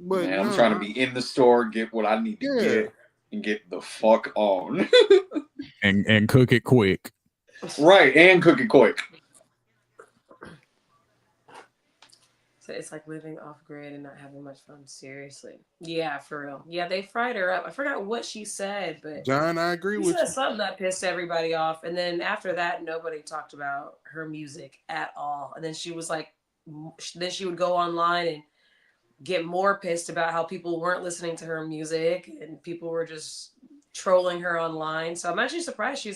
[SPEAKER 3] But
[SPEAKER 2] man, I'm trying to be in the store, get what I need to get, and get the fuck on.
[SPEAKER 1] and cook it quick.
[SPEAKER 2] Right, and cook it quick.
[SPEAKER 4] So it's like living off grid and not having much fun. Seriously. Yeah, for real. Yeah, they fried her up. I forgot what she said, but
[SPEAKER 3] John, I agree with
[SPEAKER 4] you.
[SPEAKER 3] you.
[SPEAKER 4] Something that pissed everybody off. And then after that, nobody talked about her music at all. And then she was like, then she would go online and get more pissed about how people weren't listening to her music and people were just trolling her online. So I'm actually surprised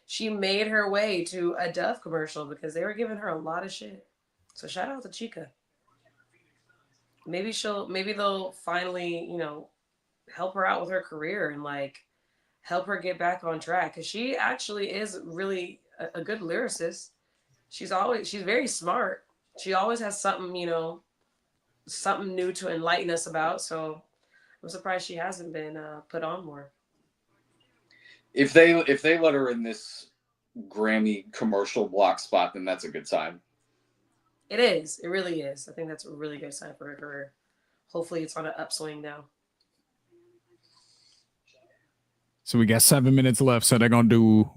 [SPEAKER 4] she made her way to a Dove commercial because they were giving her a lot of shit. So shout out to Chica. Maybe they'll finally, you know, help her out with her career and like help her get back on track. Cause she actually is really a good lyricist. She's very smart. She always has something, you know, something new to enlighten us about. So I'm surprised she hasn't been put on more.
[SPEAKER 2] If they let her in this Grammy commercial block spot, then that's a good sign.
[SPEAKER 4] It is. It really is. I think that's a really good sign for her career. Hopefully it's on an upswing now.
[SPEAKER 1] So we got 7 minutes left. So they're gonna do.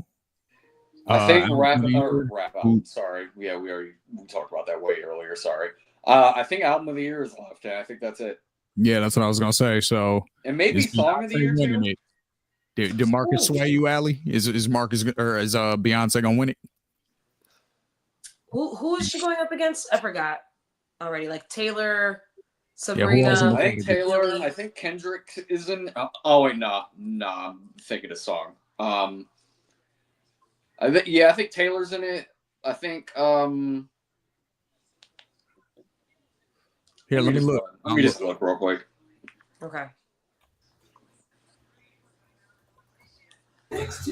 [SPEAKER 2] I think wrap out. Sorry, yeah, we talked about that way earlier. Sorry. I think album of the year is left, and I think that's it.
[SPEAKER 1] Yeah, that's what I was gonna say. So
[SPEAKER 2] and maybe song of the year too.
[SPEAKER 1] Did Marcus sway you, Allie? Is Marcus or is Beyonce gonna win it?
[SPEAKER 4] Who is she going up against? I forgot already. Like Taylor, Sabrina.
[SPEAKER 2] Yeah, I think Taylor. I think Kendrick is in. Oh wait, no, I'm thinking of song. I think Taylor's in it. I think.
[SPEAKER 1] Here, let me look.
[SPEAKER 2] Let me just look real quick.
[SPEAKER 4] Okay.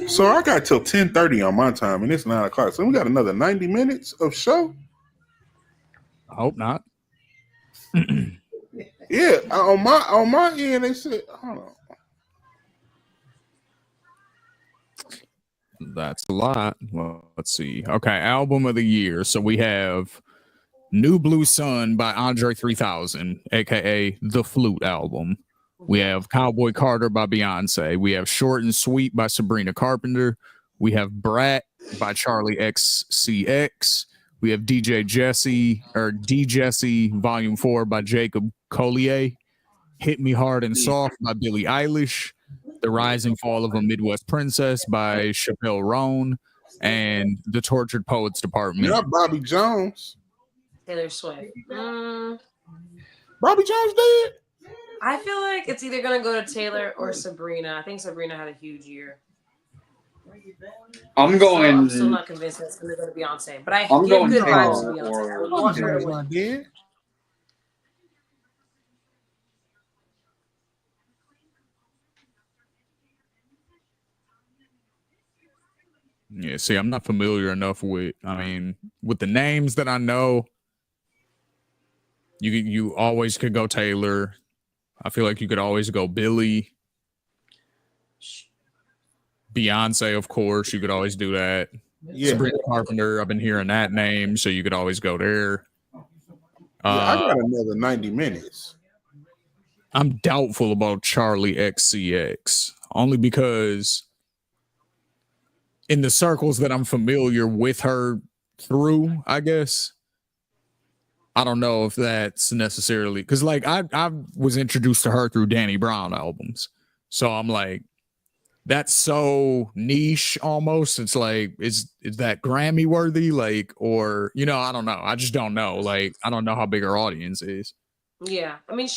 [SPEAKER 3] So I got till 10:30 on my time, and it's 9 o'clock. So we got another 90 minutes of show.
[SPEAKER 1] I hope not.
[SPEAKER 3] Yeah, on my end, they said, hold on.
[SPEAKER 1] That's a lot. Well, let's see. Okay, album of the year. So we have New Blue Sun by Andre 3000, aka the Flute album. We have Cowboy Carter by Beyonce. We have Short and Sweet by Sabrina Carpenter. We have Brat by Charlie XCX. We have DJ Jesse Volume 4 by Jacob Collier. Hit Me Hard and Soft by Billie Eilish. The Rise and Fall of a Midwest Princess by Chappelle Roan. And The Tortured Poets Department.
[SPEAKER 3] Yeah, Bobby Jones.
[SPEAKER 4] Taylor Swift.
[SPEAKER 3] Bobby Jones dead?
[SPEAKER 4] I feel like it's either going to go to Taylor or Sabrina. I think Sabrina had a huge year.
[SPEAKER 2] I'm
[SPEAKER 4] I'm still not convinced it's going to go to Beyonce, but I'm give
[SPEAKER 2] going
[SPEAKER 4] good
[SPEAKER 2] Taylor
[SPEAKER 4] vibes to Beyonce. I would want her to win.
[SPEAKER 1] Yeah, see, I'm not familiar enough with the names that I know. You always could go Taylor. I feel like you could always go Billie. Beyonce, of course, you could always do that.
[SPEAKER 3] Yeah.
[SPEAKER 1] Sabrina Carpenter, I've been hearing that name, so you could always go there.
[SPEAKER 3] I got another 90 minutes.
[SPEAKER 1] I'm doubtful about Charlie XCX, only because in the circles that I'm familiar with her through, I guess, I don't know if that's necessarily because like I was introduced to her through Danny Brown albums. So I'm like, that's so niche almost. It's like, is that Grammy worthy? Like, or, you know, I don't know. I just don't know. Like, I don't know how big her audience is.
[SPEAKER 4] Yeah. I mean,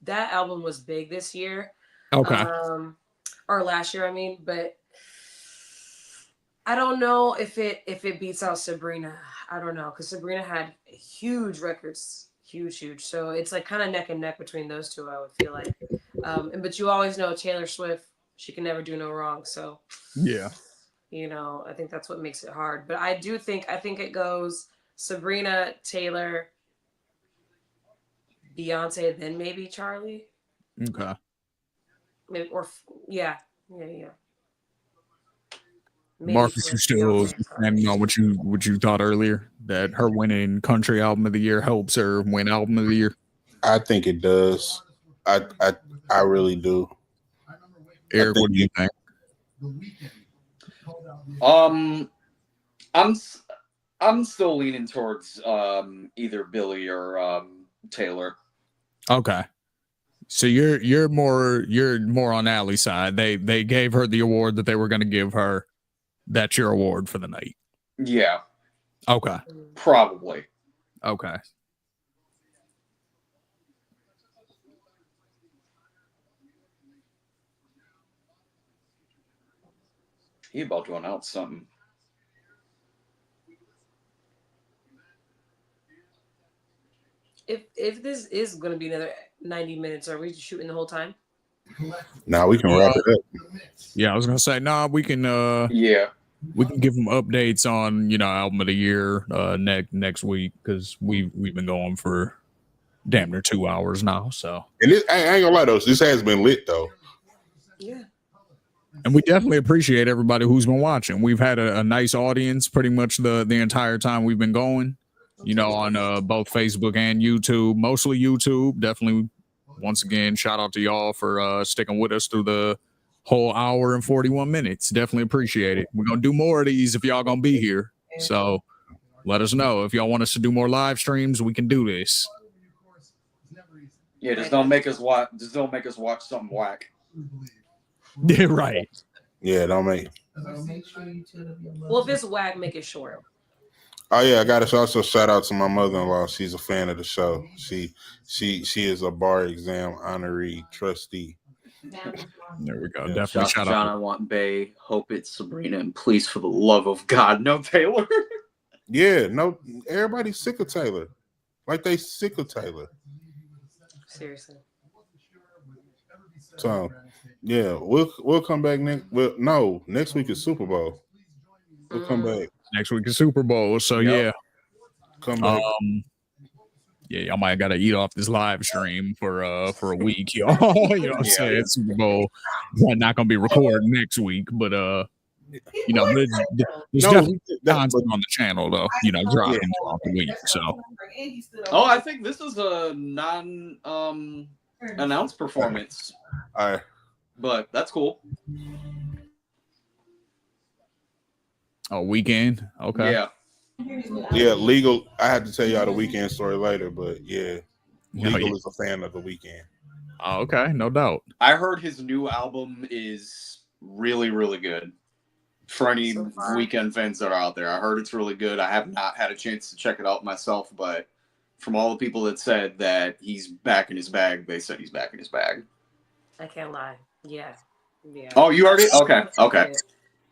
[SPEAKER 4] that album was big this year.
[SPEAKER 1] Okay.
[SPEAKER 4] Or last year, I mean, but I don't know if it beats out Sabrina. I don't know, because Sabrina had huge records, huge. So it's like kind of neck and neck between those two. I would feel like, but you always know Taylor Swift, she can never do no wrong. So
[SPEAKER 1] Yeah.
[SPEAKER 4] you know, I think that's what makes it hard. But I think it goes Sabrina, Taylor, Beyonce, then maybe Charlie.
[SPEAKER 1] Okay.
[SPEAKER 4] Maybe, yeah. Maybe
[SPEAKER 1] Marcus, you still standing on what you thought earlier, that her winning country album of the year helps her win album of the year?
[SPEAKER 3] I think it does. I really do.
[SPEAKER 1] Eric, what do you think?
[SPEAKER 2] I'm still leaning towards either Billy or Taylor.
[SPEAKER 1] Okay. So you're more on Allie's side. They gave her the award that they were going to give her. That's your award for the night.
[SPEAKER 2] Yeah.
[SPEAKER 1] Okay.
[SPEAKER 2] Probably.
[SPEAKER 1] Okay.
[SPEAKER 2] He about to announce something.
[SPEAKER 4] If this is going to be another 90 minutes, are we shooting the whole time?
[SPEAKER 3] Now we can wrap it up.
[SPEAKER 1] Yeah, I was gonna say, we can we can give them updates on, you know, album of the year next week, because we've been going for damn near 2 hours now. So,
[SPEAKER 3] and I ain't gonna lie though, this has been lit though.
[SPEAKER 4] Yeah.
[SPEAKER 1] And we definitely appreciate everybody who's been watching. We've had a nice audience pretty much the entire time we've been going, you know, on both Facebook and YouTube, mostly YouTube. Definitely, once again, shout out to y'all for sticking with us through the whole hour and 41 minutes. Definitely appreciate it. We're going to do more of these if y'all going to be here. So let us know. If y'all want us to do more live streams, we can do this.
[SPEAKER 2] Yeah, just don't make us watch something whack.
[SPEAKER 1] Yeah, right.
[SPEAKER 3] Yeah, don't make.
[SPEAKER 4] Well, if it's whack, make it short.
[SPEAKER 3] Oh yeah, I got to also shout out to my mother-in-law. She's a fan of the show. She is a bar exam honoree trustee.
[SPEAKER 1] There we go.
[SPEAKER 2] Yeah,
[SPEAKER 1] Definitely shout
[SPEAKER 2] John,
[SPEAKER 1] out.
[SPEAKER 2] I want Bay. Hope it's Sabrina, and please, for the love of God, no Taylor.
[SPEAKER 3] Yeah, no, everybody's sick of Taylor. Like they sick of Taylor.
[SPEAKER 4] Seriously.
[SPEAKER 3] So yeah, we'll come back next. Well, no, next week is Super Bowl. We'll come back.
[SPEAKER 1] Next week is Super Bowl. So yeah.
[SPEAKER 3] Come back.
[SPEAKER 1] Yeah, y'all might gotta eat off this live stream for a week, y'all. You know what I'm saying? Super Bowl not gonna be recorded next week, but you know, there's definitely content on the channel though, you know, dropping throughout the week. So
[SPEAKER 2] I think this is a non announced performance.
[SPEAKER 3] All right.
[SPEAKER 2] But that's cool.
[SPEAKER 1] Oh, Weekend. Okay.
[SPEAKER 2] Yeah.
[SPEAKER 3] Yeah, Legal. I had to tell y'all the Weekend story later, but yeah, Legal is a fan of the Weekend.
[SPEAKER 1] Oh, okay, no doubt.
[SPEAKER 2] I heard his new album is really, really good. For any Weekend fans that are out there, I heard it's really good. I have not had a chance to check it out myself, but from all the people that said that he's back in his bag, they said he's back in his bag.
[SPEAKER 4] I can't lie. Yeah.
[SPEAKER 2] Oh, you heard it? Okay.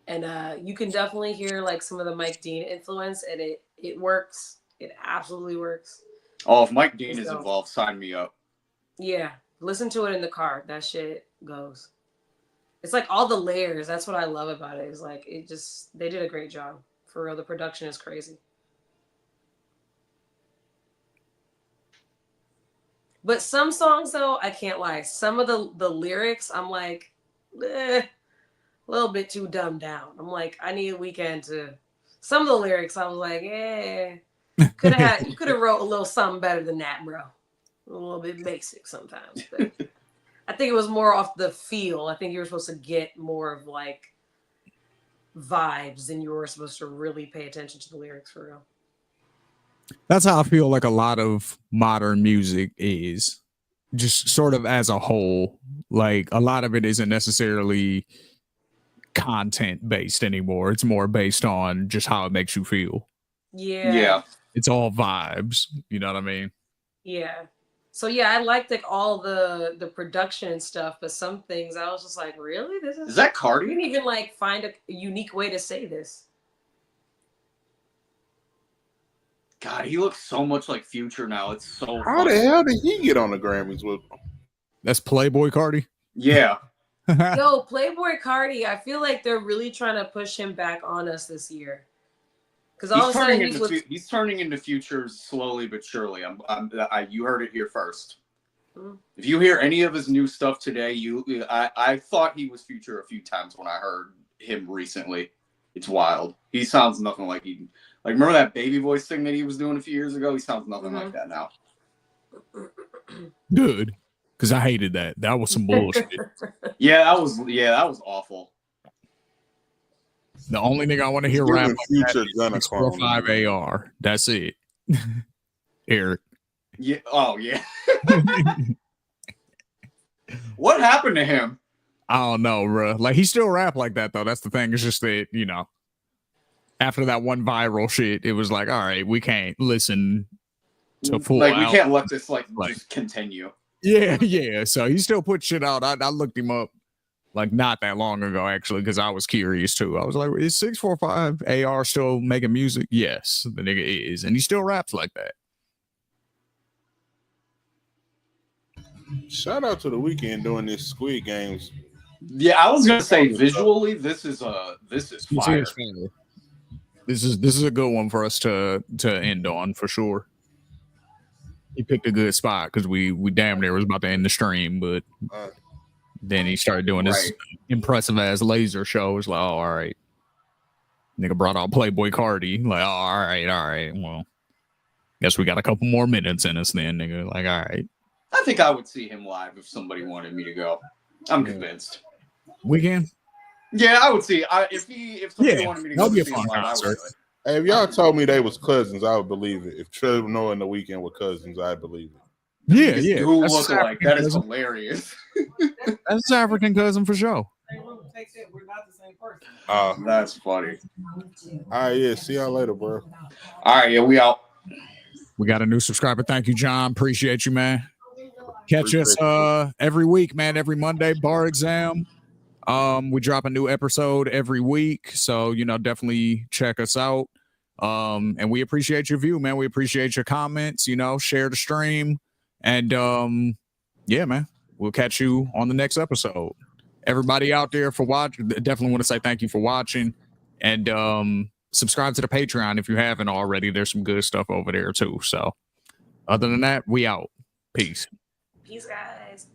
[SPEAKER 4] And you can definitely hear like some of the Mike Dean influence, and it works. It absolutely works.
[SPEAKER 2] Oh, if Mike Dean is involved, sign me up.
[SPEAKER 4] Yeah, listen to it in the car. That shit goes. It's like all the layers. That's what I love about it. Is like they did a great job. For real, the production is crazy. But some songs though, I can't lie. Some of the lyrics, I'm like, a little bit too dumbed down. I'm like, I need a weekend to. Some of the lyrics, I was like, you could have wrote a little something better than that, bro. A little bit basic sometimes. But I think it was more off the feel. I think you were supposed to get more of like vibes than you were supposed to really pay attention to the lyrics for real. That's
[SPEAKER 1] how I feel like a lot of modern music is. just sort of as a whole, like a lot of it isn't necessarily content based anymore. It's more based on just how it makes you feel.
[SPEAKER 4] Yeah.
[SPEAKER 1] It's all vibes. You know what I mean?
[SPEAKER 4] Yeah. So yeah, I liked like all the production and stuff, but some things I was just like, really? This
[SPEAKER 2] Is that Cardi?
[SPEAKER 4] You didn't even like find a unique way to say this.
[SPEAKER 2] God, he looks so much like Future now. It's so
[SPEAKER 3] How
[SPEAKER 2] funny.
[SPEAKER 3] the hell did he get on the Grammys with them?
[SPEAKER 1] That's Playboy Cardi.
[SPEAKER 2] Yeah.
[SPEAKER 4] Yo, Playboy Cardi, I feel like they're really trying to push him back on us this year. Because all of a sudden
[SPEAKER 2] he's turning into Future slowly but surely. You heard it here first.
[SPEAKER 4] Mm.
[SPEAKER 2] If you hear any of his new stuff today, I thought he was Future a few times when I heard him recently. It's wild. He sounds nothing like he. Like, remember that baby voice thing that he was doing a few years ago? He sounds nothing like that now.
[SPEAKER 1] Good. Because I hated that. That was some bullshit.
[SPEAKER 2] That was awful.
[SPEAKER 1] The only thing I want to hear rap like
[SPEAKER 3] Future
[SPEAKER 1] that is 645 AR. That's it. Eric.
[SPEAKER 2] Yeah. Oh, yeah. What happened to him?
[SPEAKER 1] I don't know, bro. Like, he still rap like that, though. That's the thing. It's just that, you know, after that one viral shit, it was like, all right, we can't listen to full
[SPEAKER 2] Like, we
[SPEAKER 1] album.
[SPEAKER 2] can't let this, just continue.
[SPEAKER 1] Yeah. So he still put shit out. I looked him up, like, not that long ago, actually, because I was curious, too. I was like, is 645 AR still making music? Yes, the nigga is. And he still raps like that.
[SPEAKER 3] Shout out to the Weeknd doing this Squid Games.
[SPEAKER 2] Yeah, I was gonna say visually, this is fire.
[SPEAKER 1] This is a good one for us to end on for sure. He picked a good spot because we damn near was about to end the stream, but then he started doing this impressive ass laser show. It's like, oh, all right. Nigga brought out Playboy Cardi. Like, oh, all right. Well, guess we got a couple more minutes in us then, nigga. Like, all right.
[SPEAKER 2] I think I would see him live if somebody wanted me to go. I'm convinced.
[SPEAKER 1] Weekend?
[SPEAKER 2] Yeah, I would see. If somebody wanted me to go,
[SPEAKER 1] that'll be a
[SPEAKER 2] see
[SPEAKER 1] fun
[SPEAKER 2] him live,
[SPEAKER 1] concert.
[SPEAKER 3] Hey, if y'all told me they was cousins, I would believe it. If Trevor Noah and the Weeknd were cousins, I'd believe it.
[SPEAKER 1] Yeah.
[SPEAKER 2] Who
[SPEAKER 1] That's
[SPEAKER 2] look
[SPEAKER 1] his
[SPEAKER 2] alike? That is
[SPEAKER 1] cousin.
[SPEAKER 2] hilarious.
[SPEAKER 1] That's his African cousin for sure.
[SPEAKER 5] We're not the same person.
[SPEAKER 2] That's funny.
[SPEAKER 3] All right, yeah. See y'all later, bro.
[SPEAKER 2] All right, yeah, we out.
[SPEAKER 1] We got a new subscriber. Thank you, John. Appreciate you, man. Catch us every week, man. Every Monday, bar exam. We drop a new episode every week, so definitely check us out. And we appreciate your view, man. We appreciate your comments. Share the stream, and yeah, man. We'll catch you on the next episode. Everybody out there for watching, definitely want to say thank you for watching, and subscribe to the Patreon if you haven't already. There's some good stuff over there too. So, other than that, we out. Peace.
[SPEAKER 4] Peace, guys.